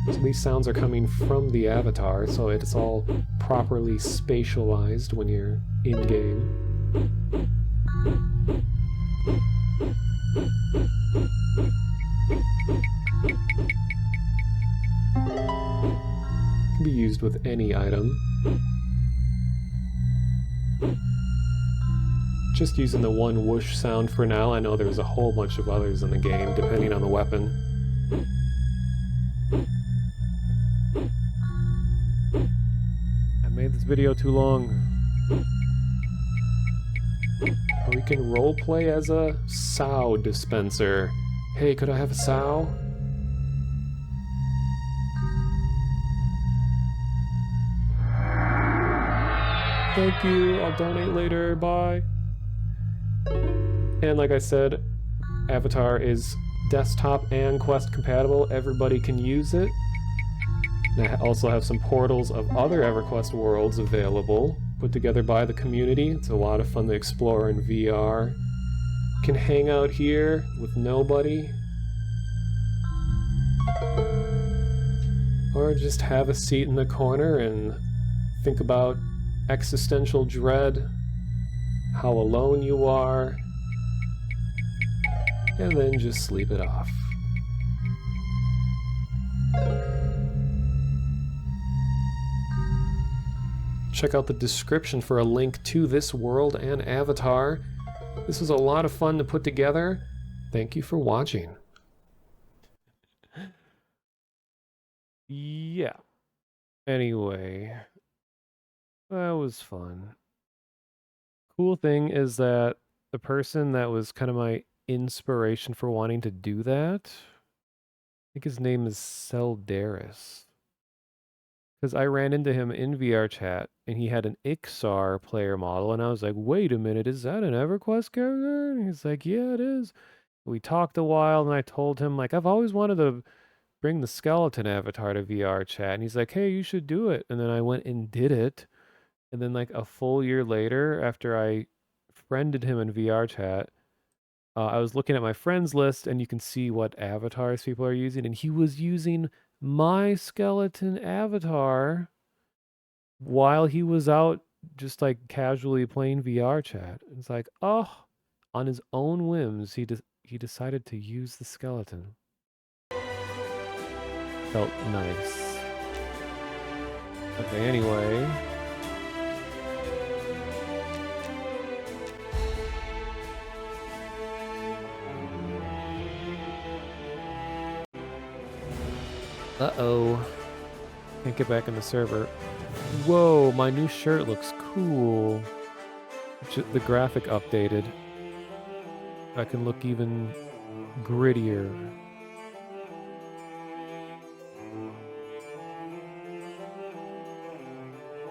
So these sounds are coming from the avatar, so it's all properly spatialized when you're in-game. Can be used with any item. Just using the one whoosh sound for now. I know there's a whole bunch of others in the game, depending on the weapon. I made this video too long. Or we can roleplay as a sow dispenser. Hey, could I have a sow? Thank you, I'll donate later, bye. And like I said, Avatar is desktop and Quest compatible. Everybody can use it. And I also have some portals of other EverQuest worlds available, put together by the community. It's a lot of fun to explore in VR. You can hang out here with nobody. Or just have a seat in the corner and think about existential dread, how alone you are, and then just sleep it off. Check out the description for a link to this world and Avatar. This was a lot of fun to put together. Thank you for watching. Yeah. Anyway, that was fun. Cool thing is that the person that was kind of my inspiration for wanting to do that, I think his name is Seldaris. Because I ran into him in VR chat, and he had an Ixar player model, and I was like, wait a minute, is that an EverQuest character? And he's like, yeah, it is. We talked a while, and I told him, like, I've always wanted to bring the skeleton avatar to VR chat, and he's like, hey, you should do it. And then I went and did it, and then like a full year later, after I friended him in VR chat, I was looking at my friends list, and you can see what avatars people are using, and he was using my skeleton avatar while he was out just like casually playing VR chat. It's like, oh, on his own whims, he decided to use the skeleton. Felt nice. Okay, anyway. Uh-oh. Can't get back in the server. Whoa, my new shirt looks cool. The graphic updated. I can look even grittier.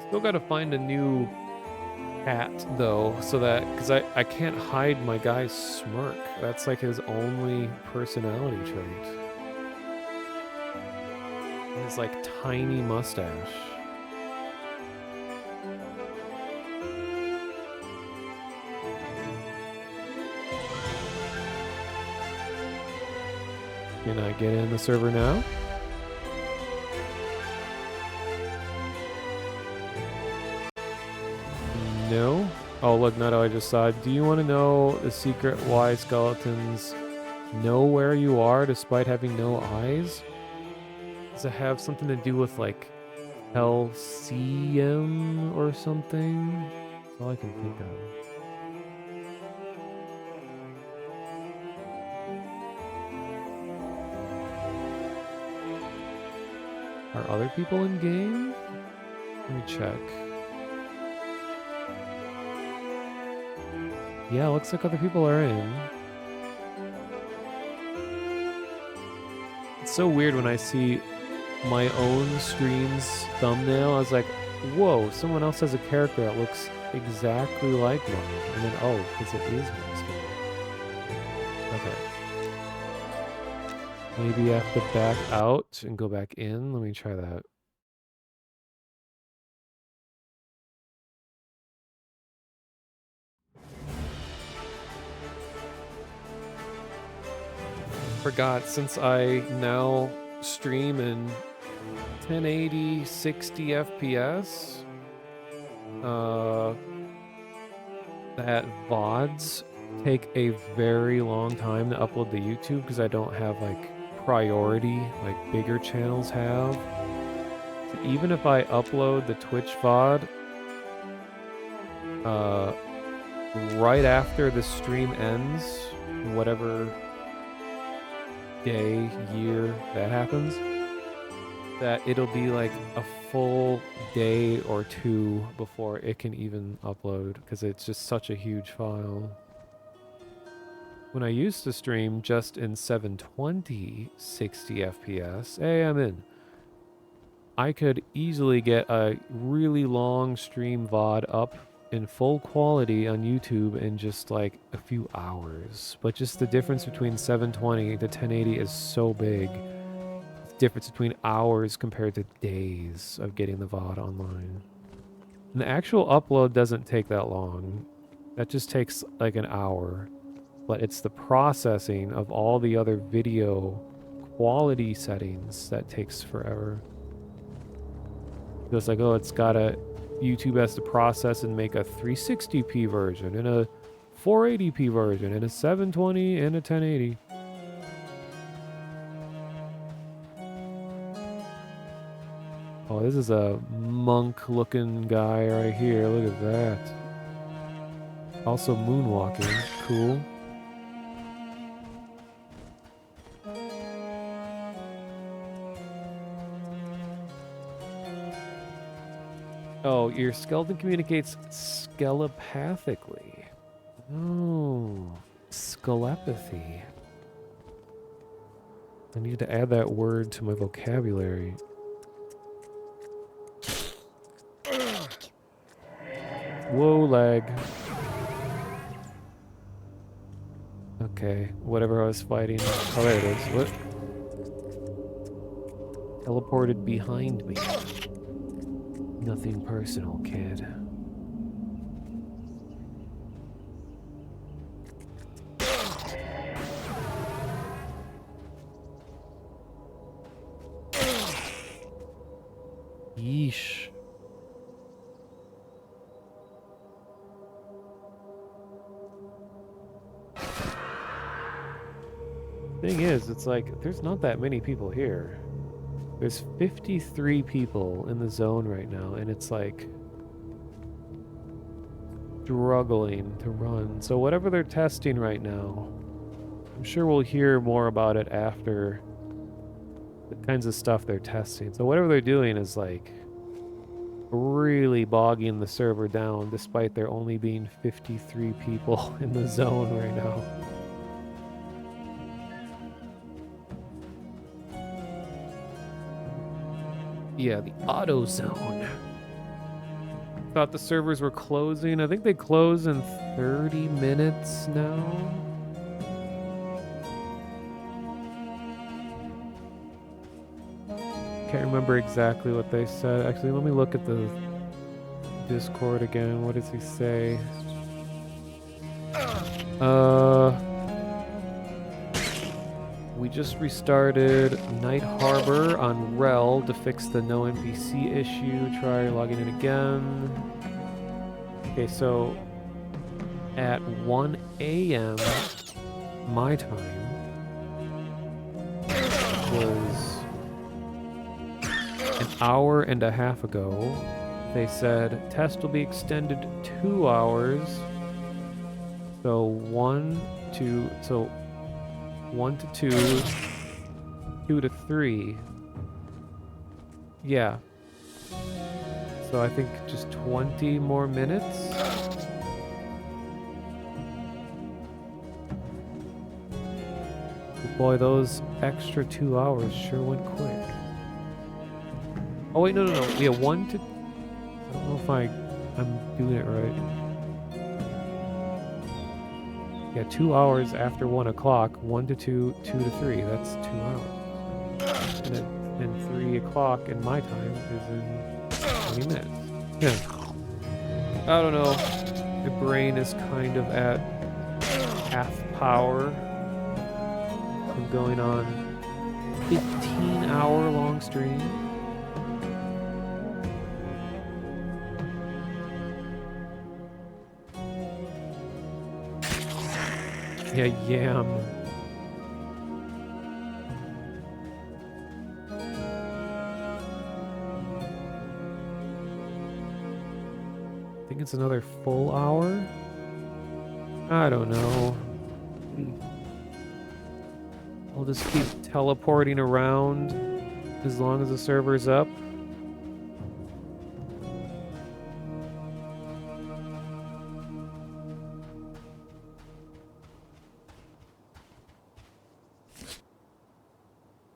Still gotta find a new hat though, so that, because I can't hide my guy's smirk. That's like his only personality trait. His like tiny mustache. Can I get in the server now? No? Oh look, Nato, I just saw. Do you want to know the secret why skeletons know where you are despite having no eyes? Does it have something to do with like LCM or something? That's all I can think of. Are other people in game? Let me check. Yeah, looks like other people are in. It's so weird when I see my own stream's thumbnail. I was like, whoa, someone else has a character that looks exactly like mine. And then, oh, because it is my stream. Okay. Maybe I have to back out and go back in. Let me try that. Forgot, since I now stream in 1080 60 FPS, that VODs take a very long time to upload to YouTube because I don't have like priority like bigger channels have. So even if I upload the Twitch VOD right after the stream ends, whatever day, year that happens, that it'll be like a full day or two before it can even upload because it's just such a huge file. When I used to stream just in 720 60 FPS, hey, I'm in. I could easily get a really long stream VOD up in full quality on YouTube in just like a few hours. But just the difference between 720 to 1080 is so big. The difference between hours compared to days of getting the VOD online. And the actual upload doesn't take that long. That just takes like an hour. But it's the processing of all the other video quality settings that takes forever. It's like, oh, it's got a... YouTube has to process and make a 360p version and a 480p version and a 720 and a 1080. Oh, this is a monk-looking guy right here. Look at that. Also moonwalking. Cool. Oh, your skeleton communicates skelepathically. Oh, skelepathy. I need to add that word to my vocabulary. Whoa, lag. Okay, whatever I was fighting. Oh, there it is. What? Teleported behind me. Nothing personal, kid. Yeesh. Thing is, it's like, there's not that many people here. There's 53 people in the zone right now, and it's like struggling to run. So whatever they're testing right now, I'm sure we'll hear more about it after the kinds of stuff they're testing. So whatever they're doing is like really bogging the server down despite there only being 53 people in the zone right now. Yeah, the auto zone. Thought the servers were closing. I think they close in 30 minutes now. Can't remember exactly what they said. Actually, let me look at the Discord again. What does he say? We just restarted Night Harbor on Rel to fix the no NPC issue. Try logging in again. Okay, so at 1 a.m. my time was an hour and a half ago. They said test will be extended 2 hours. So 1 to 2, 2 to 3. Yeah. So I think just 20 more minutes. We'll Boy, those extra 2 hours sure went quick. Oh wait, no. Yeah, 1 to... I don't know if I'm doing it right. Yeah, 2 hours after 1 o'clock, 1 to 2, 2 to 3. That's 2 hours. And 3 o'clock in my time is in 20 minutes. Yeah. I don't know. My brain is kind of at half power. I'm going on 15-hour long stream. Yeah, yam. I think it's another full hour. I don't know. I'll just keep teleporting around as long as the server's up.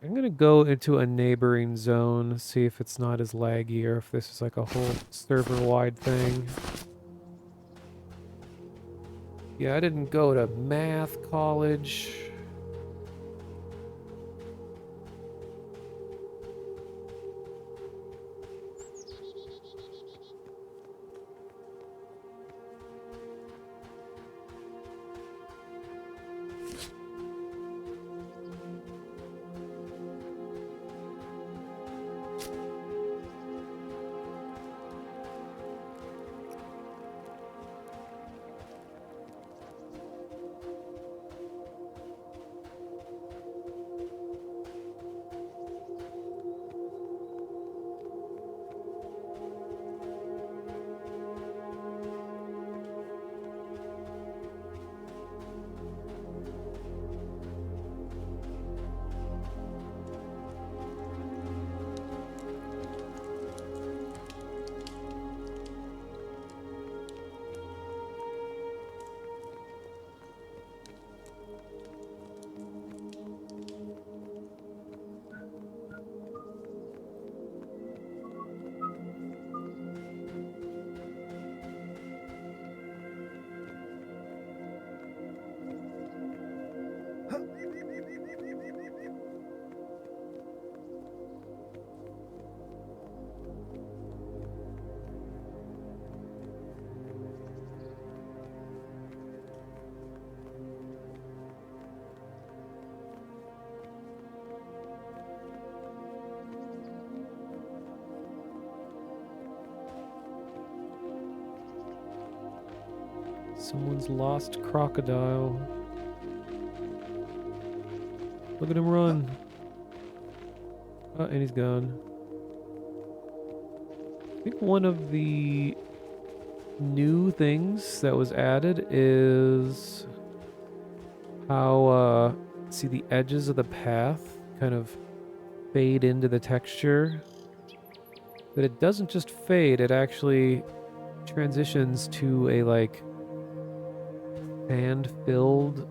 I'm gonna go into a neighboring zone, see if it's not as laggy or if this is like a whole server-wide thing. Yeah, I didn't go to math college. Someone's lost crocodile. Look at him run. Oh, and he's gone. I think one of the new things that was added is how, see the edges of the path kind of fade into the texture. But it doesn't just fade, it actually transitions to a, like, sand-filled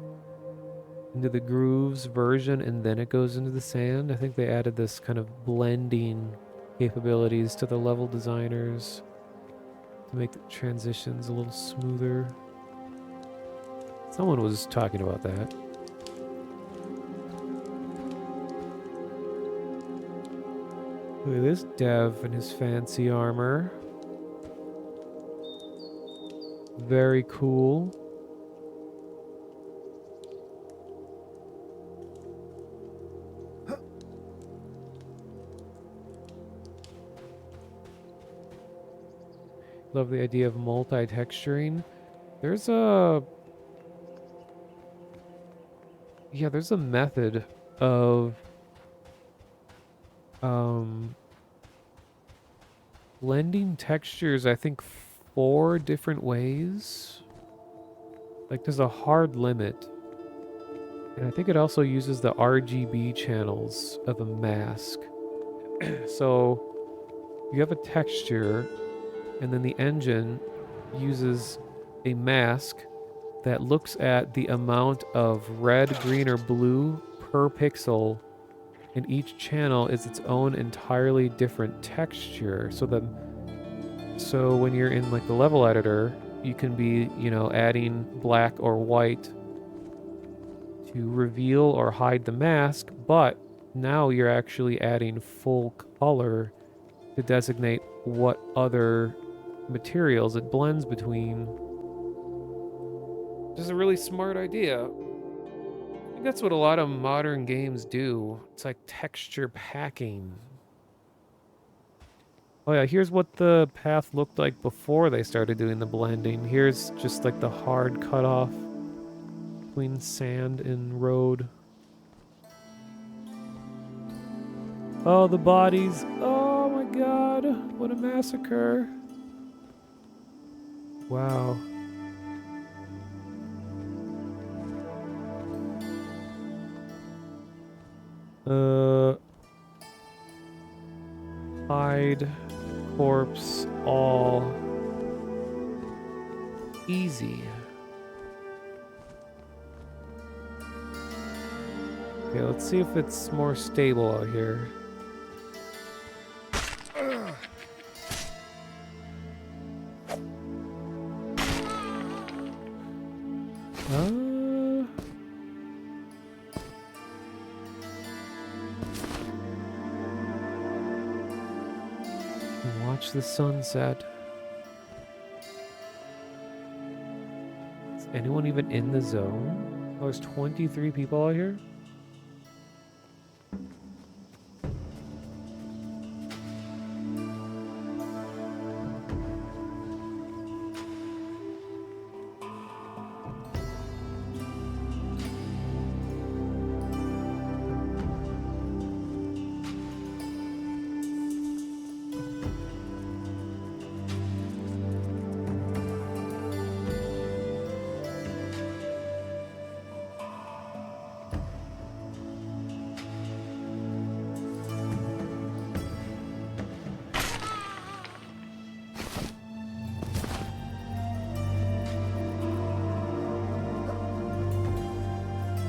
into the grooves version, and then it goes into the sand. I think they added this kind of blending capabilities to the level designers to make the transitions a little smoother. Someone was talking about that. Look at this dev in his fancy armor. Very cool. Love the idea of multi-texturing. There's a method of blending textures, I think 4 different ways. Like there's a hard limit. And I think it also uses the RGB channels of a mask. So you have a texture, and then the engine uses a mask that looks at the amount of red, green, or blue per pixel, and each channel is its own entirely different texture. So when you're in like the level editor, you can be, you know, adding black or white to reveal or hide the mask, but now you're actually adding full color to designate what other materials it blends between. This is a really smart idea. I think that's what a lot of modern games do. It's like texture packing. Oh yeah, here's what the path looked like before they started doing the blending. Here's just like the hard cutoff between sand and road. Oh, the bodies. Oh my god, what a massacre. Wow. Hide, corpse, all. Easy. Okay, let's see if it's more stable out here. Watch the sunset. Is anyone even in the zone? Oh, there's 23 people out here?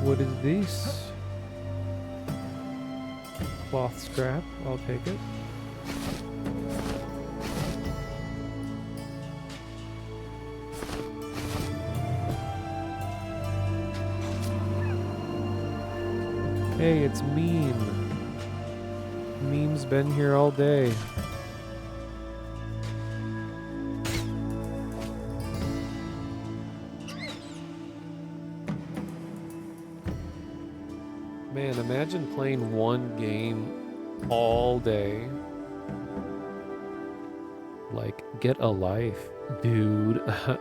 What is this? Cloth scrap. I'll take it. Hey, it's Meme. Meme's been here all day. Man, imagine playing one game all day. Like, get a life, dude. I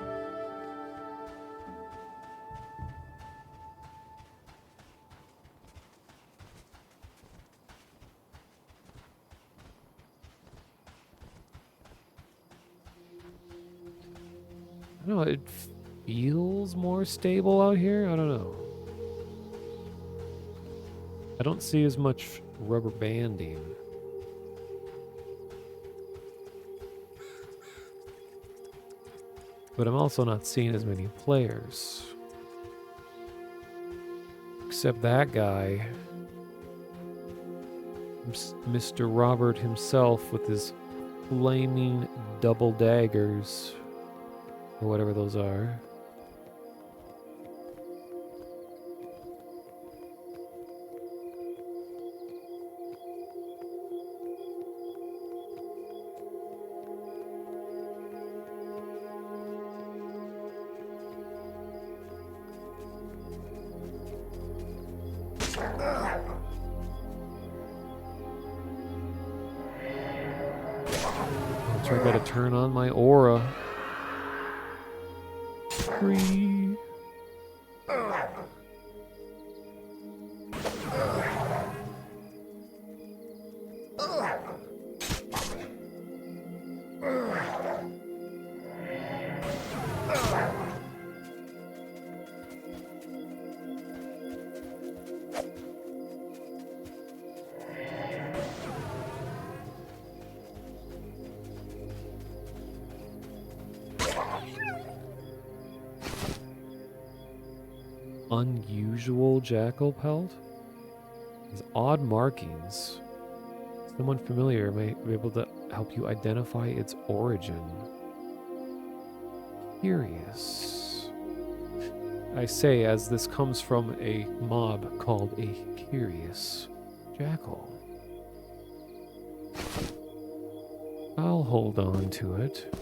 don't know, it feels more stable out here? I don't know. I don't see as much rubber banding. But I'm also not seeing as many players. Except that guy. Mr. Robert himself with his flaming double daggers. Or whatever those are. I gotta turn on my aura. Free. Unusual jackal pelt? These odd markings. Someone familiar may be able to help you identify its origin. Curious. I say as this comes from a mob called a curious jackal. I'll hold on to it.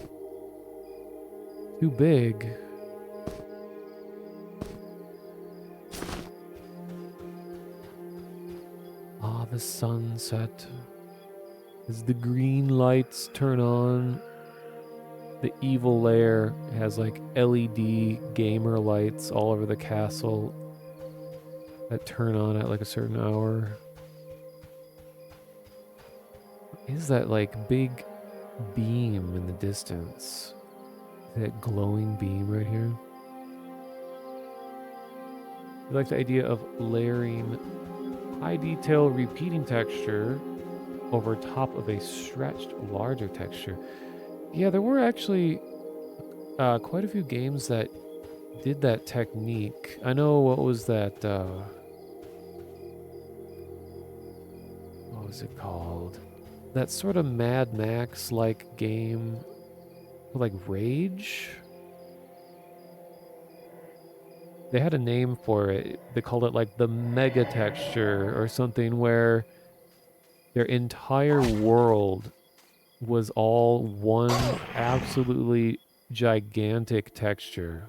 Too big. Ah, the sunset. As the green lights turn on, the evil lair has like LED gamer lights all over the castle that turn on at like a certain hour. What is that like big beam in the distance? That glowing beam right here? I like the idea of layering high detail repeating texture over top of a stretched larger texture. Yeah, there were actually quite a few games that did that technique. I know what was that, what was it called? That sort of Mad Max-like game, like Rage? They had a name for it. They called it like the mega texture or something, where their entire world was all one absolutely gigantic texture.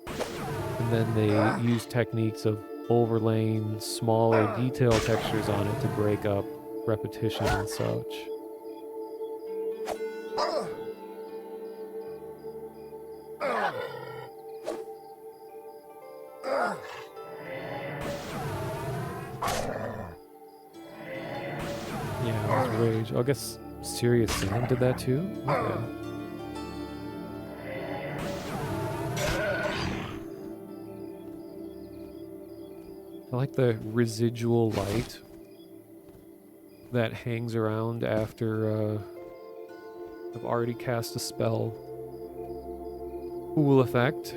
And then they used techniques of overlaying smaller detail textures on it to break up repetition and such. Yeah, it was Rage. I guess Serious Sam did that too? Okay. I like the residual light that hangs around after I've already cast a spell. Cool effect.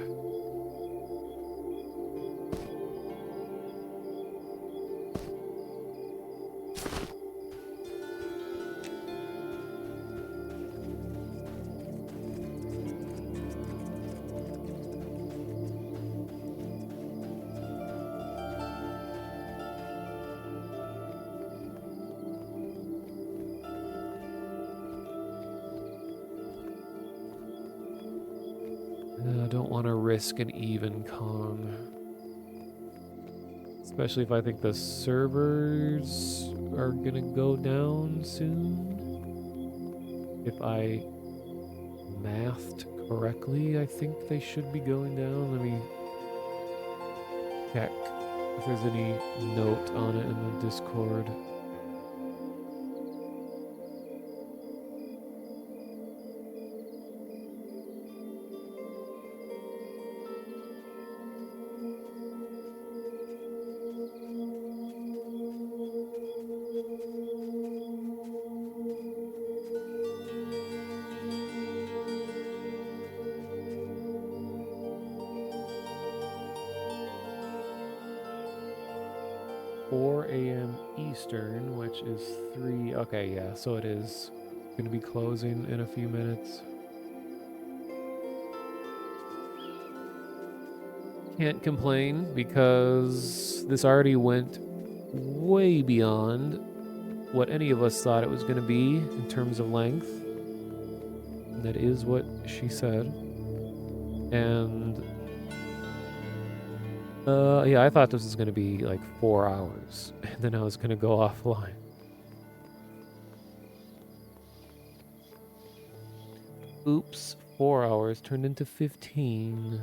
I don't want to risk an even con. Especially if I think the servers are gonna go down soon. If I mathed correctly, I think they should be going down. Let me check if there's any note on it in the Discord. Eastern, which is 3. Okay, yeah, so it is going to be closing in a few minutes. Can't complain because this already went way beyond what any of us thought it was going to be in terms of length. And that is what she said. And yeah, I thought this was going to be like 4 hours, and then I was going to go offline. Oops, 4 hours turned into 15.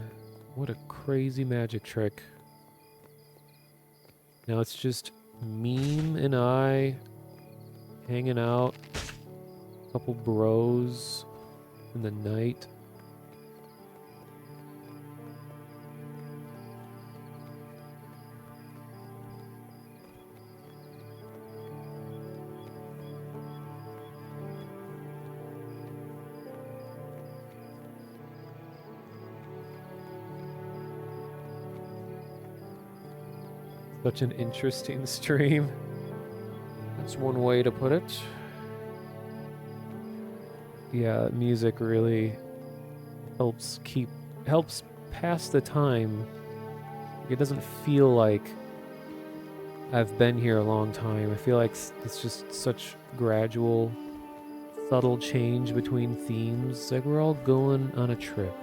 What a crazy magic trick. Now it's just Meme and I hanging out, a couple bros in the night. Such an interesting stream. That's one way to put it. Yeah, music really helps pass the time. It doesn't feel like I've been here a long time. I feel like it's just such gradual, subtle change between themes. It's like we're all going on a trip.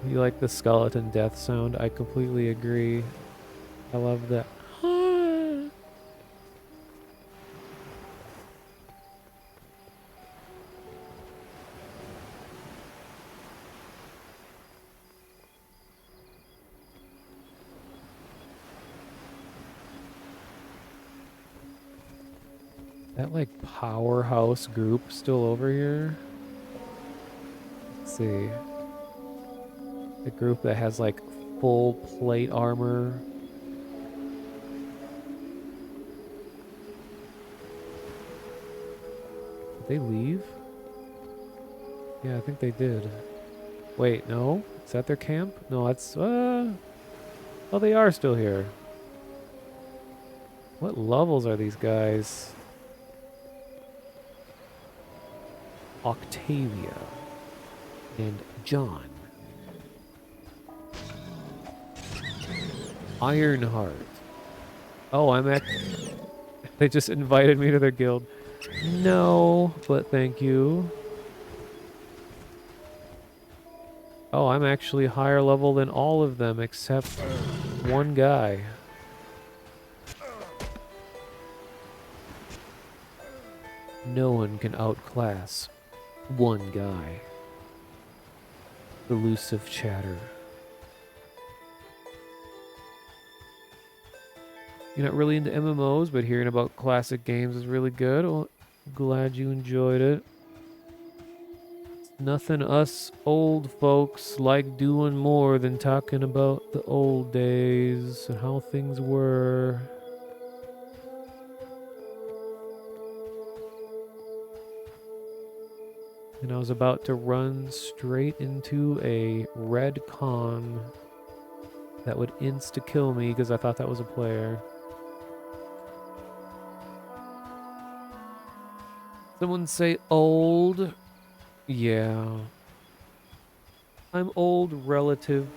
You like the skeleton death sound? I completely agree. I love that. That like powerhouse group still over here? Let's see. The group that has like full plate armor. Did they leave? Yeah, I think they did. Wait, no? Is that their camp? No, that's oh, they are still here. What levels are these guys? Octavia and John. Ironheart. Oh, I'm at... They just invited me to their guild. No, but thank you. Oh, I'm actually higher level than all of them except one guy. No one can outclass one guy. Elusive chatter. You're not really into MMOs, but hearing about classic games is really good. Well, glad you enjoyed it. Nothing us old folks like doing more than talking about the old days and how things were. And I was about to run straight into a red con that would insta-kill me because I thought that was a player. Someone say old. Yeah. I'm old relative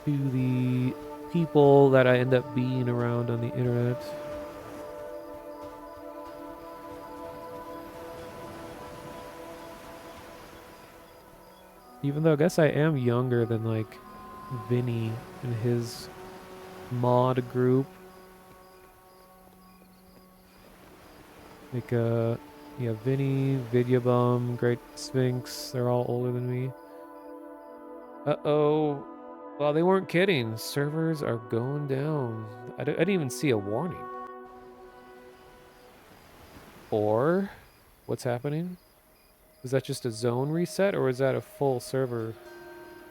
to the people that I end up being around on the internet. Even though I guess I am younger than like Vinny and his mod group. Like yeah, Vinny, Vidyabum, Great Sphinx, they're all older than me. Uh-oh. Well, they weren't kidding. Servers are going down. I didn't even see a warning. Or, what's happening? Was that just a zone reset, or was that a full server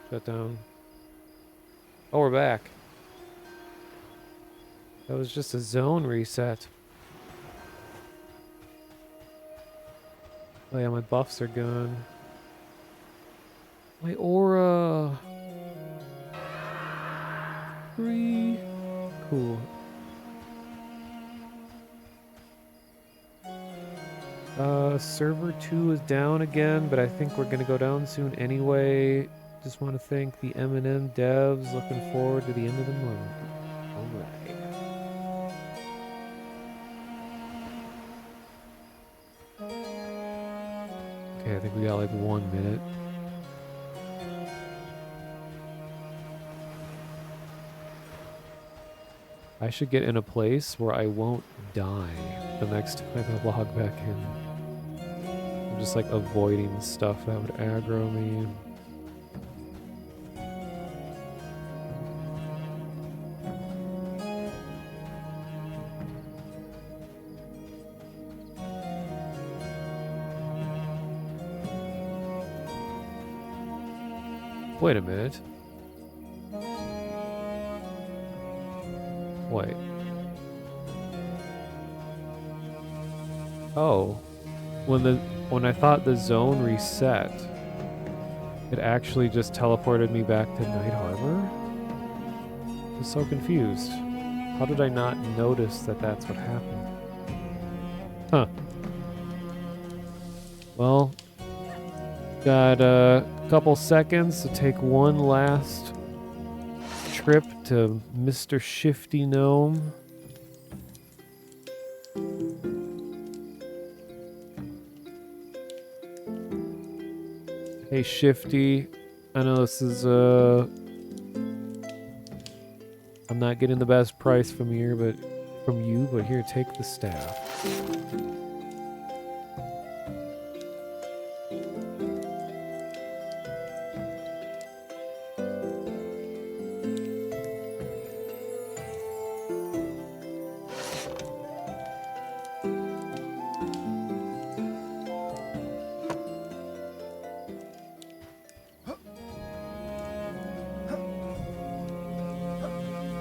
shutdown? Oh, we're back. That was just a zone reset. Oh yeah, my buffs are gone. My aura. Free. Cool. Server 2 is down again, but I think we're gonna go down soon anyway. Just want to thank the M&M devs. Looking forward to the end of the month. Alright. Okay, I think we got like 1 minute. I should get in a place where I won't die the next time I log back in. I'm just like avoiding stuff that would aggro me. Wait a minute. Wait. Oh. When I thought the zone reset, it actually just teleported me back to Night Harbor? I'm so confused. How did I not notice that that's what happened? Huh. Well, got a couple seconds to take one last trip to Mr. Shifty Gnome. Hey Shifty, I know this is I'm not getting the best price from you, but here, take the staff.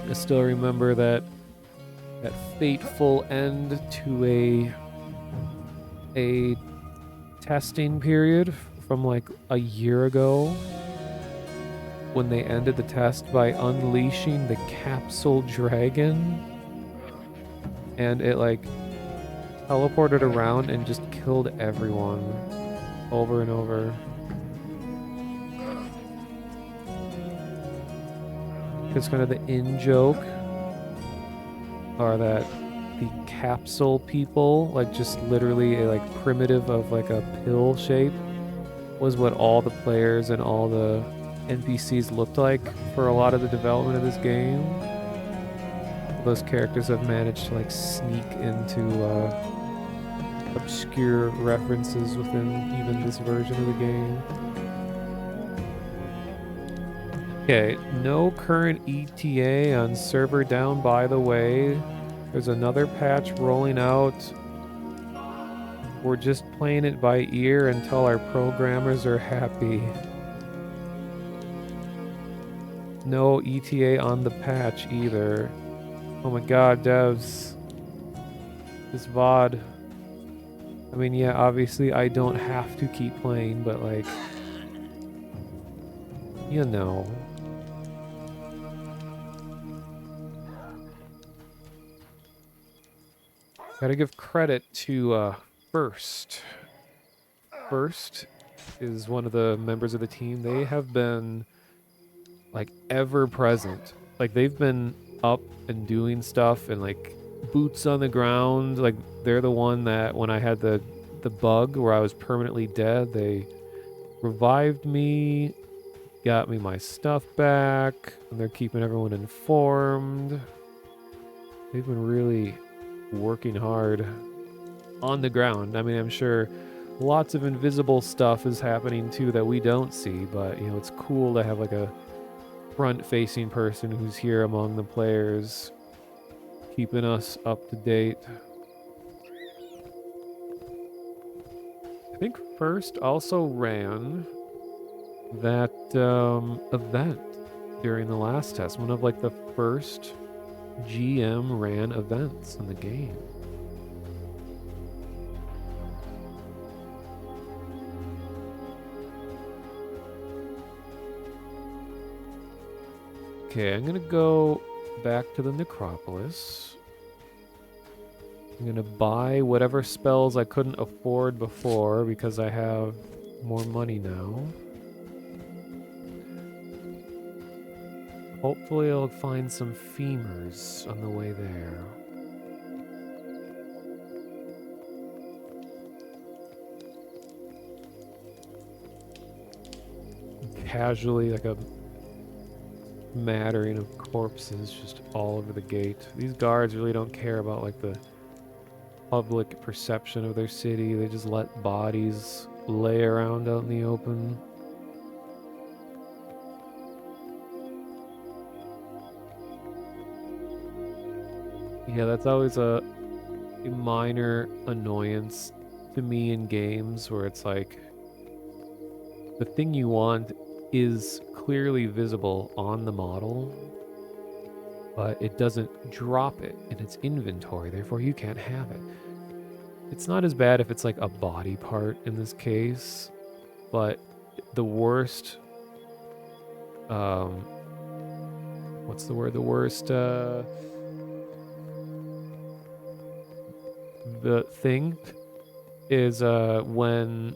I still remember that fateful end to a testing period from like a year ago when they ended the test by unleashing the capsule dragon, and it like teleported around and just killed everyone over and over. It's kind of the in-joke are that the capsule people, like just literally a like primitive of like a pill shape, was what all the players and all the NPCs looked like for a lot of the development of this game. Those characters have managed to like sneak into obscure references within even this version of the game. Okay, no current ETA on server down, by the way. There's another patch rolling out. We're just playing it by ear until our programmers are happy. No ETA on the patch either. Oh my god, devs. This VOD. I mean, yeah, obviously I don't have to keep playing, but like, you know. Gotta give credit to First. First is one of the members of the team. They have been like ever present. Like they've been up and doing stuff and like boots on the ground. Like they're the one that when I had the bug where I was permanently dead, they revived me, got me my stuff back, and they're keeping everyone informed. They've been really working hard on the ground. I mean, I'm sure lots of invisible stuff is happening too that we don't see, but you know, it's cool to have like a front-facing person who's here among the players, keeping us up to date. I think First also ran that event during the last test, one of like the first GM ran events in the game. Okay, I'm gonna go back to the Necropolis. I'm gonna buy whatever spells I couldn't afford before because I have more money now. Hopefully I'll find some femurs on the way there. Casually, like a mattering of corpses just all over the gate. These guards really don't care about like the public perception of their city. They just let bodies lay around out in the open. Yeah, that's always a minor annoyance to me in games where it's like the thing you want is clearly visible on the model, but it doesn't drop it in its inventory, therefore you can't have it. It's not as bad if it's like a body part in this case, but the worst, what's the word? The worst, the thing is when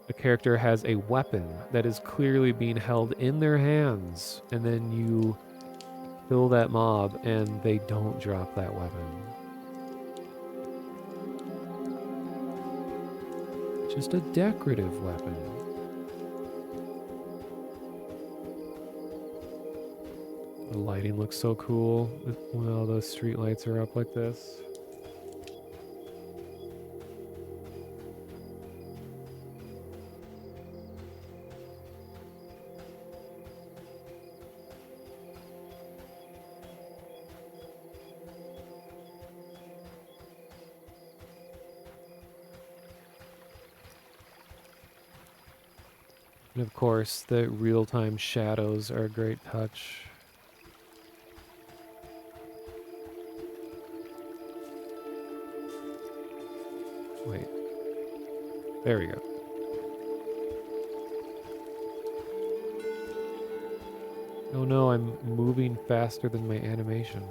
a character has a weapon that is clearly being held in their hands, and then you kill that mob and they don't drop that weapon. Just a decorative weapon. The lighting looks so cool when all those street lights are up like this. And of course, the real-time shadows are a great touch. Wait. There we go. Oh no, I'm moving faster than my animation.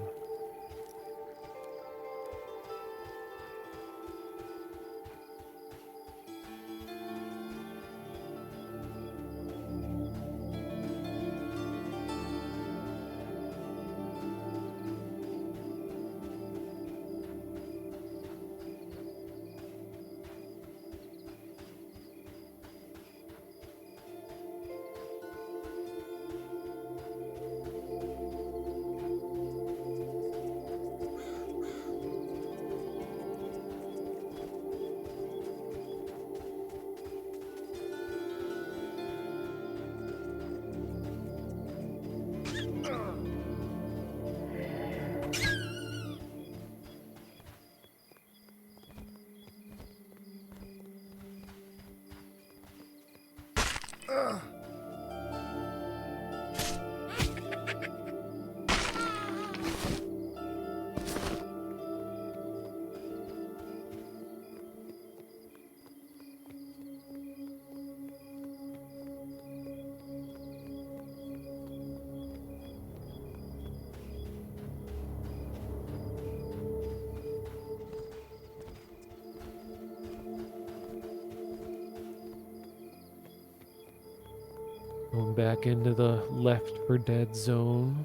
Going back into the Left 4 Dead zone.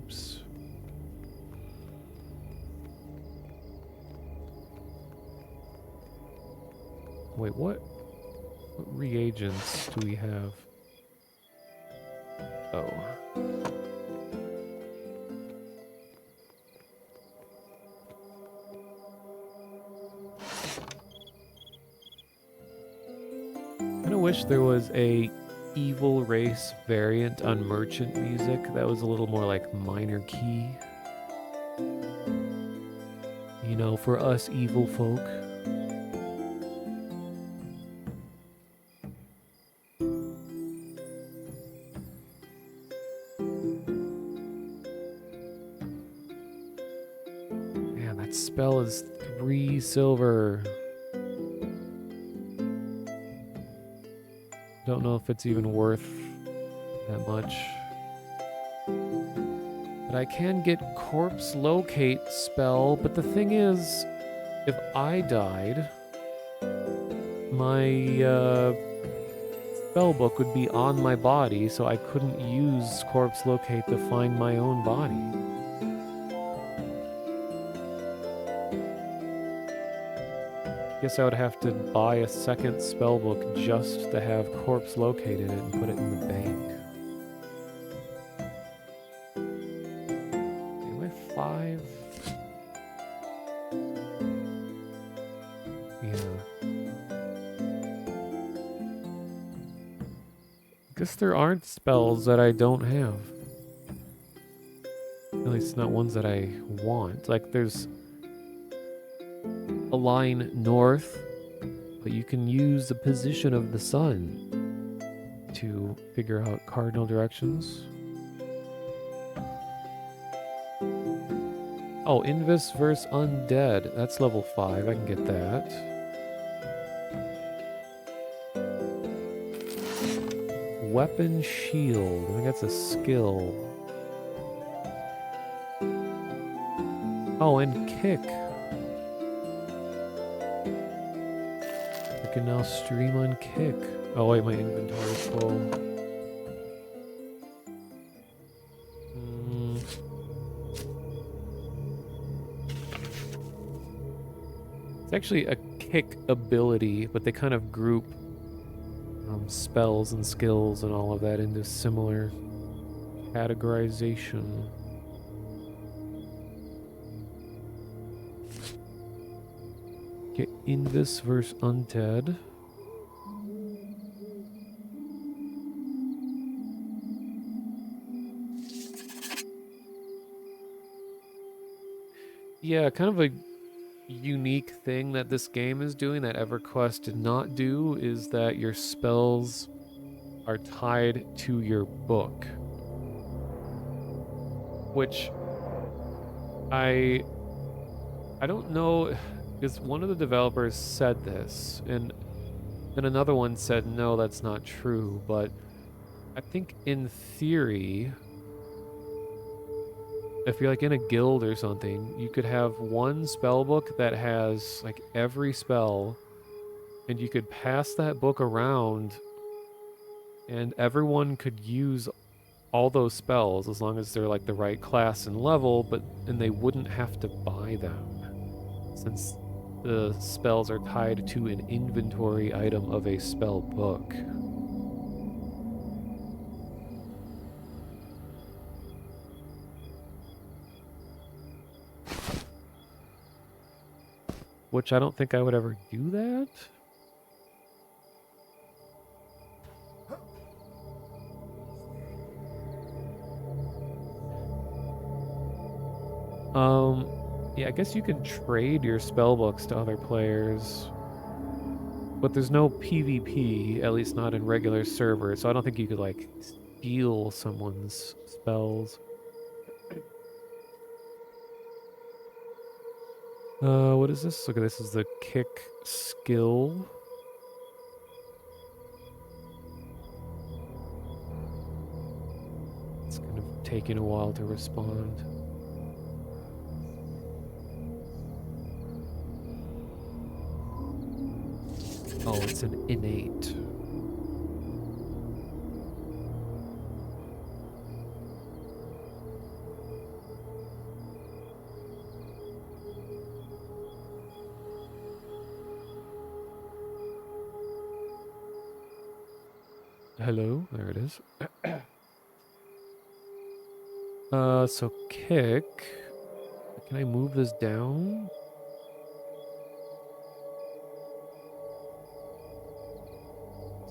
Oops. Wait, what reagents do we have? Oh. I kinda wish there was a Evil Race variant on Merchant Music that was a little more like minor key. You know, for us evil folk. Man, that spell is 3 silver. Don't know if it's even worth that much. But I can get Corpse Locate spell, but the thing is, if I died, my spell book would be on my body, so I couldn't use Corpse Locate to find my own body. Guess I would have to buy a second spellbook just to have Corpse Locate in it and put it in the bank. Am I 5? Guess there aren't spells that I don't have. At least not ones that I want. Like there's a line north, but you can use the position of the sun to figure out cardinal directions. Oh, Invis versus Undead. That's level 5. I can get that. Weapon Shield. I think that's a skill. Oh, and Kick. I can now stream on Kick. Oh wait, my inventory's full. It's actually a Kick ability, but they kind of group spells and skills and all of that into similar categorization. Okay, Invis versus Undead. Yeah, kind of a unique thing that this game is doing that EverQuest did not do is that your spells are tied to your book. Which I don't know, because one of the developers said this, and then another one said, no, that's not true, but I think in theory, if you're like in a guild or something, you could have one spell book that has like every spell, and you could pass that book around, and everyone could use all those spells as long as they're like the right class and level, and they wouldn't have to buy them, since the spells are tied to an inventory item of a spell book. Which I don't think I would ever do that. Yeah, I guess you can trade your spell books to other players, but there's no PvP, at least not in regular servers, so I don't think you could, like, steal someone's spells. What is this? Okay, this is the Kick skill. It's kind of taking a while to respond. Oh, it's an innate. Hello, there it is. So Kick. Can I move this down?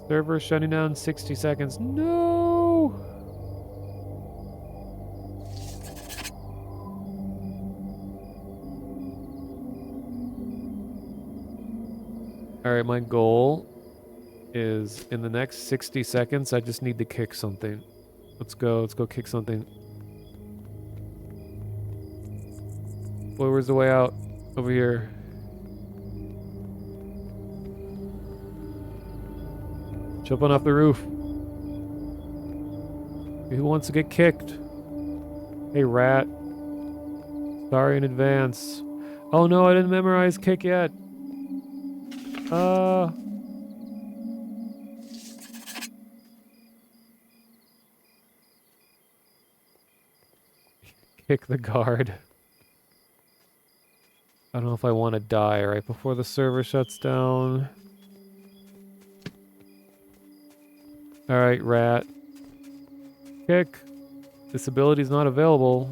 Server shutting down 60 seconds. No! Alright, my goal is in the next 60 seconds, I just need to kick something. Let's go kick something. Boy, where's the way out? Over here. Jumping off the roof. Who wants to get kicked? Hey, rat. Sorry in advance. Oh no, I didn't memorize kick yet. Kick the guard. I don't know if I want to die right before the server shuts down. Alright, rat. Kick. This ability is not available.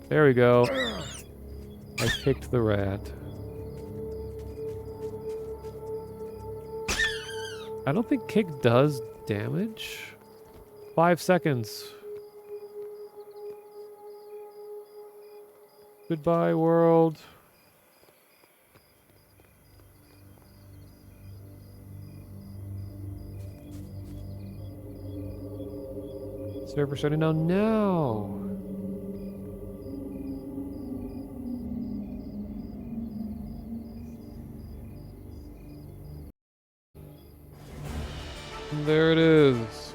There we go. I kicked the rat. I don't think kick does damage. 5 seconds. Goodbye, world. Server shutting down now. And there it is.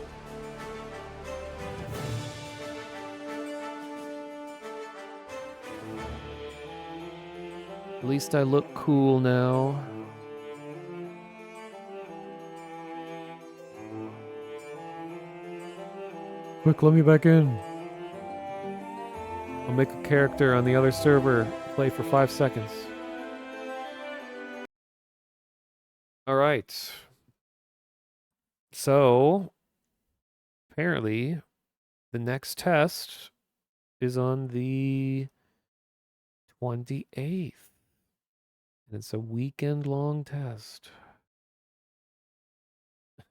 At least I look cool now. Quick, let me back in. I'll make a character on the other server, play for 5 seconds. All right. So, apparently, the next test is on the 28th. And it's a weekend-long test.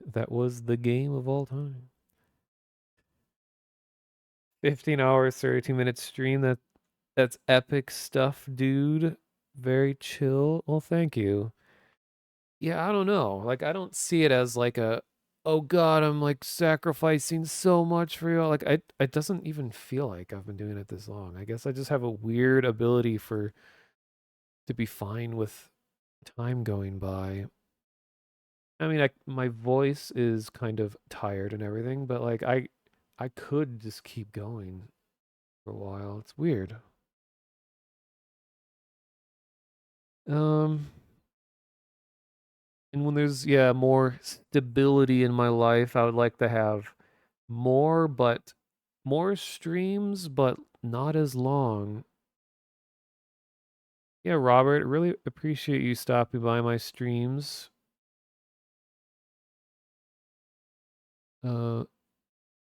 That was the game of all time. 15 hours, 32 minute stream. That's epic stuff, dude. Very chill. Well, thank you. Yeah, I don't know. Like, I don't see it as like a, oh God, I'm like sacrificing so much for you. Like, it doesn't even feel like I've been doing it this long. I guess I just have a weird ability to be fine with time going by. I mean, my voice is kind of tired and everything, but like I could just keep going for a while. It's weird. Um, and when there's more stability in my life, I would like to have more, but more streams, but not as long. Yeah, Robert, really appreciate you stopping by my streams. And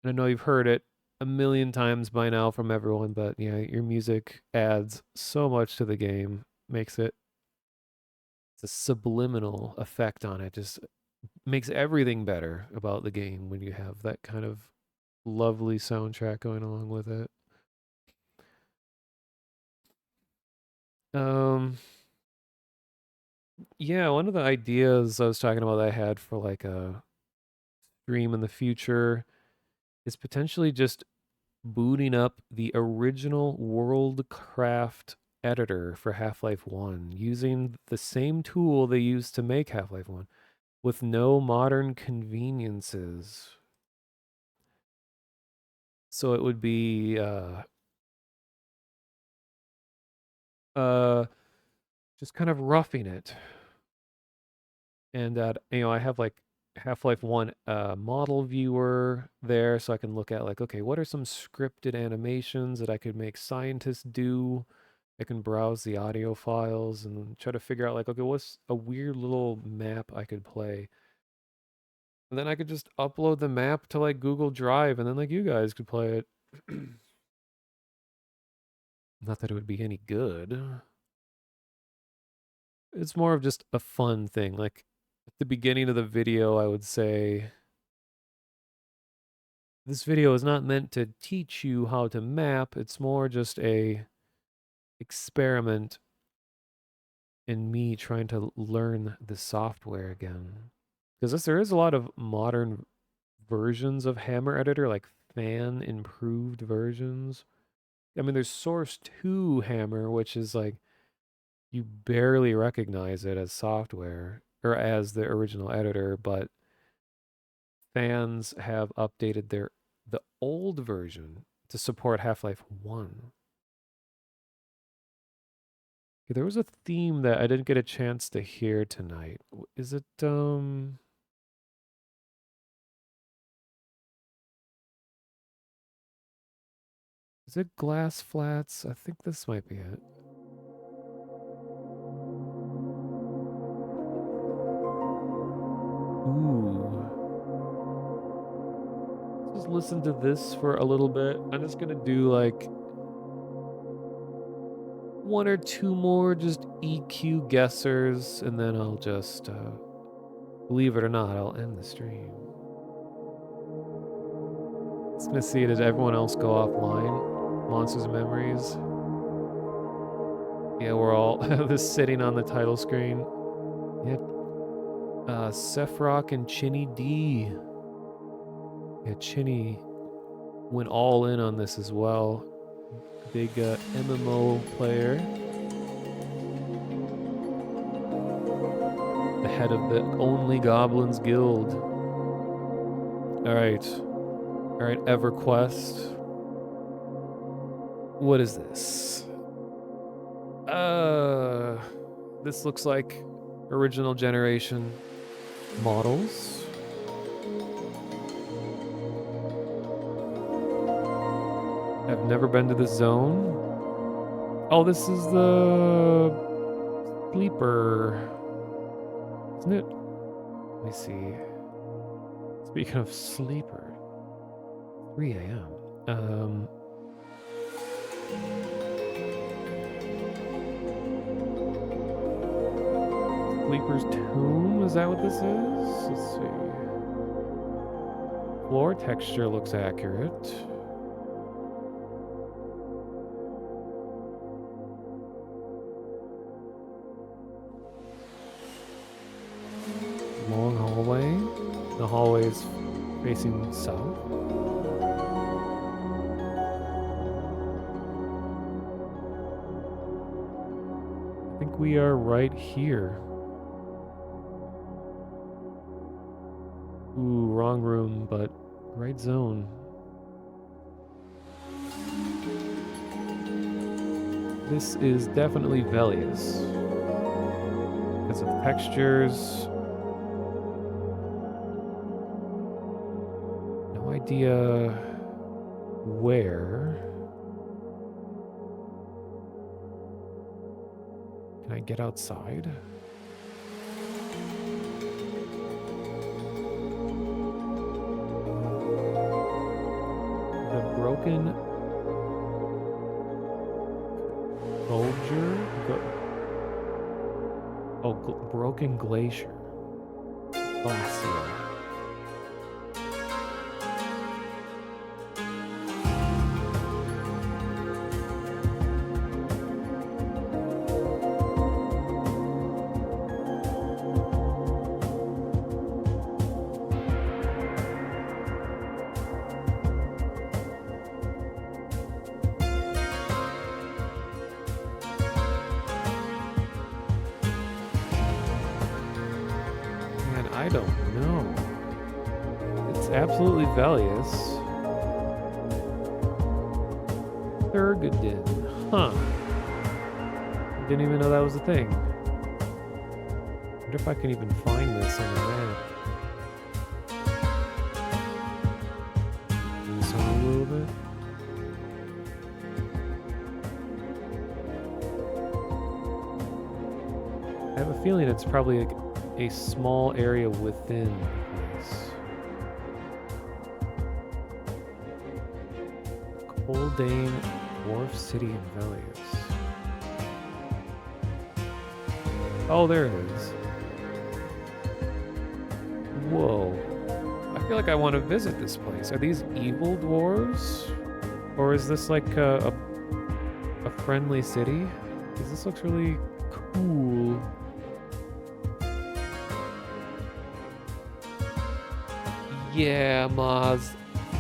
I know you've heard it a million times by now from everyone, but yeah, your music adds so much to the game, makes it's a subliminal effect on it, just makes everything better about the game when you have that kind of lovely soundtrack going along with it. Yeah, one of the ideas I was talking about that I had for like a stream in the future is potentially just booting up the original Worldcraft editor for Half-Life 1 using the same tool they used to make Half-Life 1 with no modern conveniences. So it would be just kind of roughing it. And I have like Half-Life 1 model viewer there, so I can look at like, okay, what are some scripted animations that I could make scientists do? I can browse the audio files and try to figure out like, okay, what's a weird little map I could play? And then I could just upload the map to like Google Drive, and then like you guys could play it. Not that it would be any good. It's more of just a fun thing. Like at the beginning of the video, I would say, this video is not meant to teach you how to map. It's more just a experiment in me trying to learn the software again. Because there is a lot of modern versions of Hammer Editor, like fan improved versions. I mean, there's Source 2 Hammer, which is like you barely recognize it as software or as the original editor, but fans have updated the old version to support Half-Life 1. There was a theme that I didn't get a chance to hear tonight. Is it is it Glass Flats? I think this might be it. Ooh. Let's just listen to this for a little bit. I'm just gonna do like one or two more just EQ guessers, and then I'll just Believe it or not, I'll end the stream. It's gonna see it as everyone else go offline. Monsters and Memories. Yeah, we're all this sitting on the title screen. Yep. Sephiroth and Chinny D. Yeah, Chinny went all in on this as well. Big MMO player. The head of the Only Goblins Guild. Alright, EverQuest. What is this? This looks like original generation models. I've never been to the zone. Oh, this is the sleeper, isn't it? Let me see. Speaking of sleeper, 3 a.m. Sleeper's Tomb, is that what this is? Let's see. Floor texture looks accurate. Long hallway. The hallway is facing south. I think we are right here. Ooh, wrong room, but right zone. This is definitely Velius. Because of textures. No idea where. Can I get outside? Broken Bulger? Broken Glacier. Glacier. I don't know. It's absolutely Velius. Thurgoden. Huh. Didn't even know that was a thing. Wonder if I can even find this on the map. Zoom a little bit. I have a feeling it's probably like a small area within this. Coldane Dwarf City in Velius. Oh, there it is. Whoa. I feel like I want to visit this place. Are these evil dwarves? Or is this like a friendly city? Because this looks really cool. Yeah, Moz,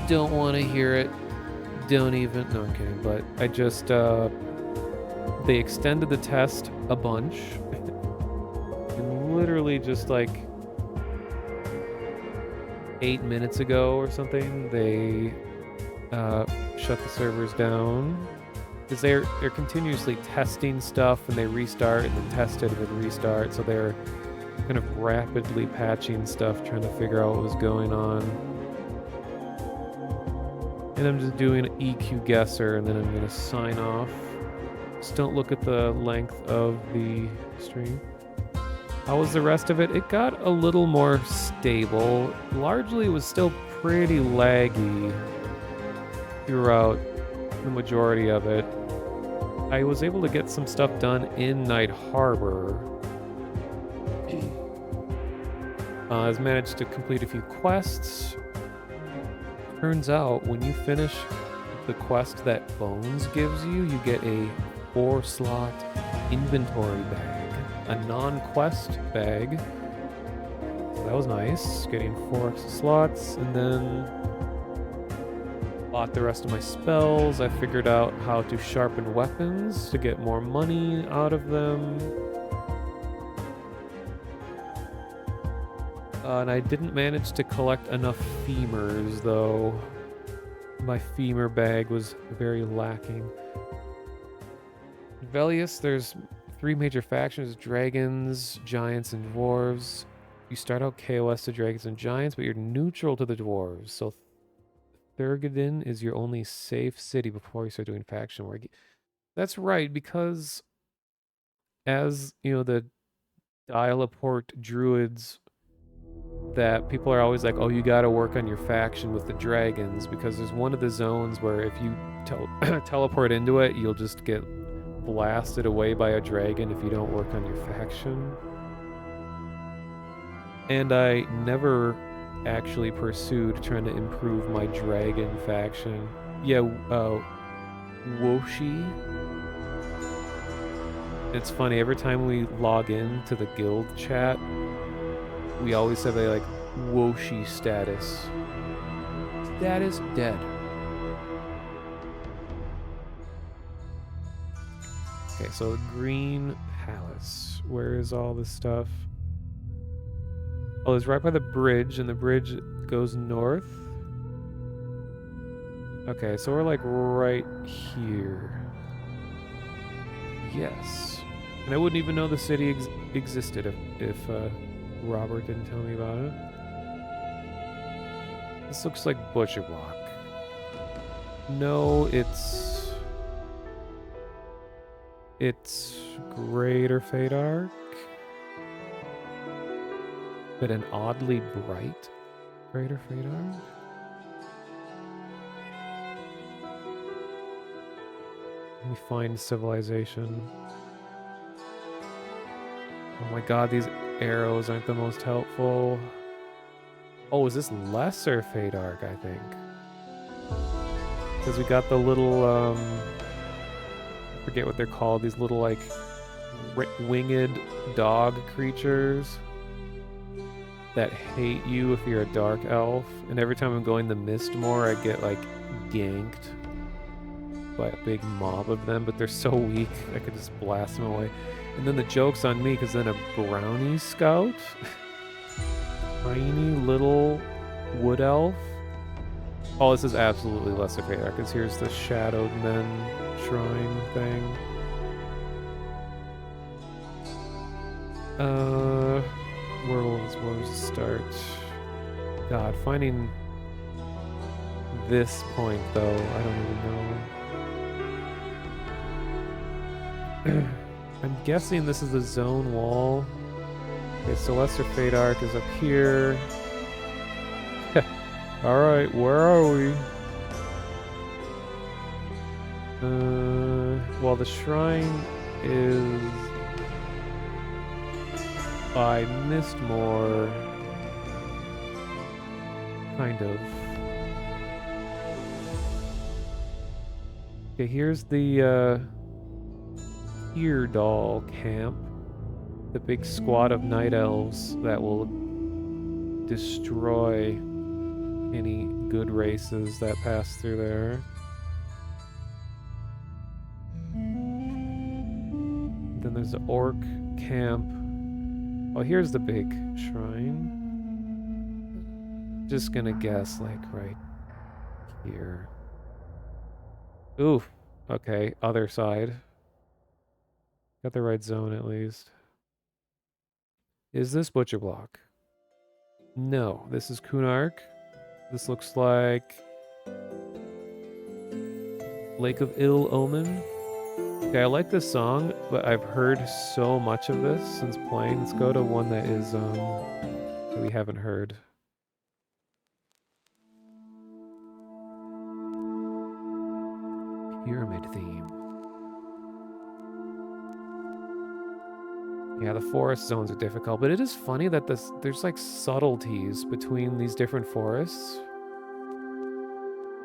don't want to hear it. Don't even. No, I'm kidding. But I just, they extended the test a bunch. And literally just like 8 minutes ago or something, they shut the servers down. Because they're continuously testing stuff, and they restart and then test it and then restart. So they're kind of rapidly patching stuff, trying to figure out what was going on. And I'm just doing an EQ guesser, and then I'm going to sign off. Just don't look at the length of the stream. How was the rest of it? It got a little more stable. Largely, it was still pretty laggy throughout the majority of it. I was able to get some stuff done in Night Harbor. Has managed to complete a few quests. Turns out when you finish the quest that Bones gives you, you get a 4-slot inventory bag, a non-quest bag. So that was nice, getting 4 extra slots, and then bought the rest of my spells. I figured out how to sharpen weapons to get more money out of them. And I didn't manage to collect enough femurs, though. My femur bag was very lacking. In Velius, there's 3 major factions: dragons, giants, and dwarves. You start out KOS to dragons and giants, but you're neutral to the dwarves. So Thurgadin is your only safe city before you start doing faction work. That's right, because as, you know, the Dialaport druids, that people are always like, oh, you gotta work on your faction with the dragons, because there's one of the zones where if you teleport into it, you'll just get blasted away by a dragon if you don't work on your faction. And I never actually pursued trying to improve my dragon faction. Yeah, Woshi. It's funny, every time we log in to the guild chat, we always say they like Woshi status. Status dead. Okay, so Green Palace. Where is all this stuff? Oh, it's right by the bridge, and the bridge goes north. Okay, so we're like right here. Yes. And I wouldn't even know the city existed if Robert didn't tell me about it. This looks like Butcher Block. No, it's Greater Fadark, but an oddly bright Greater Fadark. Let me find civilization. Oh my god, these arrows aren't the most helpful. Oh, is this Lesser Fadark, I think? Because we got the little, I forget what they're called, these little, like, winged dog creatures that hate you if you're a dark elf. And every time I'm going the Mistmoor, I get, like, ganked by a big mob of them, but they're so weak, I could just blast them away. And then the joke's on me, because then a brownie scout, tiny little wood elf. Oh, this is absolutely Lesser Fadark, because here's the Shadowed Men shrine thing. Where was the start? God, finding this point, though, I don't even know. I'm guessing this is the zone wall. Okay, so Lesser Fadark is up here. Alright, where are we? Well, the shrine is by Mistmoor. Kind of. Okay, here's the Eardall camp. The big squad of night elves that will destroy any good races that pass through there. Then there's the orc camp. Oh, here's the big shrine. Just gonna guess, like, right here. Ooh, okay, other side. Got the right zone, at least. Is this Butcher Block? No, this is Kunark. This looks like Lake of Ill Omen. Okay, I like this song, but I've heard so much of this since playing. Let's go to one that is that we haven't heard. Pyramid theme. Yeah, the forest zones are difficult, but it is funny that there's like subtleties between these different forests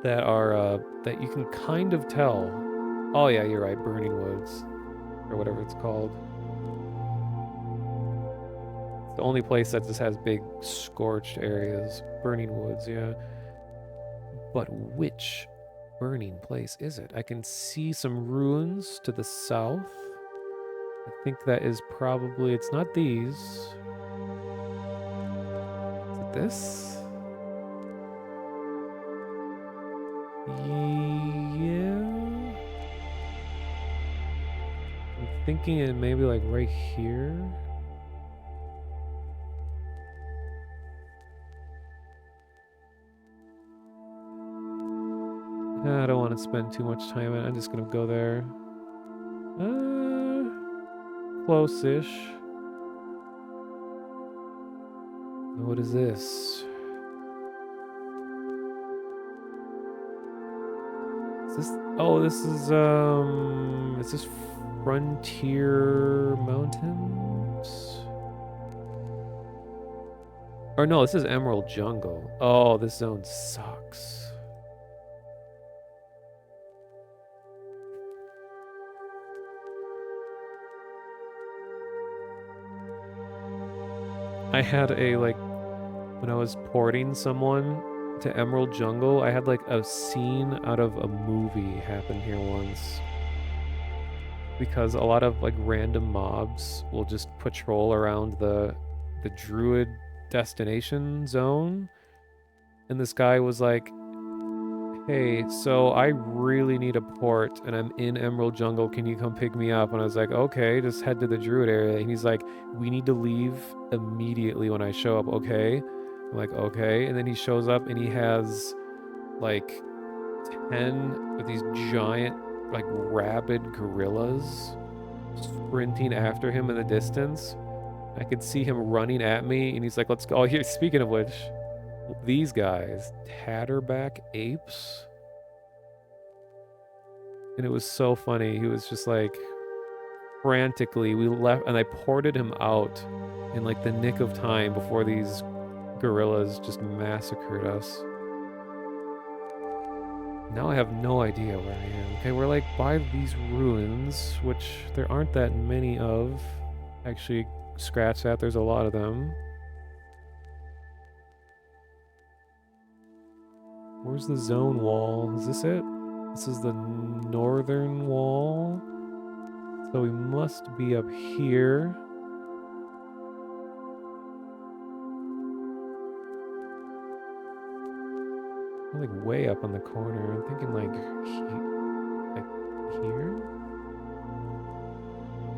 that are that you can kind of tell. Oh yeah, you're right, Burning Woods or whatever it's called. It's the only place that just has big scorched areas. Burning Woods, yeah. But which burning place is it? I can see some ruins to the south. I think that is probably, it's not these. Is it this? Yeah. I'm thinking it maybe like right here. I don't want to spend too much time on it. I'm just gonna go there. Close-ish. What is this? Is this? Oh, is this Frontier Mountains? Or no, this is Emerald Jungle. Oh, this zone sucks. I had when I was porting someone to Emerald Jungle, I had like a scene out of a movie happen here once. Because a lot of like random mobs will just patrol around the druid destination zone. And this guy was like, "Hey, so I really need a port and I'm in Emerald Jungle. Can you come pick me up?" And I was like, "Okay, just head to the druid area." And he's like, "We need to leave immediately when I show up, okay?" I'm like, "Okay." And then he shows up and he has like 10 of these giant like rabid gorillas sprinting after him in the distance. I could see him running at me and he's like, "Let's go." Oh, here, speaking of which, these guys, tatterback apes. And it was so funny. He was just like frantically, we left and I ported him out in like the nick of time before these gorillas just massacred us. Now I have no idea where I am. Okay, we're like by these ruins, which there aren't that many of. Actually, scratch that, there's a lot of them. Where's the zone wall? Is this it? This is the northern wall. So we must be up here. I'm like way up on the corner. I'm thinking like here?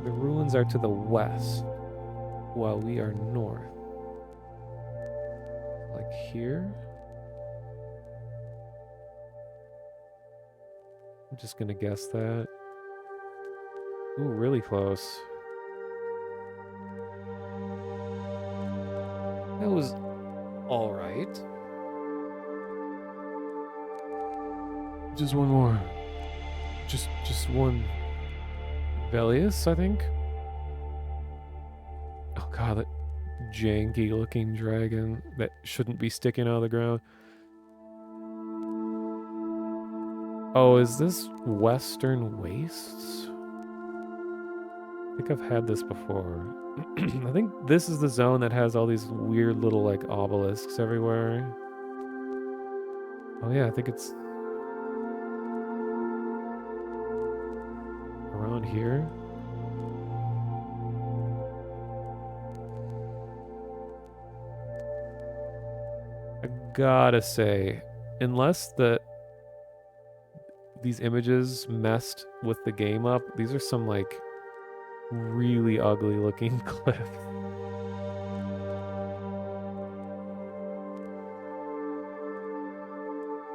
The ruins are to the west, while we are north. Like here? I'm just gonna guess that. Ooh, really close. That was all right. Just one more. Just one. Velius, I think. Oh god, that janky looking dragon that shouldn't be sticking out of the ground. Oh, is this Western Wastes? I think I've had this before. I think this is the zone that has all these weird little like obelisks everywhere. Oh yeah, I think it's around here. I gotta say, unless these images messed with the game up, these are some like really ugly looking cliffs.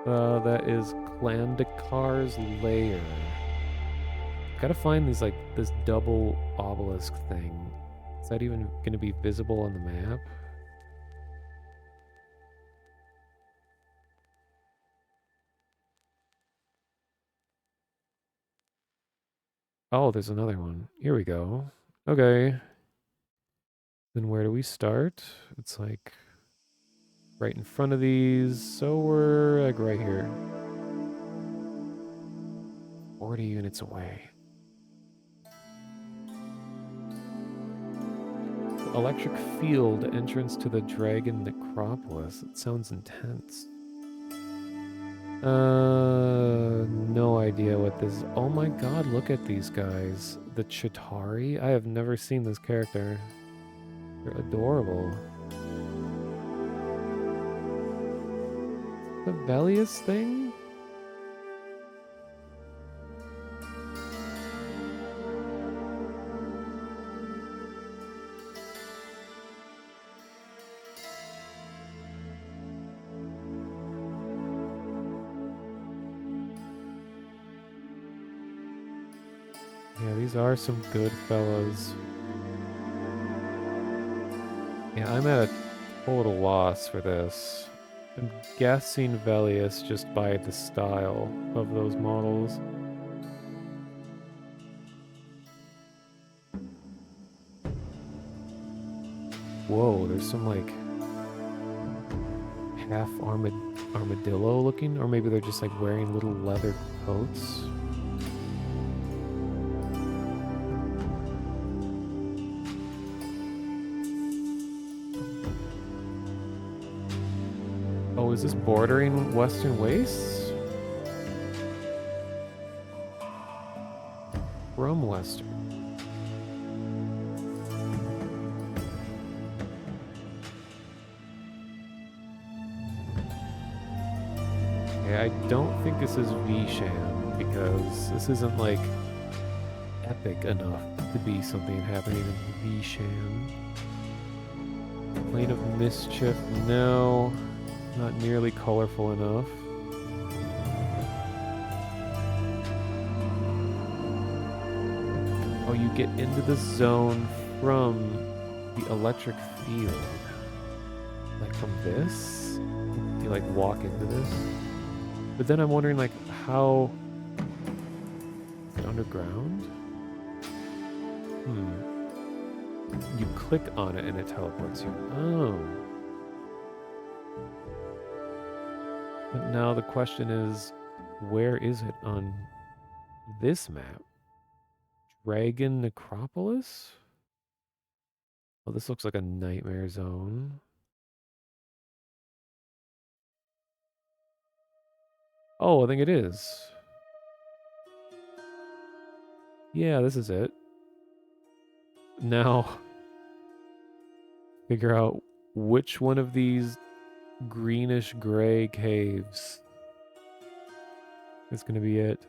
That is Clandakar's lair. Gotta find these like this double obelisk thing. Is that even gonna be visible on the map? Oh, there's another one. Here we go. Okay. Then where do we start? It's like right in front of these, so we're like right here. 40 units away. Electric field entrance to the Dragon Necropolis. It sounds intense. No idea what this. Oh my god, look at these guys. The Chitauri? I have never seen this character. They're adorable. The Velius thing? Yeah, these are some good fellas. Yeah, I'm at a total loss for this. I'm guessing Velius just by the style of those models. Whoa, there's some like half armadillo looking, or maybe they're just like wearing little leather coats. Oh, is this bordering Western Wastes? From Western. Yeah, I don't think this is Vishan, because this isn't like epic enough to be something happening in Vishan. Plane of Mischief, no. Not nearly colorful enough. Oh, you get into the zone from the electric field. Like from this? You like walk into this? But then I'm wondering like how... Is it underground? You click on it and it teleports you. Oh. But now the question is, where is it on this map? Dragon Necropolis? Oh, this looks like a nightmare zone. Oh, I think it is. Yeah, this is it. Now, figure out which one of these greenish gray caves is going to be it.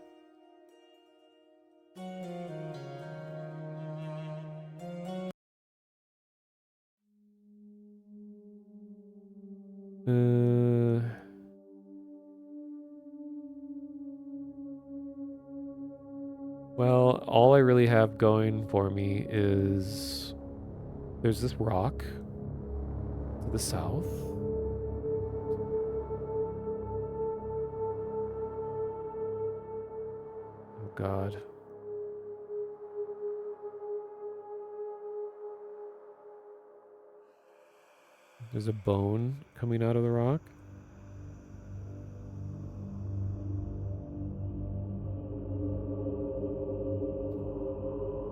Well, all I really have going for me is there's this rock to the south. Oh God. There's a bone coming out of the rock.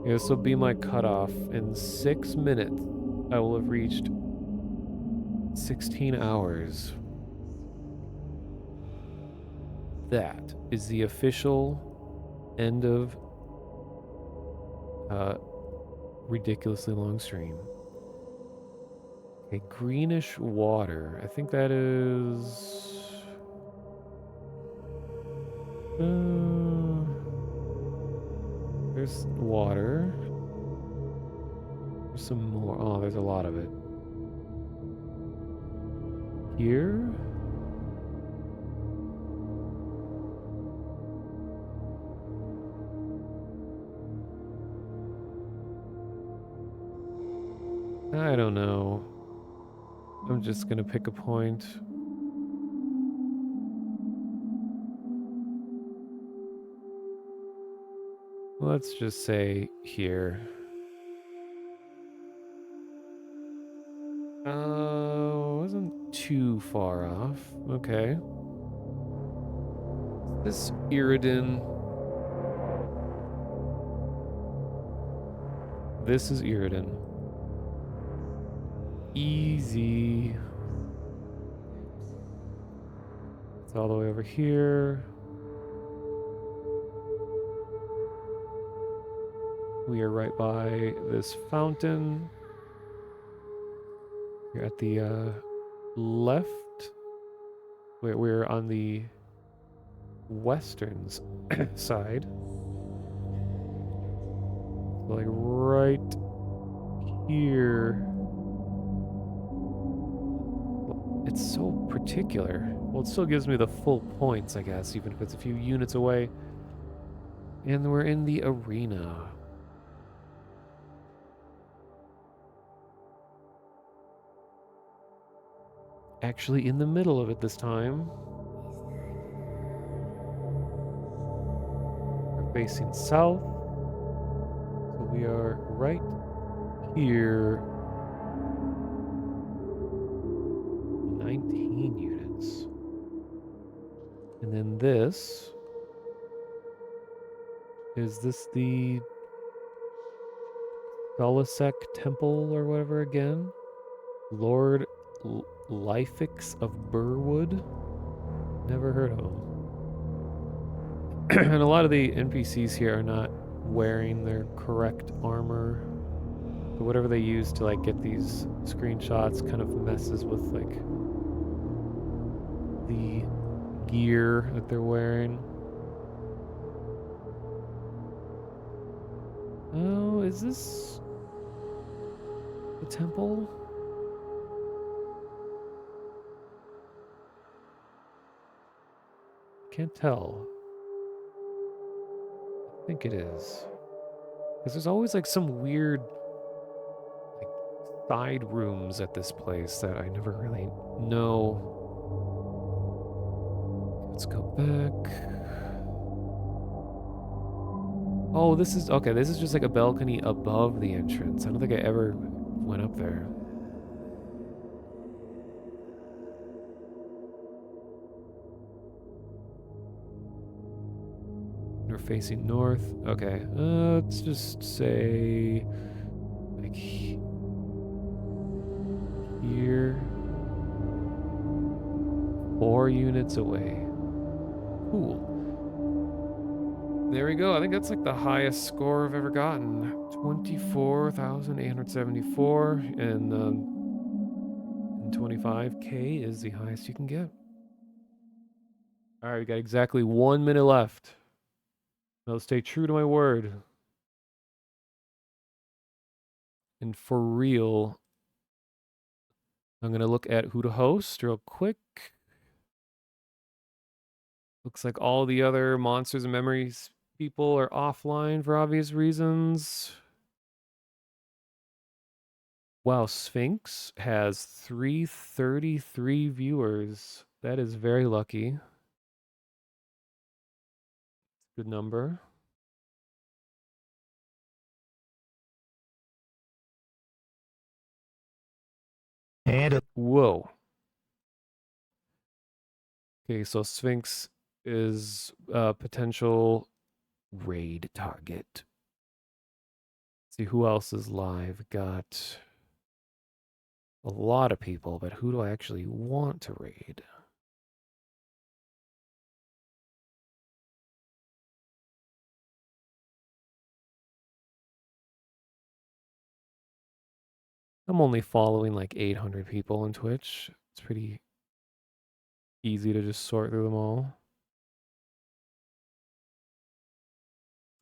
Yeah, this will be my cutoff. In 6 minutes, I will have reached 16 hours. That is the official end of ridiculously long stream. Okay, greenish water. I think that is... there's water. There's some more. Oh, there's a lot of it. Here? I don't know. I'm just gonna pick a point. Let's just say here. too far off. Okay. This Iridan. This is Iridan. Easy. It's all the way over here. We are right by this fountain. We're at the left. We're on the western side. So like right here. It's so particular. Well, it still gives me the full points, I guess, even if it's a few units away. And we're in the arena. Actually in the middle of it this time. We're facing south. So we are right here. 19 units. And then this. Is this the Golisek Temple or whatever again? Lord Lyfix of Burwood? Never heard of him. And a lot of the NPCs here are not wearing their correct armor. So whatever they use to like get these screenshots kind of messes with like the gear that they're wearing. Oh, is this the temple? Can't tell. I think it is. Because there's always like some weird like side rooms at this place that I never really know. Let's go back. Oh, this is okay. This is just like a balcony above the entrance. I don't think I ever went up there. We're facing north. Okay, let's just say like here. 4 units away. Cool. There we go. I think that's like the highest score I've ever gotten. 24,874 and 25k is the highest you can get. All right, we got exactly 1 minute left. I'll stay true to my word. And for real, I'm going to look at who to host real quick. Looks like all the other Monsters and Memories people are offline for obvious reasons. Wow, Sphinx has 333 viewers. That is very lucky. Good number. And Whoa. Okay, so Sphinx is a potential raid target. See who else is live. Got a lot of people, but who do I actually want to raid? I'm only following like 800 people on Twitch. It's pretty easy to just sort through them all.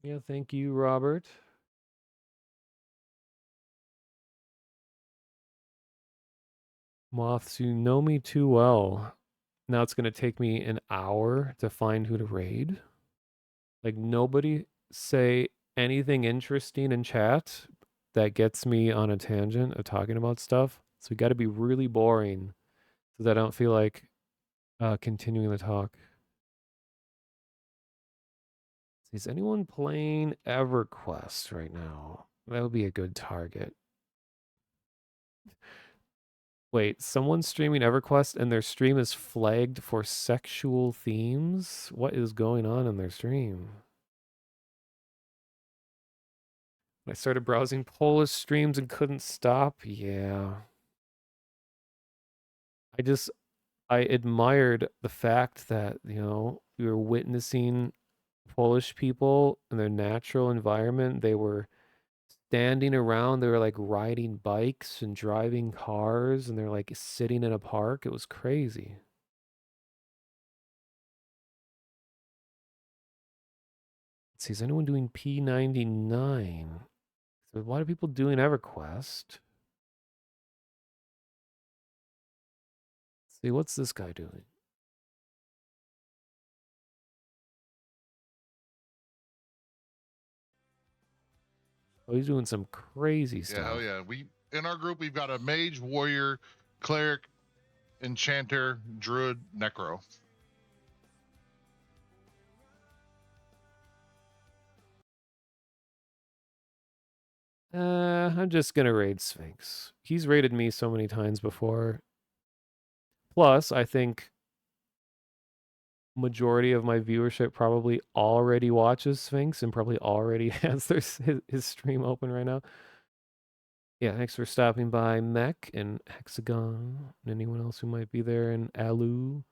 Yeah, thank you, Robert. Moths, you know me too well. Now it's going to take me an hour to find who to raid. Like, nobody say anything interesting in chat that gets me on a tangent of talking about stuff. So we got to be really boring so that I don't feel like continuing the talk. Is anyone playing EverQuest right now? That would be a good target. Wait, someone's streaming EverQuest and their stream is flagged for sexual themes? What is going on in their stream? I started browsing Polish streams and couldn't stop. Yeah. I admired the fact that, we were witnessing Polish people in their natural environment. They were standing around, they were like riding bikes and driving cars, and they're like sitting in a park. It was crazy. Let's see, is anyone doing P99? So why are people doing EverQuest? Let's see, what's this guy doing? Oh, he's doing some crazy stuff. Yeah, hell yeah. In our group we've got a mage, warrior, cleric, enchanter, druid, necro. I'm just gonna raid Sphinx. He's raided me so many times before. Plus, I think majority of my viewership probably already watches Sphinx and probably already has his stream open right now. Yeah, thanks for stopping by, Mech and Hexagon, and anyone else who might be there, and Alu.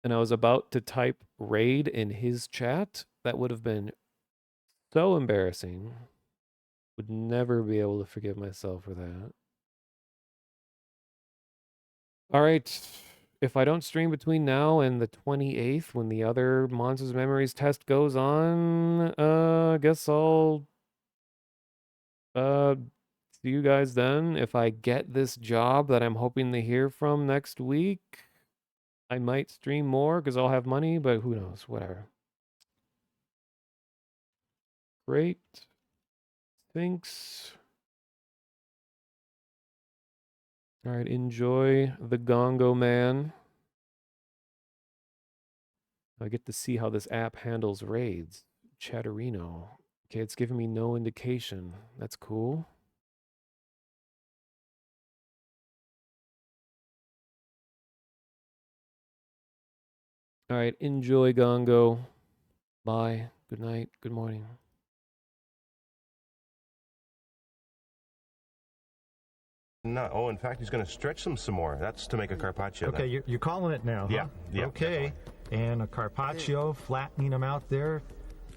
And I was about to type raid in his chat. That would have been so embarrassing. Would never be able to forgive myself for that. All right. If I don't stream between now and the 28th when the other Monsters Memories test goes on, I guess I'll see you guys then. If I get this job that I'm hoping to hear from next week, I might stream more because I'll have money, but who knows, whatever. Great. Thanks. All right, enjoy the Gongo Man. I get to see how this app handles raids. Chatterino. Okay, it's giving me no indication. That's cool. All right, enjoy Gongo. Bye. Good night. Good morning. No. Oh, in fact, he's going to stretch them some more. That's to make a carpaccio. Okay, you're calling it now, huh? Yeah, yeah, okay, and a carpaccio, flattening them out there.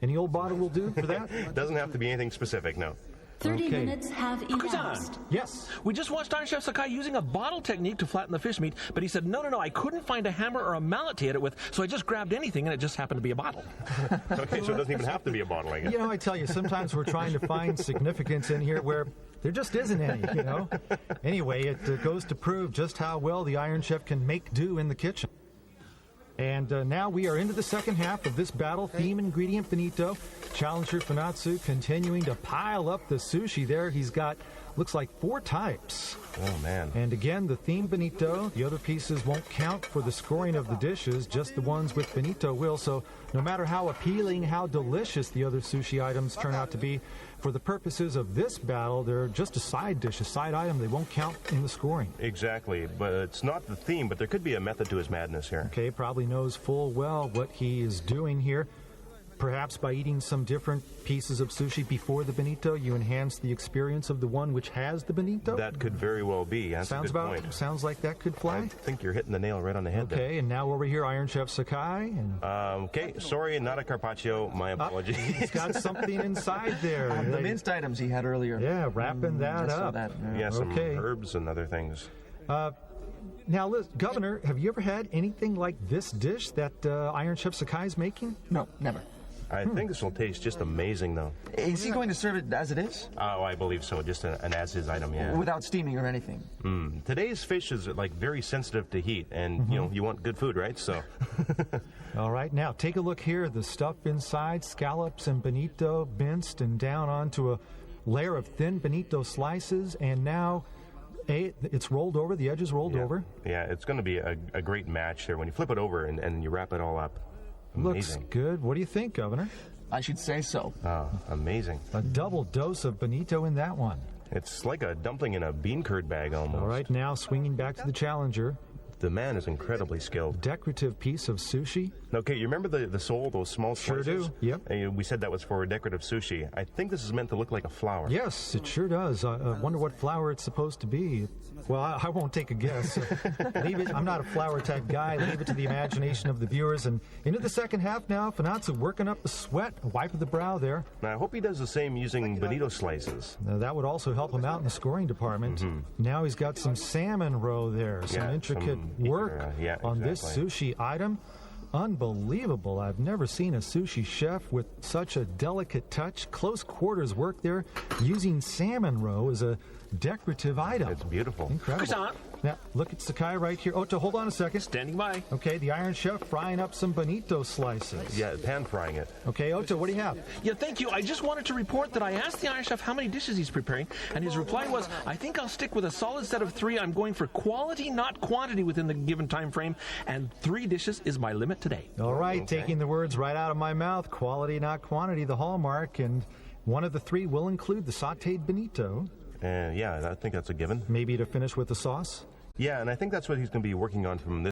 Any old bottle will do for that? Doesn't have to be anything specific, no. 30 Okay. minutes have elapsed. Yes. We just watched Iron Chef Sakai using a bottle technique to flatten the fish meat, but he said, no, I couldn't find a hammer or a mallet to hit it with, so I just grabbed anything, and it just happened to be a bottle. Okay, so it doesn't even have to be a bottle, I guess. You know, I tell you, sometimes we're trying to find significance in here where there just isn't any, you know? Anyway, it goes to prove just how well the Iron Chef can make do in the kitchen. And now we are into the second half of this battle. Theme ingredient Benito. Challenger Funatsu continuing to pile up the sushi there. He's got, looks like 4 types. Oh, man. And again, the theme Benito. The other pieces won't count for the scoring of the dishes. Just the ones with Benito will. So no matter how appealing, how delicious the other sushi items turn out to be, for the purposes of this battle, they're just a side dish, a side item. They won't count in the scoring. Exactly, but it's not the theme, but there could be a method to his madness here. Okay, probably knows full well what he is doing here. Perhaps by eating some different pieces of sushi before the Benito, you enhance the experience of the one which has the Benito? That could very well be. That's a good point. Sounds like that could fly. I think you're hitting the nail right on the head there. Okay, and now over here, Iron Chef Sakai. And okay, sorry, not a carpaccio. My apologies. He's got something inside there. The minced items he had earlier. Yeah, wrapping that I saw up. that, Yeah, some Okay. herbs and other things. Now, Liz, Governor, have you ever had anything like this dish that Iron Chef Sakai is making? No, never. I think this will taste just amazing, though. Is he going to serve it as it is? Oh, I believe so. Just an as-is item, yeah. Without steaming or anything? Today's fish is like very sensitive to heat, and you know you want good food, right? So. All right, now take a look here. The stuff inside, scallops and Benito minced and down onto a layer of thin Benito slices, and now it's rolled over, the edge is rolled over. Yeah, it's going to be a great match there when you flip it over and you wrap it all up. Looks Amazing. good. What do you think, Governor? I should say so. Oh, amazing. A double dose of Benito in that one. It's like a dumpling in a bean curd bag almost. All right, now swinging back to the challenger. The man is incredibly skilled. Decorative piece of sushi. Okay, you remember the sole, those small Sure slices? do, yep. And we said that was for decorative sushi. I think this is meant to look like a flower. Yes, it sure does. I wonder what flower it's supposed to be. Well, I won't take a guess. Leave it. I'm not a flower type guy. Leave it to the imagination of the viewers. And into the second half now, Finazzo working up the sweat, a wipe of the brow there. Now, I hope he does the same using bonito slices. That would also help him out in the scoring department. Now he's got some salmon roe there, some Yeah, intricate some- work yeah, on this exactly. sushi item. Unbelievable. I've never seen a sushi chef with such a delicate touch. Close quarters work there using salmon roe as a decorative item. It's beautiful. Incredible. Croissant. Now, look at Sakai right here. Oh, hold on a second. Standing by. Okay, the Iron Chef frying up some bonito slices. Yeah, pan frying it. Okay, Otto, what do you have? Yeah, thank you. I just wanted to report that I asked the Iron Chef how many dishes he's preparing, and his reply was, I think I'll stick with a solid set of 3. I'm going for quality, not quantity within the given time frame, and 3 dishes is my limit today. All right, taking the words right out of my mouth. Quality, not quantity, the hallmark. And one of the 3 will include the sauteed bonito, Yeah, I think that's a given. maybe to finish with the sauce. Yeah, and I think that's what he's going to be working on from this